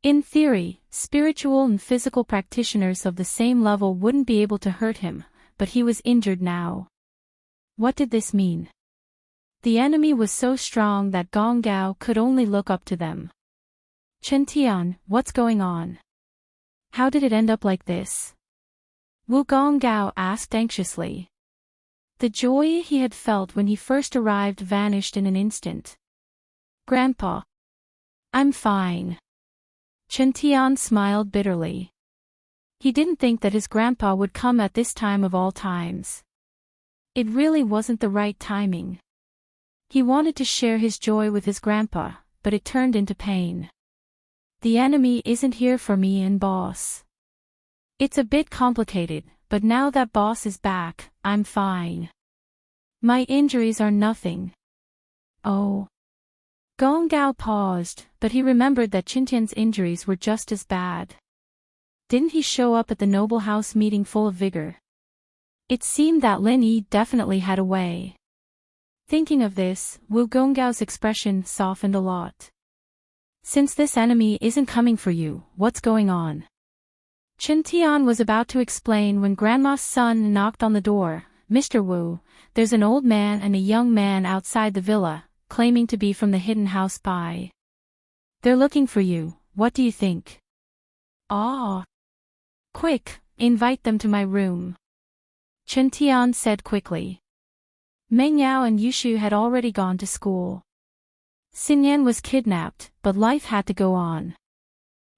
In theory, spiritual and physical practitioners of the same level wouldn't be able to hurt him, but he was injured now. What did this mean? The enemy was so strong that Gonggao could only look up to them. Qintian, what's going on? How did it end up like this? Wu Gonggao asked anxiously. The joy he had felt when he first arrived vanished in an instant. Grandpa. I'm fine. Qintian smiled bitterly. He didn't think that his grandpa would come at this time of all times. It really wasn't the right timing. He wanted to share his joy with his grandpa, but it turned into pain. The enemy isn't here for me and boss. It's a bit complicated, but now that boss is back, I'm fine. My injuries are nothing. Oh. Gonggao paused, but he remembered that Qintian's injuries were just as bad. Didn't he show up at the noble house meeting full of vigor? It seemed that Lin Yi definitely had a way. Thinking of this, Wu Gonggao's expression softened a lot. Since this enemy isn't coming for you, what's going on? Qintian was about to explain when Grandma's son knocked on the door. Mr. Wu, there's an old man and a young man outside the villa, claiming to be from the hidden house Bai. They're looking for you, what do you think? Ah! Quick, invite them to my room," Chen Tian said quickly. Meng Yao and Yushu had already gone to school. Xinyan was kidnapped, but life had to go on.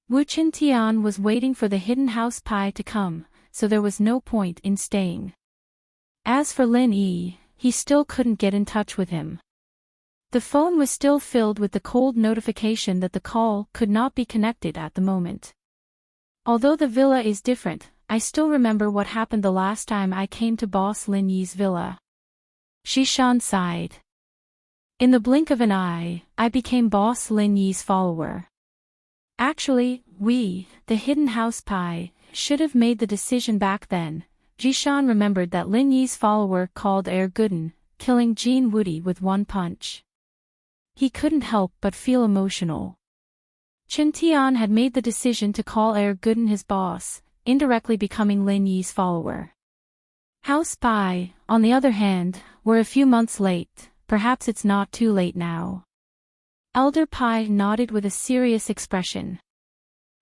Wu Chen Tian was waiting for the hidden house pie to come, so there was no point in staying. As for Lin Yi, he still couldn't get in touch with him. The phone was still filled with the cold notification that the call could not be connected at the moment. Although the villa is different, I still remember what happened the last time I came to Boss Lin Yi's villa. Xishan sighed. In the blink of an eye, I became Boss Lin Yi's follower. Actually, we, the hidden house pie, should have made the decision back then. Xishan remembered that Lin Yi's follower called Air Gooden, killing Jean Woody with one punch. He couldn't help but feel emotional. Chen Tian had made the decision to call Air Gooden his boss, indirectly becoming Lin Yi's follower. House Pie, on the other hand, were a few months late. Perhaps it's not too late now. Elder Pie nodded with a serious expression.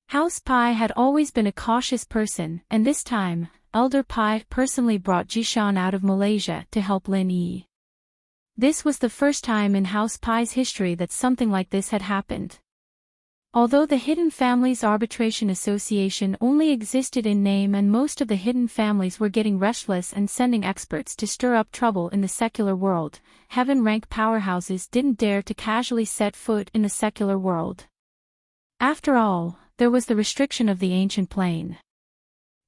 House Pie had always been a cautious person, and this time, Elder Pie personally brought Xishan out of Malaysia to help Lin Yi. This was the first time in House Pie's history that something like this had happened. Although the Hidden Families Arbitration Association only existed in name and most of the hidden families were getting restless and sending experts to stir up trouble in the secular world, heaven-rank powerhouses didn't dare to casually set foot in the secular world. After all, there was the restriction of the ancient plane.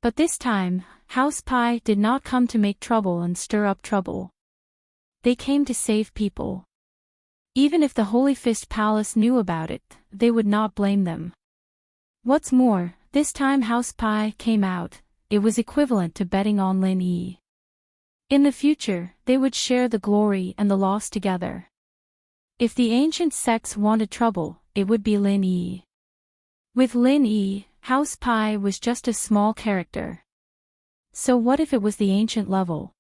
But this time, House Pie did not come to make trouble and stir up trouble. They came to save people. Even if the Holy Fist Palace knew about it, they would not blame them. What's more, this time House Pie came out, it was equivalent to betting on Lin Yi. In the future, they would share the glory and the loss together. If the ancient sects wanted trouble, it would be Lin Yi. With Lin Yi, House Pie was just a small character. So what if it was the ancient level?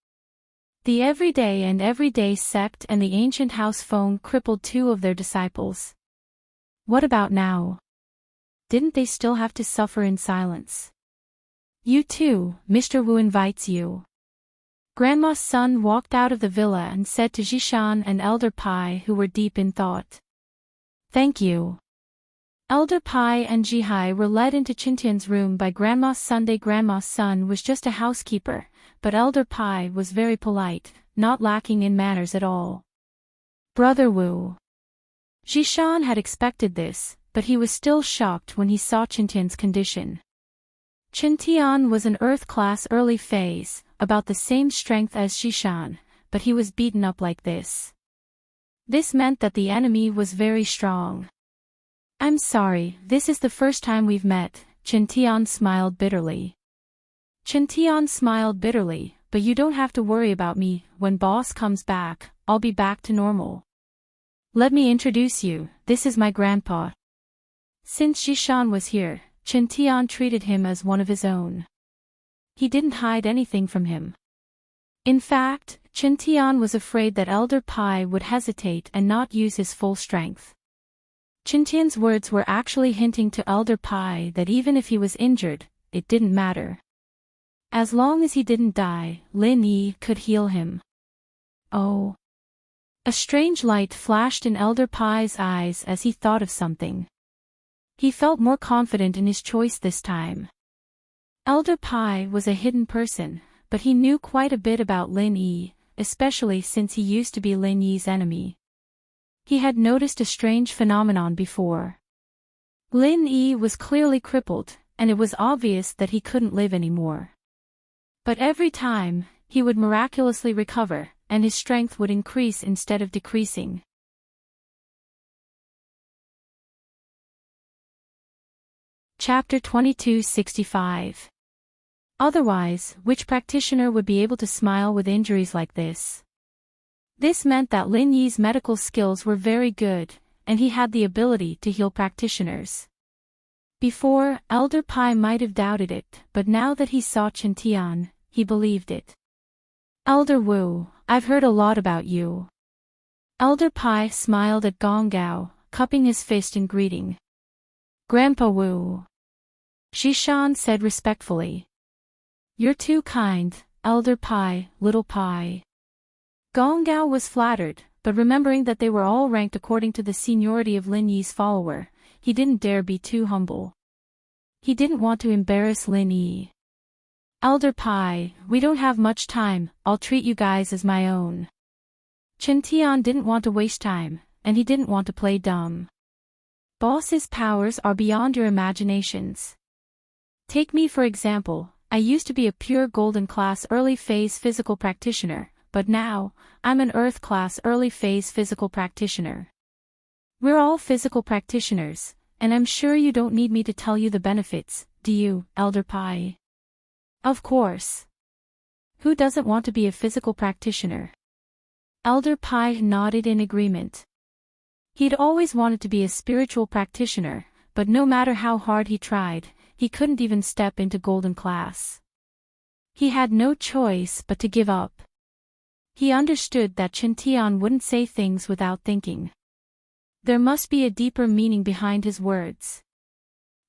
The everyday sect and the ancient house phone crippled 2 of their disciples. What about now? Didn't they still have to suffer in silence? You too, Mr. Wu invites you. Grandma's son walked out of the villa and said to Xishan and Elder Pie, who were deep in thought. Thank you. Elder Pie and Jihai were led into Qintian's room by Grandma's Sunday. Grandma's son was just a housekeeper, but Elder Pie was very polite, not lacking in manners at all. Brother Wu. Xishan had expected this, but he was still shocked when he saw Qintian's condition. Qintian was an Earth class early phase, about the same strength as Xishan, but he was beaten up like this. This meant that the enemy was very strong. I'm sorry, this is the first time we've met, Qintian smiled bitterly. Qintian smiled bitterly, but you don't have to worry about me, when boss comes back, I'll be back to normal. Let me introduce you, this is my grandpa. Since Xishan was here, Qintian treated him as one of his own. He didn't hide anything from him. In fact, Qintian was afraid that Elder Pie would hesitate and not use his full strength. Qintian's words were actually hinting to Elder Pie that even if he was injured, it didn't matter. As long as he didn't die, Lin Yi could heal him. Oh. A strange light flashed in Elder Pie's eyes as he thought of something. He felt more confident in his choice this time. Elder Pie was a hidden person, but he knew quite a bit about Lin Yi, especially since he used to be Lin Yi's enemy. He had noticed a strange phenomenon before. Lin Yi was clearly crippled, and it was obvious that he couldn't live anymore. But every time, he would miraculously recover, and his strength would increase instead of decreasing. Chapter 2265. Otherwise, which practitioner would be able to smile with injuries like this? This meant that Lin Yi's medical skills were very good, and he had the ability to heal practitioners. Before, Elder Pie might have doubted it, but now that he saw Qintian, he believed it. Elder Wu, I've heard a lot about you. Elder Pie smiled at Gong Gao, cupping his fist in greeting. Grandpa Wu. Xishan said respectfully. You're too kind, Elder Pi, Little Pi. Gong Gao was flattered, but remembering that they were all ranked according to the seniority of Lin Yi's follower, he didn't dare be too humble. He didn't want to embarrass Lin Yi. Elder Pi, we don't have much time, I'll treat you guys as my own. Chen Tian didn't want to waste time, and he didn't want to play dumb. Boss's powers are beyond your imaginations. Take me for example, I used to be a pure golden class early phase physical practitioner, but now, I'm an earth class early phase physical practitioner. We're all physical practitioners, and I'm sure you don't need me to tell you the benefits, do you, Elder Pi? Of course. Who doesn't want to be a physical practitioner? Elder Pi nodded in agreement. He'd always wanted to be a spiritual practitioner, but no matter how hard he tried, he couldn't even step into golden class. He had no choice but to give up. He understood that Chen Tian wouldn't say things without thinking. There must be a deeper meaning behind his words.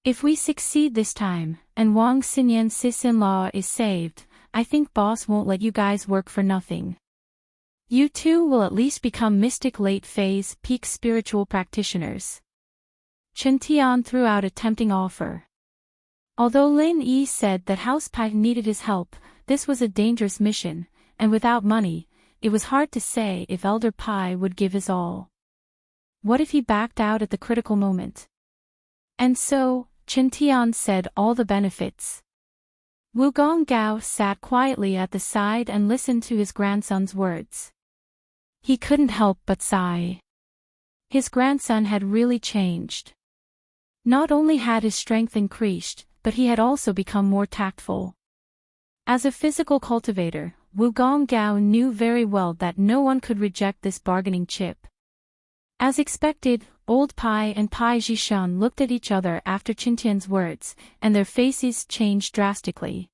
If we succeed this time, and Wang Xinyan's sis-in-law is saved, I think boss won't let you guys work for nothing. You two will at least become mystic late phase peak spiritual practitioners. Chen Tian threw out a tempting offer. Although Lin Yi said that House Pai needed his help, this was a dangerous mission, and without money, it was hard to say if Elder Pai would give his all. What if he backed out at the critical moment? And so, Chen Tian said all the benefits. Wu Gongao sat quietly at the side and listened to his grandson's words. He couldn't help but sigh. His grandson had really changed. Not only had his strength increased, but he had also become more tactful. As a physical cultivator, Wu Gongao knew very well that no one could reject this bargaining chip. As expected, Old Pai and Pai Jishan looked at each other after Qintian's words, and their faces changed drastically.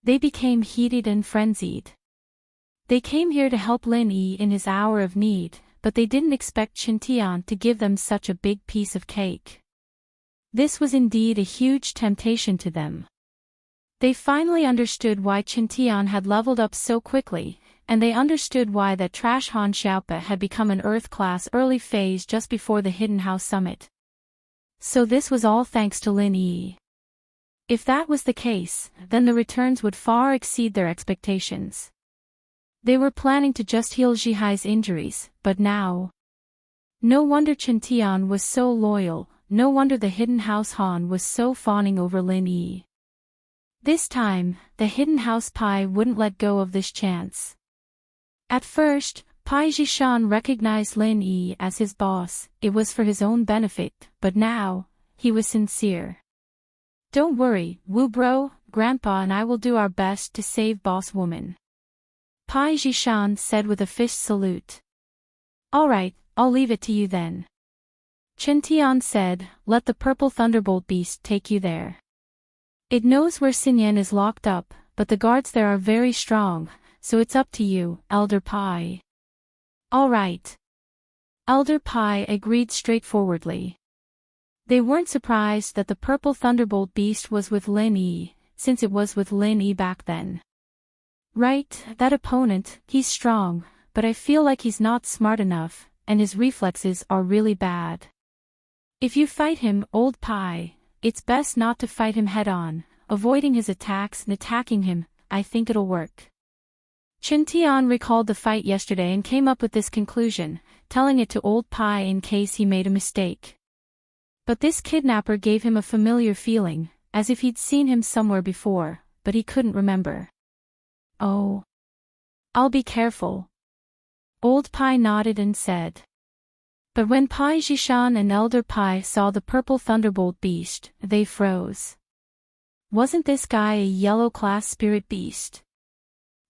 They became heated and frenzied. They came here to help Lin Yi in his hour of need, but they didn't expect Qintian to give them such a big piece of cake. This was indeed a huge temptation to them. They finally understood why Qintian had leveled up so quickly, and they understood why that trash Han Xiaopa had become an Earth-class early phase just before the Hidden House Summit. So this was all thanks to Lin Yi. If that was the case, then the returns would far exceed their expectations. They were planning to just heal Zhihai's injuries, but now... No wonder Qintian was so loyal, no wonder the Hidden House Han was so fawning over Lin Yi. This time, the Hidden House Pai wouldn't let go of this chance. At first, Pai Jishan recognized Lin Yi as his boss, it was for his own benefit, but now, he was sincere. Don't worry, Wu Bro, Grandpa and I will do our best to save Boss Woman. Pai Jishan said with a fist salute. Alright, I'll leave it to you then. Chen Tian said, let the purple thunderbolt beast take you there. It knows where Xinyan is locked up, but the guards there are very strong, so it's up to you, Elder Pai. All right. Elder Pai agreed straightforwardly. They weren't surprised that the purple thunderbolt beast was with Lin Yi, since it was with Lin Yi back then. Right, that opponent, he's strong, but I feel like he's not smart enough, and his reflexes are really bad. If you fight him, Old Pai, it's best not to fight him head-on, avoiding his attacks and attacking him, I think it'll work. Chen Tian recalled the fight yesterday and came up with this conclusion, telling it to Old Pai in case he made a mistake. But this kidnapper gave him a familiar feeling, as if he'd seen him somewhere before, but he couldn't remember. Oh. I'll be careful. Old Pai nodded and said. But when Pai Jishan and Elder Pai saw the purple thunderbolt beast, they froze. Wasn't this guy a yellow-class spirit beast?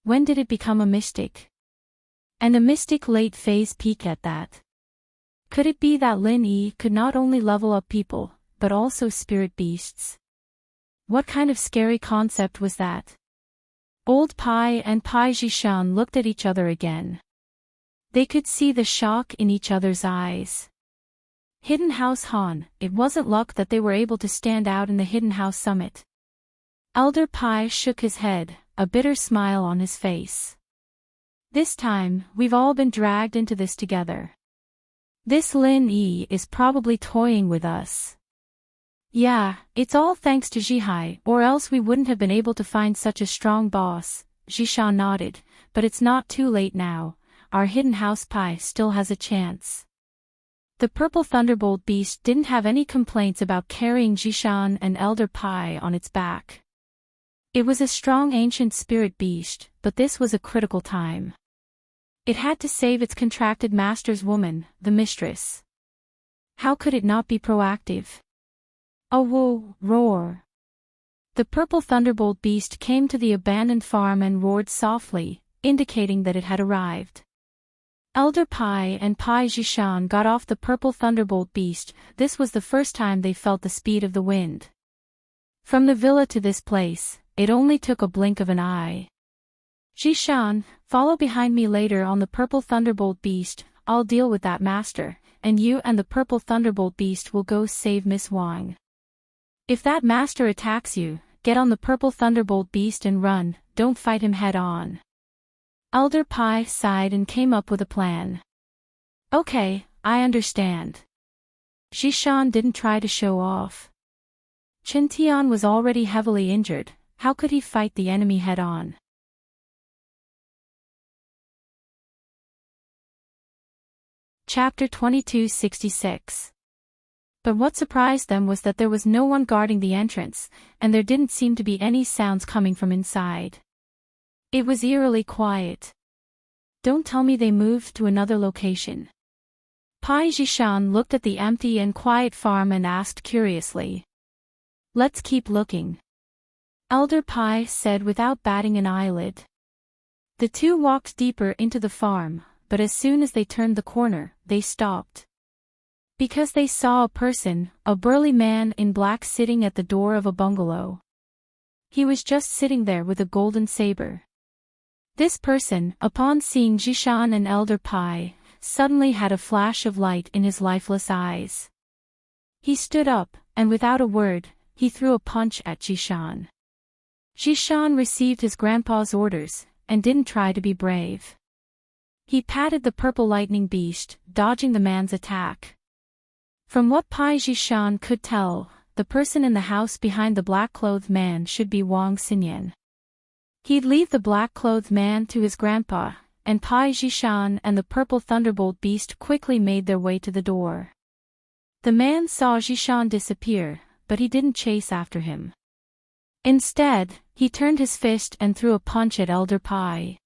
When did it become a mystic? And a mystic late-phase peak at that? Could it be that Lin Yi could not only level up people, but also spirit beasts? What kind of scary concept was that? Old Pai and Pai Jishan looked at each other again. They could see the shock in each other's eyes. Hidden House Han, it wasn't luck that they were able to stand out in the Hidden House Summit. Elder Pai shook his head, a bitter smile on his face. This time, we've all been dragged into this together. This Lin Yi is probably toying with us. Yeah, it's all thanks to Zhihai, or else we wouldn't have been able to find such a strong boss. Zhishan nodded, but it's not too late now. Our hidden house Pai still has a chance. The purple thunderbolt beast didn't have any complaints about carrying Zhishan and Elder Pai on its back. It was a strong ancient spirit beast, but this was a critical time. It had to save its contracted master's woman, the mistress. How could it not be proactive? A whoa, roar. The purple thunderbolt beast came to the abandoned farm and roared softly, indicating that it had arrived. Elder Pai and Pai Zhishan got off the purple thunderbolt beast. This was the first time they felt the speed of the wind. From the villa to this place, it only took a blink of an eye. Zhishan, follow behind me later on the purple thunderbolt beast. I'll deal with that master, and you and the purple thunderbolt beast will go save Miss Wang. If that master attacks you, get on the purple thunderbolt beast and run, don't fight him head on. Elder Pai sighed and came up with a plan. Okay, I understand. Zhishan didn't try to show off. Qintian was already heavily injured, how could he fight the enemy head on? Chapter 2266. But what surprised them was that there was no one guarding the entrance, and there didn't seem to be any sounds coming from inside. It was eerily quiet. Don't tell me they moved to another location. Pai Zhishan looked at the empty and quiet farm and asked curiously. Let's keep looking. Elder Pai said without batting an eyelid. The two walked deeper into the farm, but as soon as they turned the corner, they stopped. Because they saw a person, a burly man in black sitting at the door of a bungalow. He was just sitting there with a golden saber. This person, upon seeing Zhishan and Elder Pai, suddenly had a flash of light in his lifeless eyes. He stood up, and without a word, he threw a punch at Zhishan. Zhishan received his grandpa's orders, and didn't try to be brave. He patted the purple lightning beast, dodging the man's attack. From what Pai Zhishan could tell, the person in the house behind the black-clothed man should be Wang Xinyan. He'd leave the black-clothed man to his grandpa, and Pai Zhishan and the purple thunderbolt beast quickly made their way to the door. The man saw Zhishan disappear, but he didn't chase after him. Instead, he turned his fist and threw a punch at Elder Pai.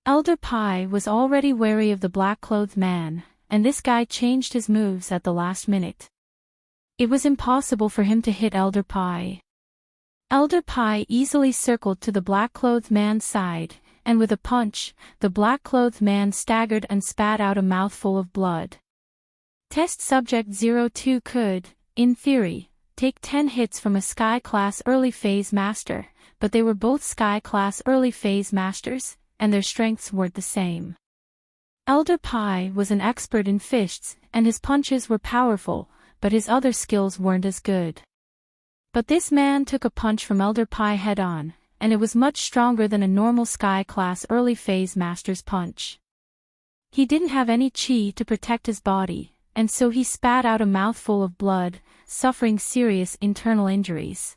Elder Pai was already wary of the black-clothed man, and this guy changed his moves at the last minute. It was impossible for him to hit Elder Pai. Elder Pai easily circled to the black-clothed man's side, and with a punch, the black-clothed man staggered and spat out a mouthful of blood. Test Subject 02 could, in theory, take 10 hits from a Sky-class early phase master, but they were both Sky-class early phase masters, and their strengths weren't the same. Elder Pai was an expert in fists, and his punches were powerful, but his other skills weren't as good. But this man took a punch from Elder Pai head-on, and it was much stronger than a normal Sky-class early phase master's punch. He didn't have any chi to protect his body, and so he spat out a mouthful of blood, suffering serious internal injuries.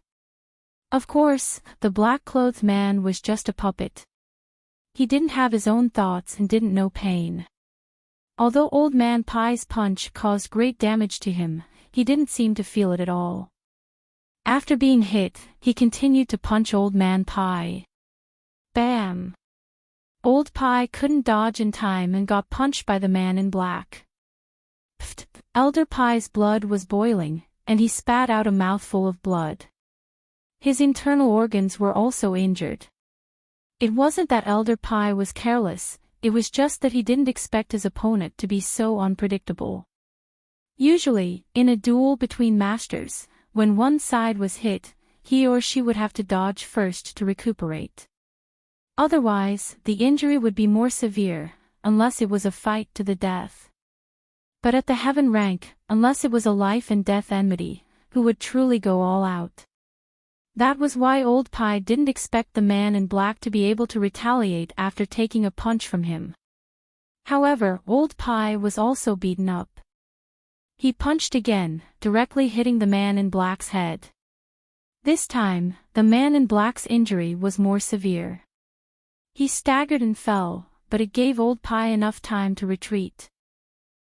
Of course, the black-clothed man was just a puppet. He didn't have his own thoughts and didn't know pain. Although Old Man Pai's punch caused great damage to him, he didn't seem to feel it at all. After being hit, he continued to punch Old Man Pai. Bam! Old Pai couldn't dodge in time and got punched by the man in black. Pfft! Elder Pai's blood was boiling, and he spat out a mouthful of blood. His internal organs were also injured. It wasn't that Elder Pai was careless, it was just that he didn't expect his opponent to be so unpredictable. Usually, in a duel between masters, when one side was hit, he or she would have to dodge first to recuperate. Otherwise, the injury would be more severe, unless it was a fight to the death. But at the heaven rank, unless it was a life and death enmity, who would truly go all out? That was why Old Pie didn't expect the man in black to be able to retaliate after taking a punch from him. However, Old Pie was also beaten up. He punched again, directly hitting the man in black's head. This time, the man in black's injury was more severe. He staggered and fell, but it gave Old Pie enough time to retreat.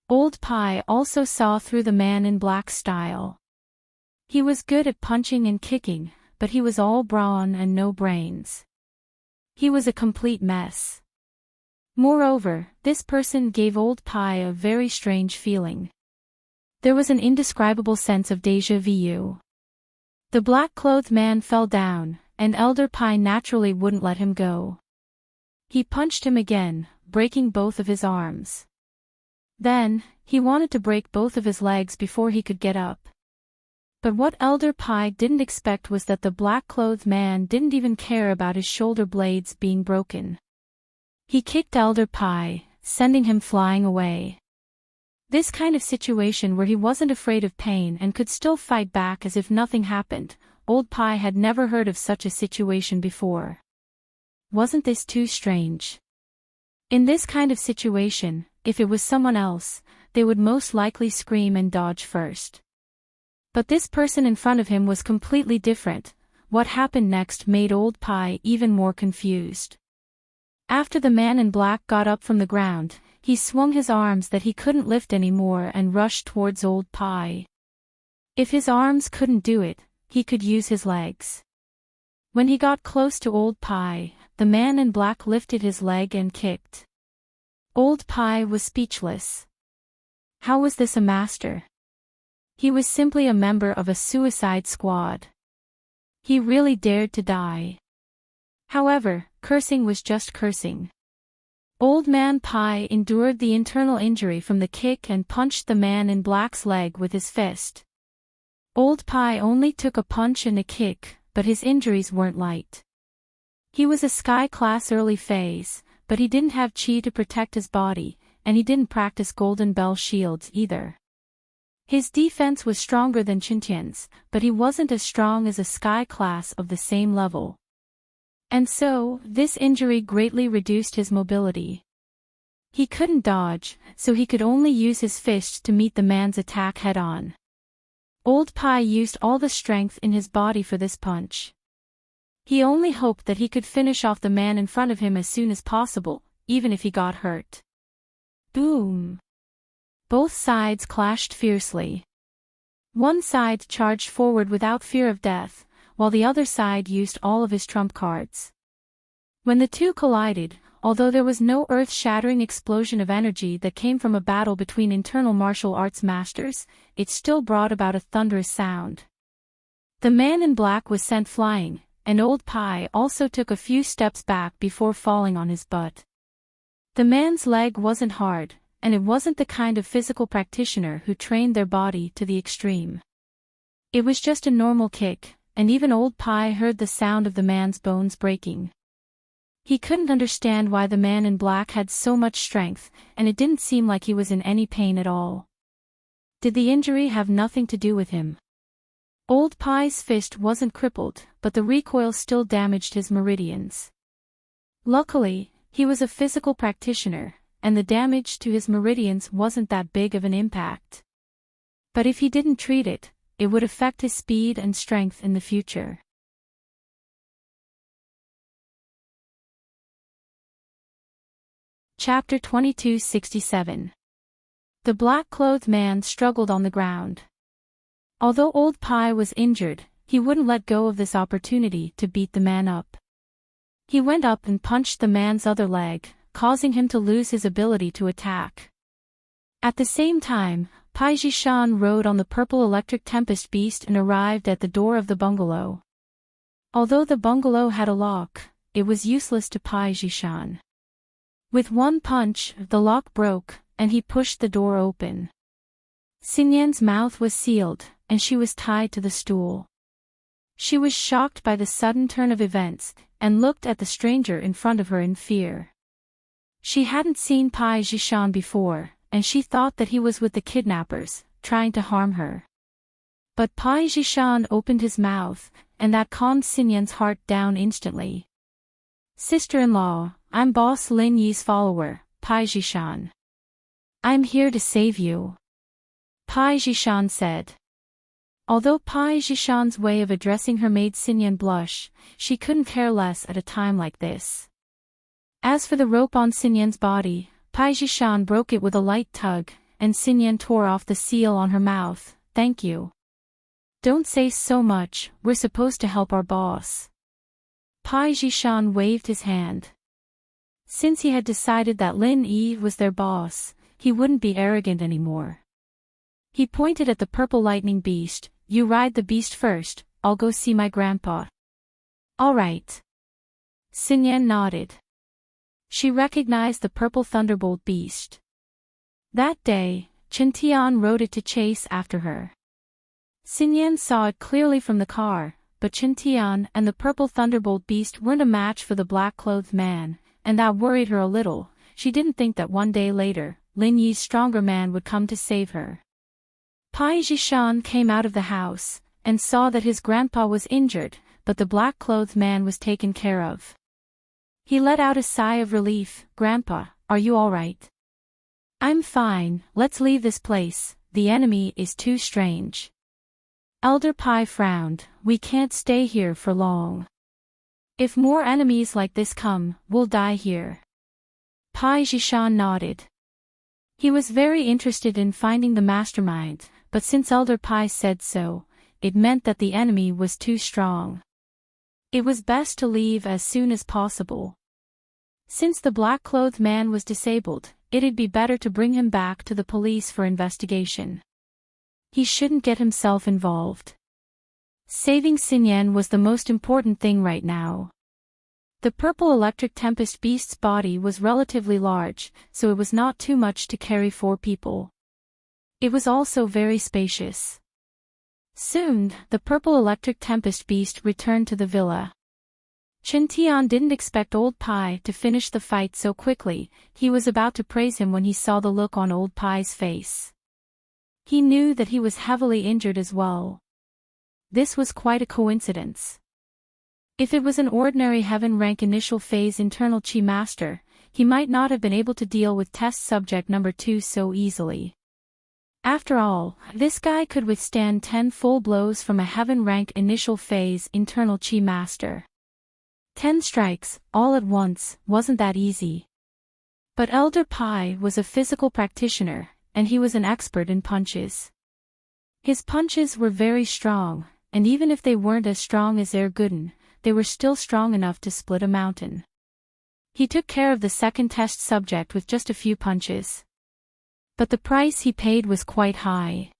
Old Pie also saw through the man in black's style. He was good at punching and kicking, but he was all brawn and no brains. He was a complete mess. Moreover, this person gave Old Pie a very strange feeling. There was an indescribable sense of déjà vu. The black-clothed man fell down, and Elder Pie naturally wouldn't let him go. He punched him again, breaking both of his arms. Then, he wanted to break both of his legs before he could get up. But what Elder Pie didn't expect was that the black-clothed man didn't even care about his shoulder blades being broken. He kicked Elder Pie, sending him flying away. This kind of situation where he wasn't afraid of pain and could still fight back as if nothing happened, Old Pie had never heard of such a situation before. Wasn't this too strange? In this kind of situation, if it was someone else, they would most likely scream and dodge first. But this person in front of him was completely different. What happened next made Old Pie even more confused. After the man in black got up from the ground, he swung his arms that he couldn't lift anymore and rushed towards Old Pie. If his arms couldn't do it, he could use his legs. When he got close to Old Pie, the man in black lifted his leg and kicked. Old Pie was speechless. How was this a master? He was simply a member of a suicide squad. He really dared to die. However, cursing was just cursing. Old Man Pie endured the internal injury from the kick and punched the man in black's leg with his fist. Old Pie only took a punch and a kick, but his injuries weren't light. He was a Sky Class early phase, but he didn't have chi to protect his body, and he didn't practice Golden Bell shields either. His defense was stronger than Chintian's, but he wasn't as strong as a Sky Class of the same level. And so, this injury greatly reduced his mobility. He couldn't dodge, so he could only use his fist to meet the man's attack head-on. Old Pie used all the strength in his body for this punch. He only hoped that he could finish off the man in front of him as soon as possible, even if he got hurt. Boom! Both sides clashed fiercely. One side charged forward without fear of death, while the other side used all of his trump cards. When the two collided, although there was no earth-shattering explosion of energy that came from a battle between internal martial arts masters, it still brought about a thunderous sound. The man in black was sent flying, and Old Pie also took a few steps back before falling on his butt. The man's leg wasn't hard, and it wasn't the kind of physical practitioner who trained their body to the extreme. It was just a normal kick, and even Old Pie heard the sound of the man's bones breaking. He couldn't understand why the man in black had so much strength, and it didn't seem like he was in any pain at all. Did the injury have nothing to do with him? Old Pie's fist wasn't crippled, but the recoil still damaged his meridians. Luckily, he was a physical practitioner, and the damage to his meridians wasn't that big of an impact. But if he didn't treat it, it would affect his speed and strength in the future. Chapter 2267. The black-clothed man struggled on the ground. Although Old Pie was injured, he wouldn't let go of this opportunity to beat the man up. He went up and punched the man's other leg, causing him to lose his ability to attack. At the same time, Pai Jishan rode on the purple electric tempest beast and arrived at the door of the bungalow. Although the bungalow had a lock, it was useless to Pai Jishan. With one punch, the lock broke, and he pushed the door open. Xinyan's mouth was sealed, and she was tied to the stool. She was shocked by the sudden turn of events, and looked at the stranger in front of her in fear. She hadn't seen Pai Jishan before, and she thought that he was with the kidnappers, trying to harm her. But Pai Jishan opened his mouth, and that calmed Xinyan's heart down instantly. Sister-in-law, I'm Boss Lin Yi's follower, Pai Jishan. I'm here to save you. Pai Jishan said. Although Pai Jishan's way of addressing her made Xinyan blush, she couldn't care less at a time like this. As for the rope on Xinyan's body, Pai Jishan broke it with a light tug, and Xinyan tore off the seal on her mouth. Thank you. Don't say so much, we're supposed to help our boss. Pai Jishan waved his hand. Since he had decided that Lin Yi was their boss, he wouldn't be arrogant anymore. He pointed at the purple lightning beast. You ride the beast first, I'll go see my grandpa. All right. Xinyan nodded. She recognized the purple thunderbolt beast. That day, Chen Tian rode it to chase after her. Xinyan saw it clearly from the car, but Chen Tian and the purple thunderbolt beast weren't a match for the black-clothed man, and that worried her a little. She didn't think that one day later, Lin Yi's stronger man would come to save her. Pai Jishan came out of the house, and saw that his grandpa was injured, but the black-clothed man was taken care of. He let out a sigh of relief. Grandpa, are you all right? I'm fine, let's leave this place, the enemy is too strange. Elder Pai frowned, we can't stay here for long. If more enemies like this come, we'll die here. Pai Jishan nodded. He was very interested in finding the mastermind, but since Elder Pai said so, it meant that the enemy was too strong. It was best to leave as soon as possible. Since the black-clothed man was disabled, it'd be better to bring him back to the police for investigation. He shouldn't get himself involved. Saving Xinyan was the most important thing right now. The purple electric tempest beast's body was relatively large, so it was not too much to carry 4 people. It was also very spacious. Soon, the purple electric tempest beast returned to the villa. Chen Tian didn't expect old Pai to finish the fight so quickly. He was about to praise him when he saw the look on old Pai's face. He knew that he was heavily injured as well. This was quite a coincidence. If it was an ordinary heaven rank initial phase internal chi master, he might not have been able to deal with test subject number 2 so easily. After all, this guy could withstand 10 full blows from a heaven rank initial phase internal chi master. 10 strikes, all at once, wasn't that easy. But Elder Pai was a physical practitioner, and he was an expert in punches. His punches were very strong, and even if they weren't as strong as their Guden, they were still strong enough to split a mountain. He took care of the second test subject with just a few punches. But the price he paid was quite high.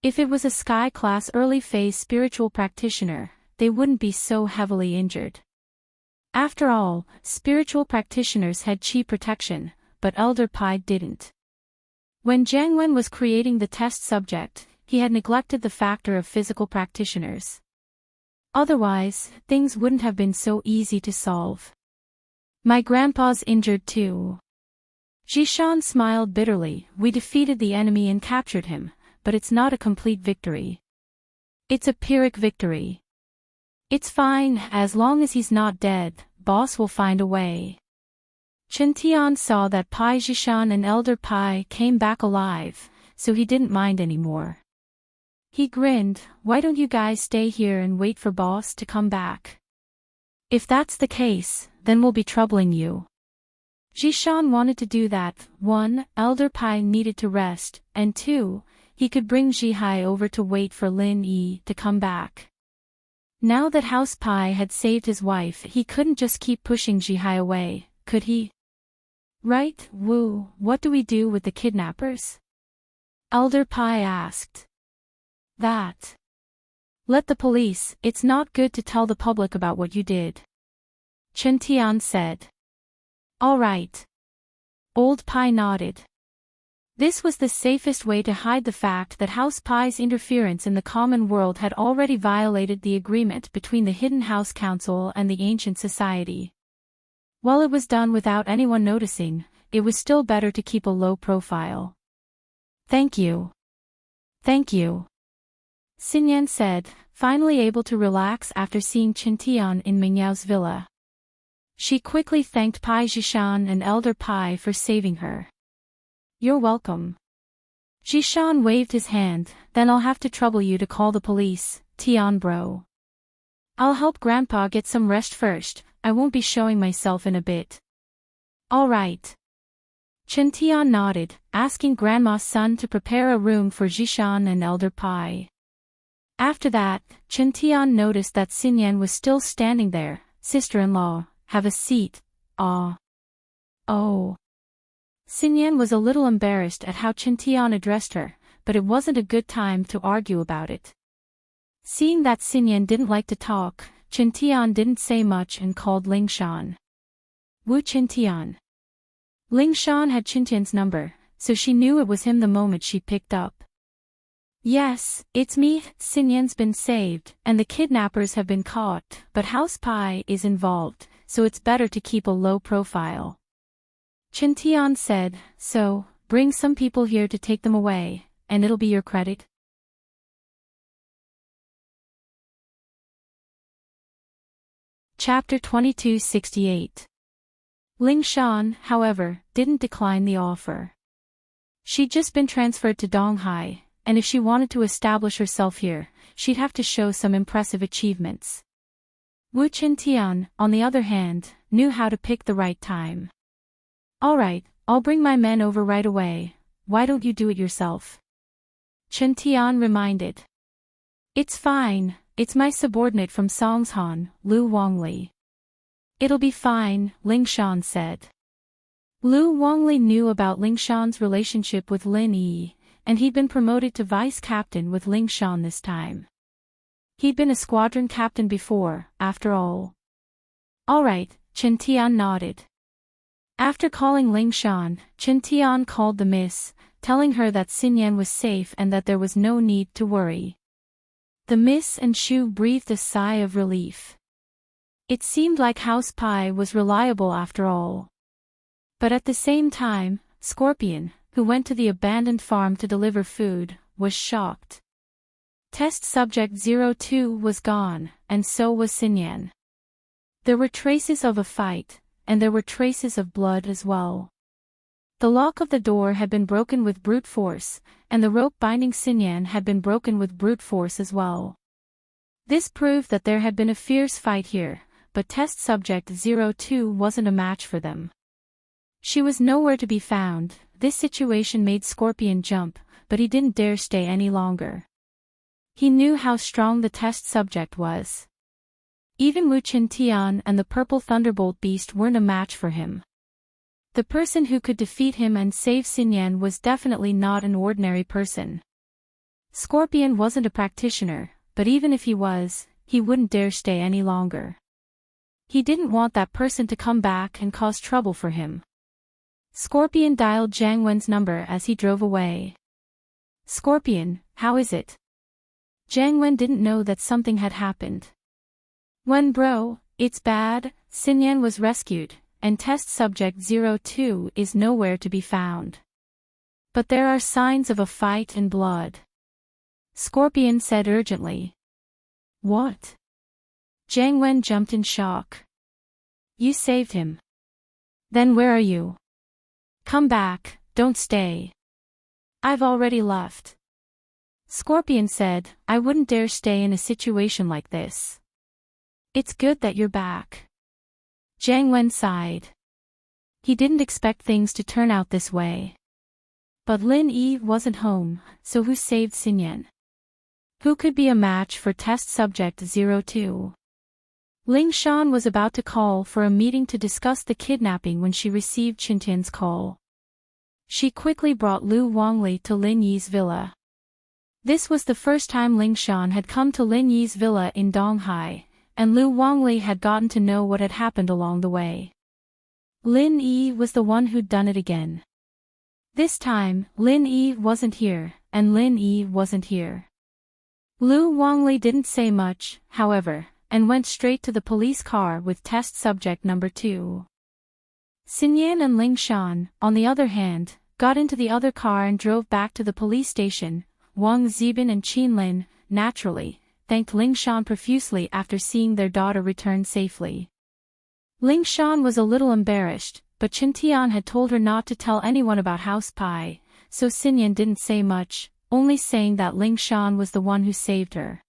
If it was a Sky class early phase spiritual practitioner, they wouldn't be so heavily injured. After all, spiritual practitioners had chi protection, but Elder Pai didn't. When Jiang Wen was creating the test subject, he had neglected the factor of physical practitioners. Otherwise, things wouldn't have been so easy to solve. My grandpa's injured too. Jishan smiled bitterly. We defeated the enemy and captured him, but it's not a complete victory. It's a Pyrrhic victory. It's fine, as long as he's not dead, boss will find a way. Chen Tian saw that Pai Jishan and Elder Pai came back alive, so he didn't mind anymore. He grinned, why don't you guys stay here and wait for boss to come back? If that's the case, then we'll be troubling you. Jishan wanted to do that. 1. Elder Pai needed to rest, and 2. He could bring Jihai over to wait for Lin Yi to come back. Now that House Pai had saved his wife, he couldn't just keep pushing Jihai away, could he? Right, Wu, what do we do with the kidnappers? Elder Pai asked. That. Let the police, it's not good to tell the public about what you did. Chen Tian said. All right. Old Pai nodded. This was the safest way to hide the fact that House Pai's interference in the common world had already violated the agreement between the Hidden House Council and the Ancient Society. While it was done without anyone noticing, it was still better to keep a low profile. Thank you. Thank you. Xinyan said, finally able to relax after seeing Qintian in Mingyao's villa. She quickly thanked Pai Zhishan and Elder Pai for saving her. You're welcome. Zhishan waved his hand, then I'll have to trouble you to call the police, Tian bro. I'll help Grandpa get some rest first, I won't be showing myself in a bit. All right. Qintian nodded, asking Grandma's son to prepare a room for Zhishan and Elder Pai. After that, Qintian noticed that Xinyan was still standing there. Sister-in-law, have a seat. Ah. Oh. Xinyan was a little embarrassed at how Qintian addressed her, but it wasn't a good time to argue about it. Seeing that Xinyan didn't like to talk, Qintian didn't say much and called Lingshan. Wu Qintian. Lingshan had Qintian's number, so she knew it was him the moment she picked up. Yes, it's me. Xinyan's been saved, and the kidnappers have been caught, but House Pai is involved, so it's better to keep a low profile. Qintian said, so, bring some people here to take them away, and it'll be your credit. Chapter 2268. Lingshan, however, didn't decline the offer. She'd just been transferred to Donghai, and if she wanted to establish herself here, she'd have to show some impressive achievements. Wu Qintian, on the other hand, knew how to pick the right time. All right, I'll bring my men over right away, why don't you do it yourself? Qintian reminded. It's fine, it's my subordinate from Songshan, Lu Wangli. It'll be fine, Lingshan said. Lu Wangli knew about Lingshan's relationship with Lin Yi, and he'd been promoted to vice captain with Lingshan this time. He'd been a squadron captain before, after all. All right, Qintian nodded. After calling Lingshan, Qintian called the miss, telling her that Xinyan was safe and that there was no need to worry. The miss and Shu breathed a sigh of relief. It seemed like House Pai was reliable after all. But at the same time, Scorpion, who went to the abandoned farm to deliver food, was shocked. Test subject 02 was gone, and so was Xinyan. There were traces of a fight, and there were traces of blood as well. The lock of the door had been broken with brute force, and the rope binding Xinyan had been broken with brute force as well. This proved that there had been a fierce fight here, but test subject 02 wasn't a match for them. She was nowhere to be found. This situation made Scorpion jump, but he didn't dare stay any longer. He knew how strong the test subject was. Even Wu Qintian and the purple thunderbolt beast weren't a match for him. The person who could defeat him and save Xinyan was definitely not an ordinary person. Scorpion wasn't a practitioner, but even if he was, he wouldn't dare stay any longer. He didn't want that person to come back and cause trouble for him. Scorpion dialed Jiang Wen's number as he drove away. Scorpion, how is it? Jiang Wen didn't know that something had happened. Wen bro, it's bad, Xinyan was rescued, and test subject 02 is nowhere to be found. But there are signs of a fight and blood. Scorpion said urgently. What? Jiang Wen jumped in shock. You saved him. Then where are you? Come back, don't stay. I've already left. Scorpion said, I wouldn't dare stay in a situation like this. It's good that you're back. Jiang Wen sighed. He didn't expect things to turn out this way. But Lin Yi wasn't home, so who saved Xinyan? Who could be a match for test subject 02? Lingshan was about to call for a meeting to discuss the kidnapping when she received Qintian's call. She quickly brought Lu Wangli to Lin Yi's villa. This was the first time Lingshan had come to Lin Yi's villa in Donghai, and Lu Wangli had gotten to know what had happened along the way. Lin Yi was the one who'd done it again. This time, Lin Yi wasn't here, and Lin Yi wasn't here. Lu Wangli didn't say much, however, and went straight to the police car with test subject number 2. Xinyan and Lingshan, on the other hand, got into the other car and drove back to the police station. Wang Zibin and Qin Lin, naturally, thanked Ling Shan profusely after seeing their daughter return safely. Ling Shan was a little embarrassed, but Chen Tian had told her not to tell anyone about House Pai, so Xinyan didn't say much, only saying that Ling Shan was the one who saved her.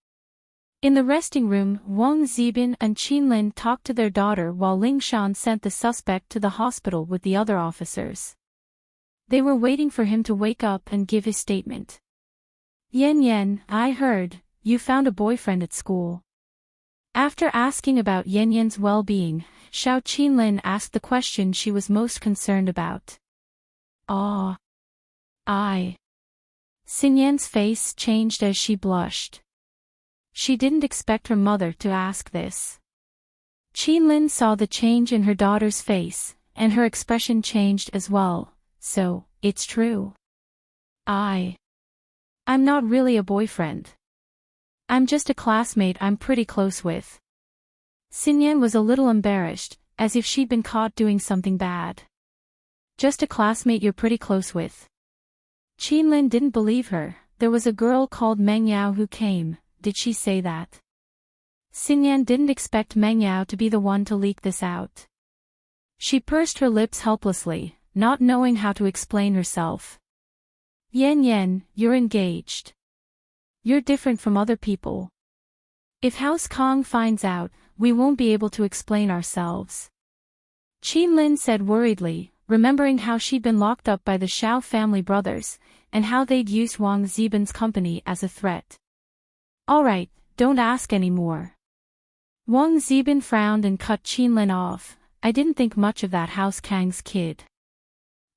In the resting room, Wang Zibin and Qinlin talked to their daughter while Ling Shan sent the suspect to the hospital with the other officers. They were waiting for him to wake up and give his statement. Yan Yan, I heard, you found a boyfriend at school. After asking about Yan Yan's well-being, Xiao Qinlin asked the question she was most concerned about. Ah. Xin Yan's face changed as she blushed. She didn't expect her mother to ask this. Qinlin saw the change in her daughter's face, and her expression changed as well, so, it's true. I'm not really a boyfriend. I'm just a classmate I'm pretty close with. Xinyan was a little embarrassed, as if she'd been caught doing something bad. Just a classmate you're pretty close with. Qinlin didn't believe her. There was a girl called Meng Yao who came, did she say that? Xinyan didn't expect Meng Yao to be the one to leak this out. She pursed her lips helplessly, not knowing how to explain herself. Yan Yan, you're engaged. You're different from other people. If House Kong finds out, we won't be able to explain ourselves. Qinlin said worriedly, remembering how she'd been locked up by the Xiao family brothers, and how they'd used Wang Zibin's company as a threat. Alright, don't ask any more. Wang Zibin frowned and cut Qinlin off. I didn't think much of that House Kang's kid.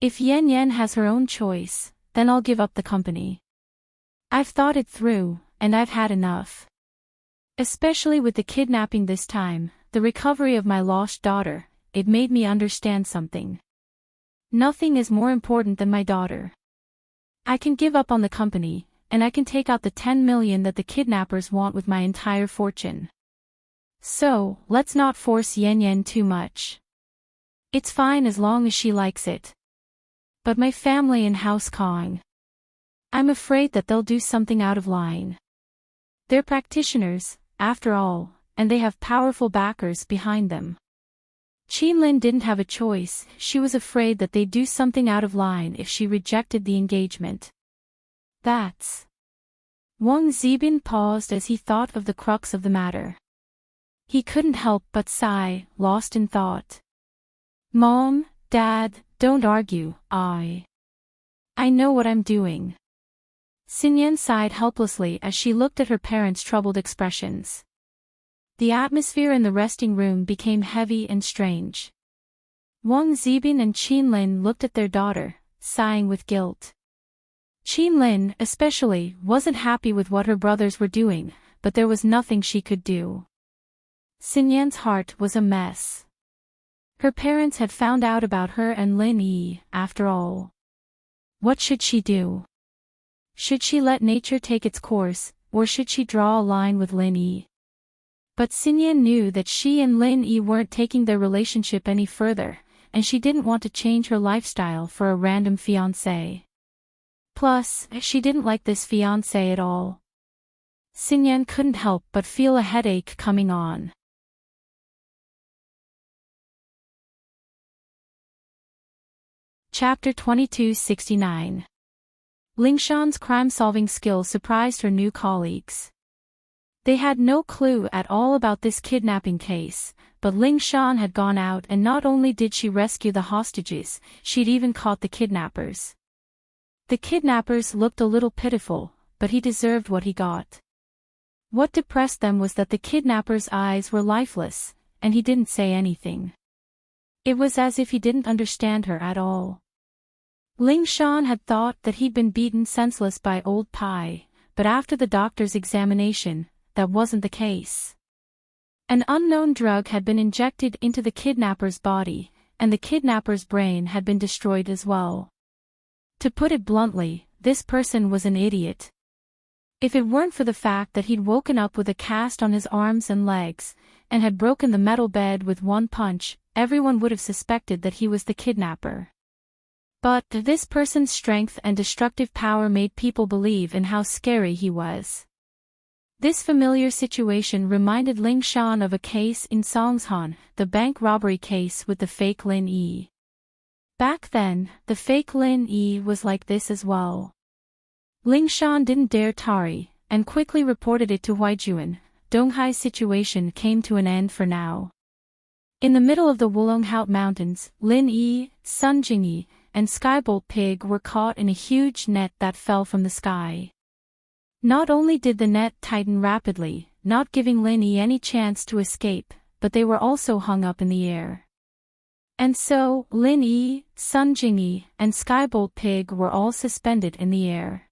If Yan Yan has her own choice, then I'll give up the company. I've thought it through, and I've had enough. Especially with the kidnapping this time, the recovery of my lost daughter, it made me understand something. Nothing is more important than my daughter. I can give up on the company, and I can take out the 10 million that the kidnappers want with my entire fortune. So, let's not force Yan Yan too much. It's fine as long as she likes it. But my family in House Kong. I'm afraid that they'll do something out of line. They're practitioners, after all, and they have powerful backers behind them. Qinlin didn't have a choice, she was afraid that they'd do something out of line if she rejected the engagement. That's... Wang Zibin paused as he thought of the crux of the matter. He couldn't help but sigh, lost in thought. Mom, Dad, don't argue, I know what I'm doing. Xinyan sighed helplessly as she looked at her parents' troubled expressions. The atmosphere in the resting room became heavy and strange. Wang Zibin and Qinlin looked at their daughter, sighing with guilt. Qinlin, especially, wasn't happy with what her brothers were doing, but there was nothing she could do. Xinyan's heart was a mess. Her parents had found out about her and Lin Yi, after all. What should she do? Should she let nature take its course, or should she draw a line with Lin Yi? But Xinyan knew that she and Lin Yi weren't taking their relationship any further, and she didn't want to change her lifestyle for a random fiancé. Plus, she didn't like this fiancé at all. Xinyan couldn't help but feel a headache coming on. Chapter 2269. Lingshan's crime-solving skill surprised her new colleagues. They had no clue at all about this kidnapping case, but Lingshan had gone out and not only did she rescue the hostages, she'd even caught the kidnappers. The kidnappers looked a little pitiful, but he deserved what he got. What depressed them was that the kidnappers' eyes were lifeless, and he didn't say anything. It was as if he didn't understand her at all. Lingshan had thought that he'd been beaten senseless by old Pai, but after the doctor's examination, that wasn't the case. An unknown drug had been injected into the kidnapper's body, and the kidnapper's brain had been destroyed as well. To put it bluntly, this person was an idiot. If it weren't for the fact that he'd woken up with a cast on his arms and legs, and had broken the metal bed with one punch, everyone would have suspected that he was the kidnapper. But this person's strength and destructive power made people believe in how scary he was. This familiar situation reminded Ling Shan of a case in Songshan, the bank robbery case with the fake Lin Yi. Back then, the fake Lin Yi was like this as well. Ling Shan didn't dare tarry, and quickly reported it to Huijuan. Donghai's situation came to an end for now. In the middle of the Wulonghout Mountains, Lin Yi, Sun Jingyi, and Skybolt Pig were caught in a huge net that fell from the sky. Not only did the net tighten rapidly, not giving Lin Yi any chance to escape, but they were also hung up in the air. And so, Lin Yi, Sun Jingyi, and Skybolt Pig were all suspended in the air.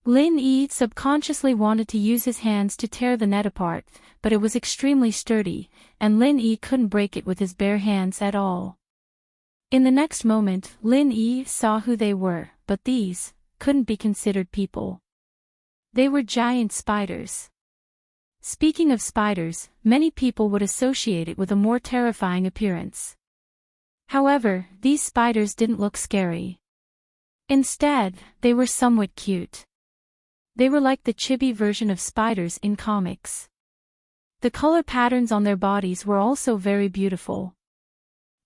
Lin Yi subconsciously wanted to use his hands to tear the net apart, but it was extremely sturdy, and Lin Yi couldn't break it with his bare hands at all. In the next moment, Lin Yi saw who they were, but these couldn't be considered people. They were giant spiders. Speaking of spiders, many people would associate it with a more terrifying appearance. However, these spiders didn't look scary. Instead, they were somewhat cute. They were like the chibi version of spiders in comics. The color patterns on their bodies were also very beautiful.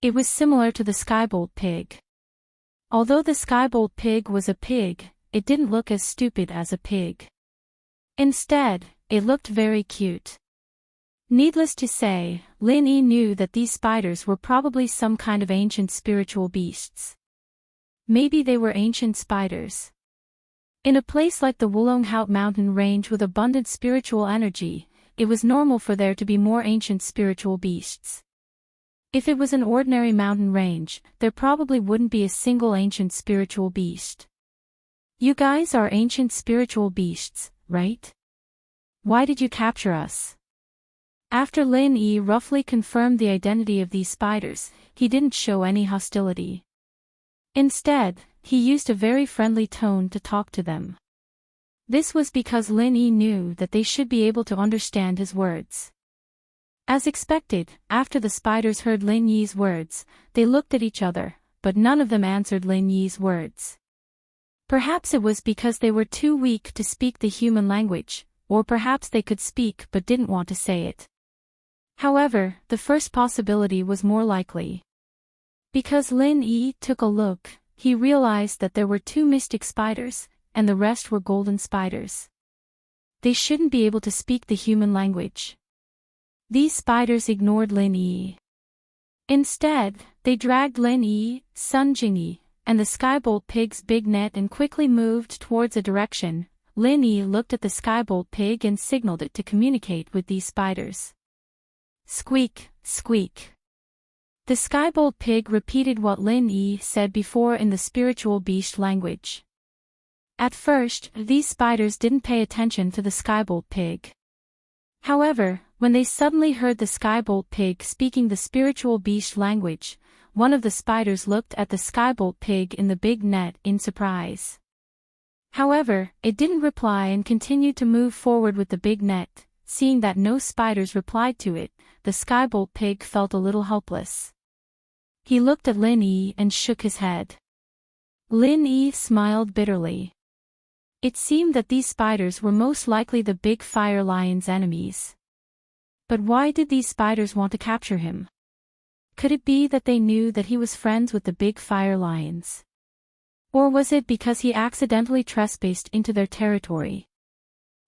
It was similar to the Skybolt Pig. Although the Skybolt Pig was a pig, it didn't look as stupid as a pig. Instead, it looked very cute. Needless to say, Lin Yi knew that these spiders were probably some kind of ancient spiritual beasts. Maybe they were ancient spiders. In a place like the Wulonghout mountain range with abundant spiritual energy, it was normal for there to be more ancient spiritual beasts. If it was an ordinary mountain range, there probably wouldn't be a single ancient spiritual beast. You guys are ancient spiritual beasts, right? Why did you capture us? After Lin Yi roughly confirmed the identity of these spiders, he didn't show any hostility. Instead, he used a very friendly tone to talk to them. This was because Lin Yi knew that they should be able to understand his words. As expected, after the spiders heard Lin Yi's words, they looked at each other, but none of them answered Lin Yi's words. Perhaps it was because they were too weak to speak the human language, or perhaps they could speak but didn't want to say it. However, the first possibility was more likely. Because Lin Yi took a look, he realized that there were 2 mystic spiders, and the rest were golden spiders. They shouldn't be able to speak the human language. These spiders ignored Lin Yi. Instead, they dragged Lin Yi, Sun Jingyi, and the Skybolt Pig's big net and quickly moved towards a direction. Lin Yi looked at the Skybolt Pig and signaled it to communicate with these spiders. Squeak, squeak. The Skybolt Pig repeated what Lin Yi said before in the spiritual beast language. At first, these spiders didn't pay attention to the Skybolt Pig. However, when they suddenly heard the Skybolt Pig speaking the spiritual beast language, one of the spiders looked at the Skybolt Pig in the big net in surprise. However, it didn't reply and continued to move forward with the big net. Seeing that no spiders replied to it, the Skybolt Pig felt a little helpless. He looked at Lin Yi and shook his head. Lin Yi smiled bitterly. It seemed that these spiders were most likely the big fire lion's enemies. But why did these spiders want to capture him? Could it be that they knew that he was friends with the big fire lions? Or was it because he accidentally trespassed into their territory?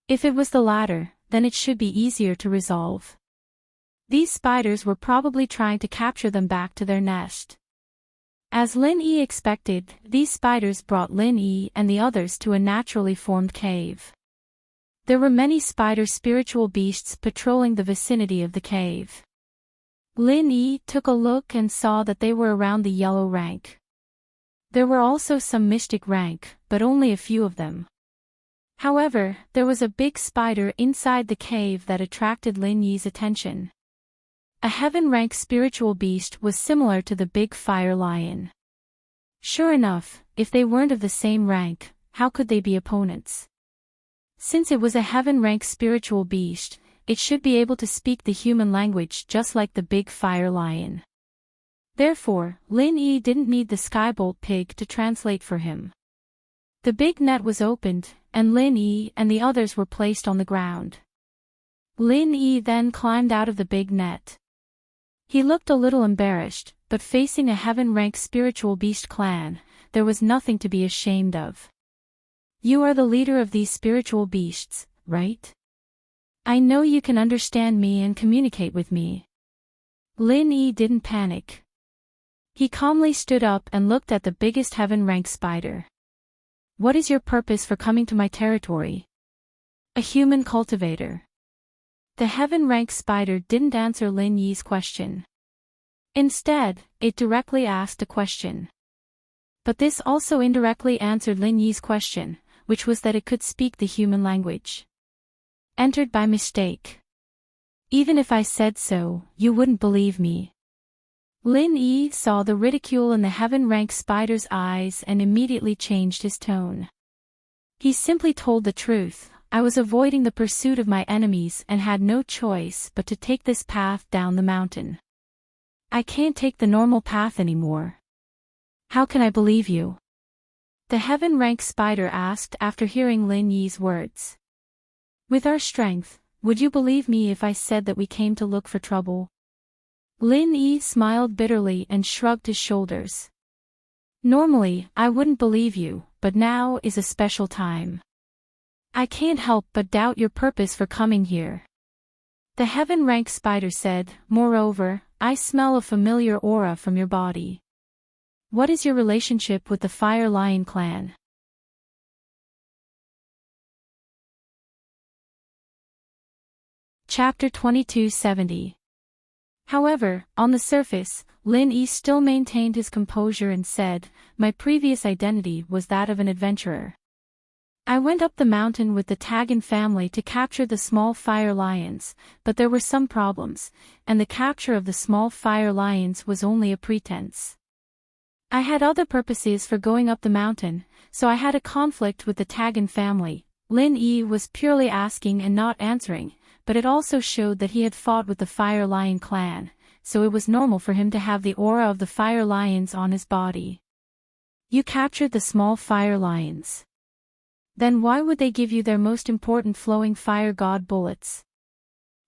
If it was the latter, then it should be easier to resolve. These spiders were probably trying to capture them back to their nest. As Lin Yi expected, these spiders brought Lin Yi and the others to a naturally formed cave. There were many spider spiritual beasts patrolling the vicinity of the cave. Lin Yi took a look and saw that they were around the yellow rank. There were also some mystic rank, but only a few of them. However, there was a big spider inside the cave that attracted Lin Yi's attention. A heaven-rank spiritual beast was similar to the big fire lion. Sure enough, if they weren't of the same rank, how could they be opponents? Since it was a heaven-rank spiritual beast, it should be able to speak the human language just like the big fire lion. Therefore, Lin Yi didn't need the Skybolt Pig to translate for him. The big net was opened, and Lin Yi and the others were placed on the ground. Lin Yi then climbed out of the big net. He looked a little embarrassed, but facing a heaven-ranked spiritual beast clan, there was nothing to be ashamed of. You are the leader of these spiritual beasts, right? I know you can understand me and communicate with me. Lin Yi didn't panic. He calmly stood up and looked at the biggest heaven-ranked spider. What is your purpose for coming to my territory? A human cultivator. The heaven-ranked spider didn't answer Lin Yi's question. Instead, it directly asked a question. But this also indirectly answered Lin Yi's question, which was that it could speak the human language. Entered by mistake. Even if I said so, you wouldn't believe me. Lin Yi saw the ridicule in the heaven-ranked spider's eyes and immediately changed his tone. He simply told the truth. I was avoiding the pursuit of my enemies and had no choice but to take this path down the mountain. I can't take the normal path anymore. How can I believe you? The heaven-ranked spider asked after hearing Lin Yi's words. With our strength, would you believe me if I said that we came to look for trouble? Lin Yi smiled bitterly and shrugged his shoulders. Normally, I wouldn't believe you, but now is a special time. I can't help but doubt your purpose for coming here. The heaven-ranked spider said, moreover, I smell a familiar aura from your body. What is your relationship with the Fire Lion clan? Chapter 2270. However, on the surface, Lin Yi still maintained his composure and said, my previous identity was that of an adventurer. I went up the mountain with the Tagan family to capture the small fire lions, but there were some problems, and the capture of the small fire lions was only a pretense. I had other purposes for going up the mountain, so I had a conflict with the Tagan family. Lin Yi was purely asking and not answering, but it also showed that he had fought with the Fire Lion clan, so it was normal for him to have the aura of the Fire Lions on his body. You captured the small Fire Lions. Then why would they give you their most important flowing fire god bullets?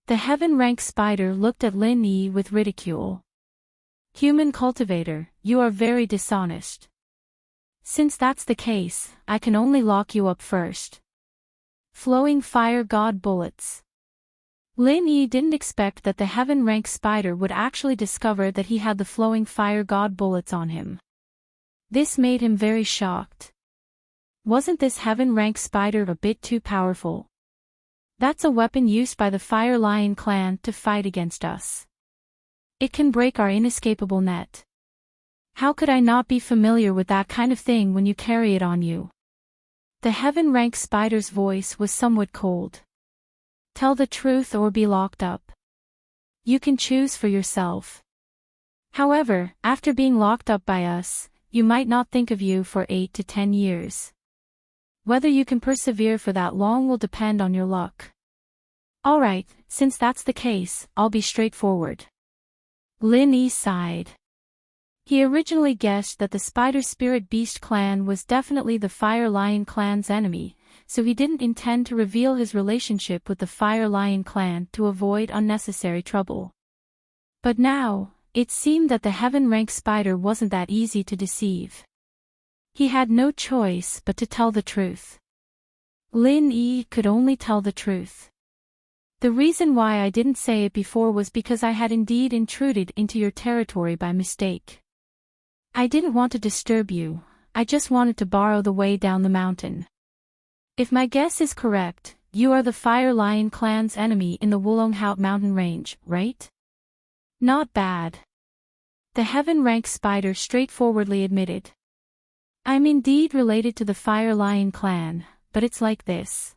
The heaven-ranked spider looked at Lin Yi with ridicule. Human cultivator, you are very dishonest. Since that's the case, I can only lock you up first. Flowing fire god bullets. Lin Yi didn't expect that the heaven-ranked spider would actually discover that he had the flowing fire god bullets on him. This made him very shocked. Wasn't this heaven-ranked spider a bit too powerful? That's a weapon used by the Fire Lion clan to fight against us. It can break our inescapable net. How could I not be familiar with that kind of thing when you carry it on you? The heaven-ranked spider's voice was somewhat cold. Tell the truth or be locked up. You can choose for yourself. However, after being locked up by us, you might not think of you for 8 to 10 years. Whether you can persevere for that long will depend on your luck. Alright, since that's the case, I'll be straightforward. Lin Yi sighed. He originally guessed that the Spider Spirit Beast clan was definitely the Fire Lion clan's enemy, so he didn't intend to reveal his relationship with the Fire Lion clan to avoid unnecessary trouble. But now, it seemed that the heaven-ranked spider wasn't that easy to deceive. He had no choice but to tell the truth. Lin Yi could only tell the truth. The reason why I didn't say it before was because I had indeed intruded into your territory by mistake. I didn't want to disturb you, I just wanted to borrow the way down the mountain. If my guess is correct, you are the Fire Lion clan's enemy in the Wulonghout mountain range, right? Not bad. The heaven-ranked spider straightforwardly admitted. I'm indeed related to the Fire Lion clan, but it's like this.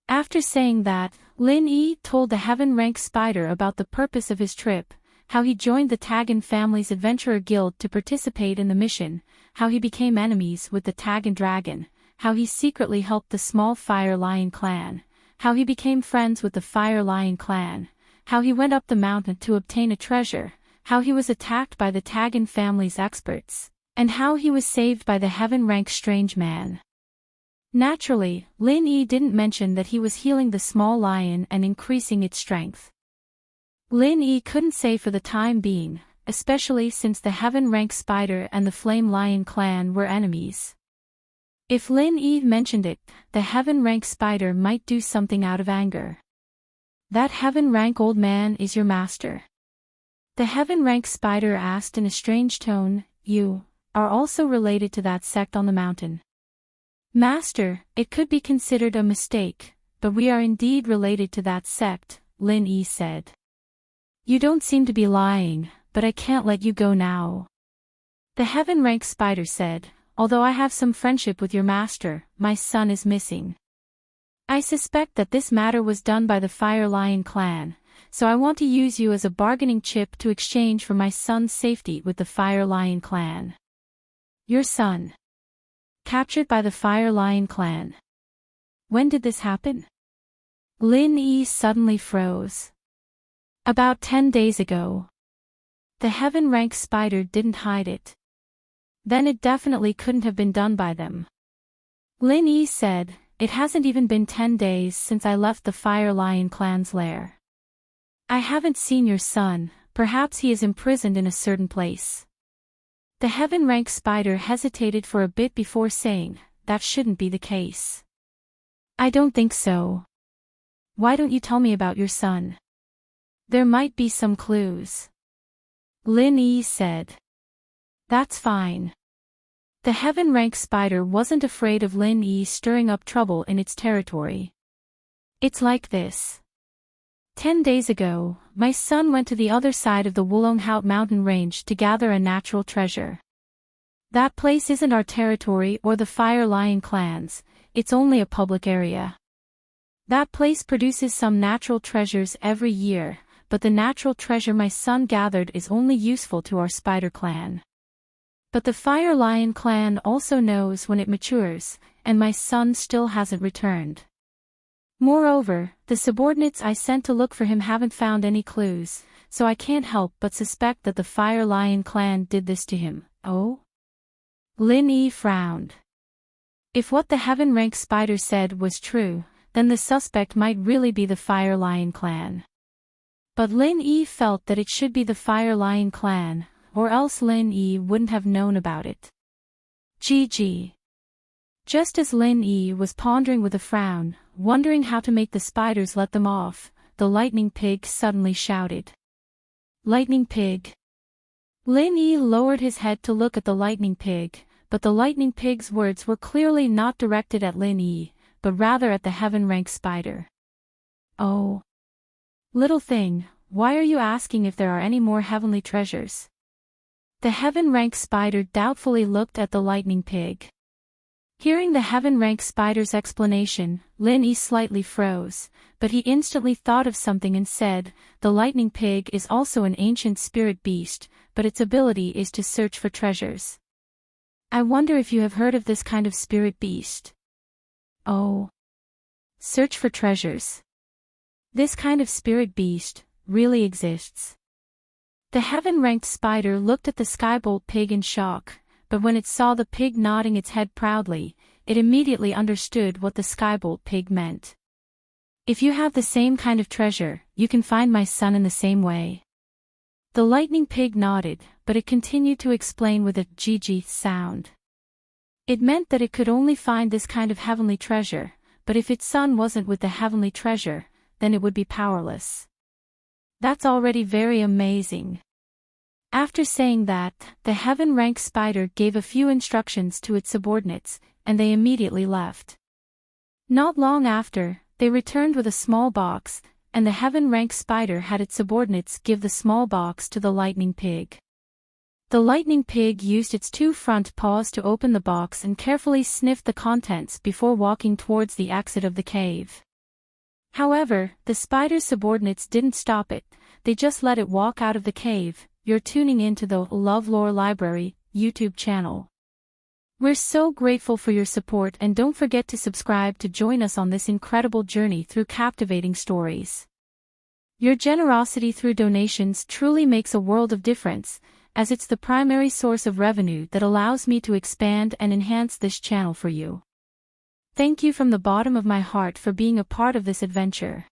After saying that, Lin Yi told the heaven-ranked spider about the purpose of his trip, how he joined the Tagan family's adventurer guild to participate in the mission, how he became enemies with the Tagan dragon, how he secretly helped the small Fire Lion clan, how he became friends with the Fire Lion clan, how he went up the mountain to obtain a treasure, how he was attacked by the Tagan family's experts, and how he was saved by the heaven-ranked strange man. Naturally, Lin Yi didn't mention that he was healing the small lion and increasing its strength. Lin Yi couldn't say for the time being, especially since the Heaven Rank Spider and the Flame Lion clan were enemies. If Lin Yi mentioned it, the Heaven Rank Spider might do something out of anger. That Heaven Rank old man is your master? The Heaven Rank Spider asked in a strange tone. You are also related to that sect on the mountain. Master, it could be considered a mistake, but we are indeed related to that sect, Lin Yi said. You don't seem to be lying, but I can't let you go now. The Heaven Rank Spider said, although I have some friendship with your master, my son is missing. I suspect that this matter was done by the Fire Lion clan, so I want to use you as a bargaining chip to exchange for my son's safety with the Fire Lion clan. Your son. Captured by the Fire Lion clan. When did this happen? Lin Yi suddenly froze. About 10 days ago. The Heaven Rank Spider didn't hide it. Then it definitely couldn't have been done by them. Lin Yi said, it hasn't even been 10 days since I left the Fire Lion clan's lair. I haven't seen your son, perhaps he is imprisoned in a certain place. The Heaven Rank Spider hesitated for a bit before saying, that shouldn't be the case. I don't think so. Why don't you tell me about your son? There might be some clues. Lin Yi said. That's fine. The Heaven Rank Spider wasn't afraid of Lin Yi stirring up trouble in its territory. It's like this. 10 days ago, my son went to the other side of the Wulonghout mountain range to gather a natural treasure. That place isn't our territory or the Fire Lion clan's, it's only a public area. That place produces some natural treasures every year, but the natural treasure my son gathered is only useful to our Spider clan. But the Fire Lion clan also knows when it matures, and my son still hasn't returned. Moreover, the subordinates I sent to look for him haven't found any clues, so I can't help but suspect that the Fire Lion clan did this to him. Oh? Lin Yi frowned. If what the Heaven Rank Spider said was true, then the suspect might really be the Fire Lion clan. But Lin Yi felt that it should be the Fire Lion clan, or else Lin Yi wouldn't have known about it. GG. Just as Lin Yi was pondering with a frown, wondering how to make the spiders let them off, the Lightning Pig suddenly shouted. Lightning Pig. Lin Yi lowered his head to look at the Lightning Pig, but the Lightning Pig's words were clearly not directed at Lin Yi, but rather at the Heaven Rank Spider. Oh. Little thing, why are you asking if there are any more heavenly treasures? The Heaven Rank Spider doubtfully looked at the Lightning Pig. Hearing the Heaven Rank Spider's explanation, Lin Yi slightly froze, but he instantly thought of something and said, the Lightning Pig is also an ancient spirit beast, but its ability is to search for treasures. I wonder if you have heard of this kind of spirit beast. Oh. Search for treasures. This kind of spirit beast really exists. The Heaven-Ranked Spider looked at the Skybolt Pig in shock, but when it saw the pig nodding its head proudly, it immediately understood what the Skybolt Pig meant. If you have the same kind of treasure, you can find my son in the same way. The Lightning Pig nodded, but it continued to explain with a GG sound. It meant that it could only find this kind of heavenly treasure, but if its son wasn't with the heavenly treasure, then it would be powerless. That's already very amazing. After saying that, the Heaven-Ranked Spider gave a few instructions to its subordinates, and they immediately left. Not long after, they returned with a small box, and the Heaven-Ranked Spider had its subordinates give the small box to the Lightning Pig. The Lightning Pig used its two front paws to open the box and carefully sniffed the contents before walking towards the exit of the cave. However, the spider's subordinates didn't stop it, they just let it walk out of the cave. You're tuning in to the LoveLore Library YouTube channel. We're so grateful for your support, and don't forget to subscribe to join us on this incredible journey through captivating stories. Your generosity through donations truly makes a world of difference, as it's the primary source of revenue that allows me to expand and enhance this channel for you. Thank you from the bottom of my heart for being a part of this adventure.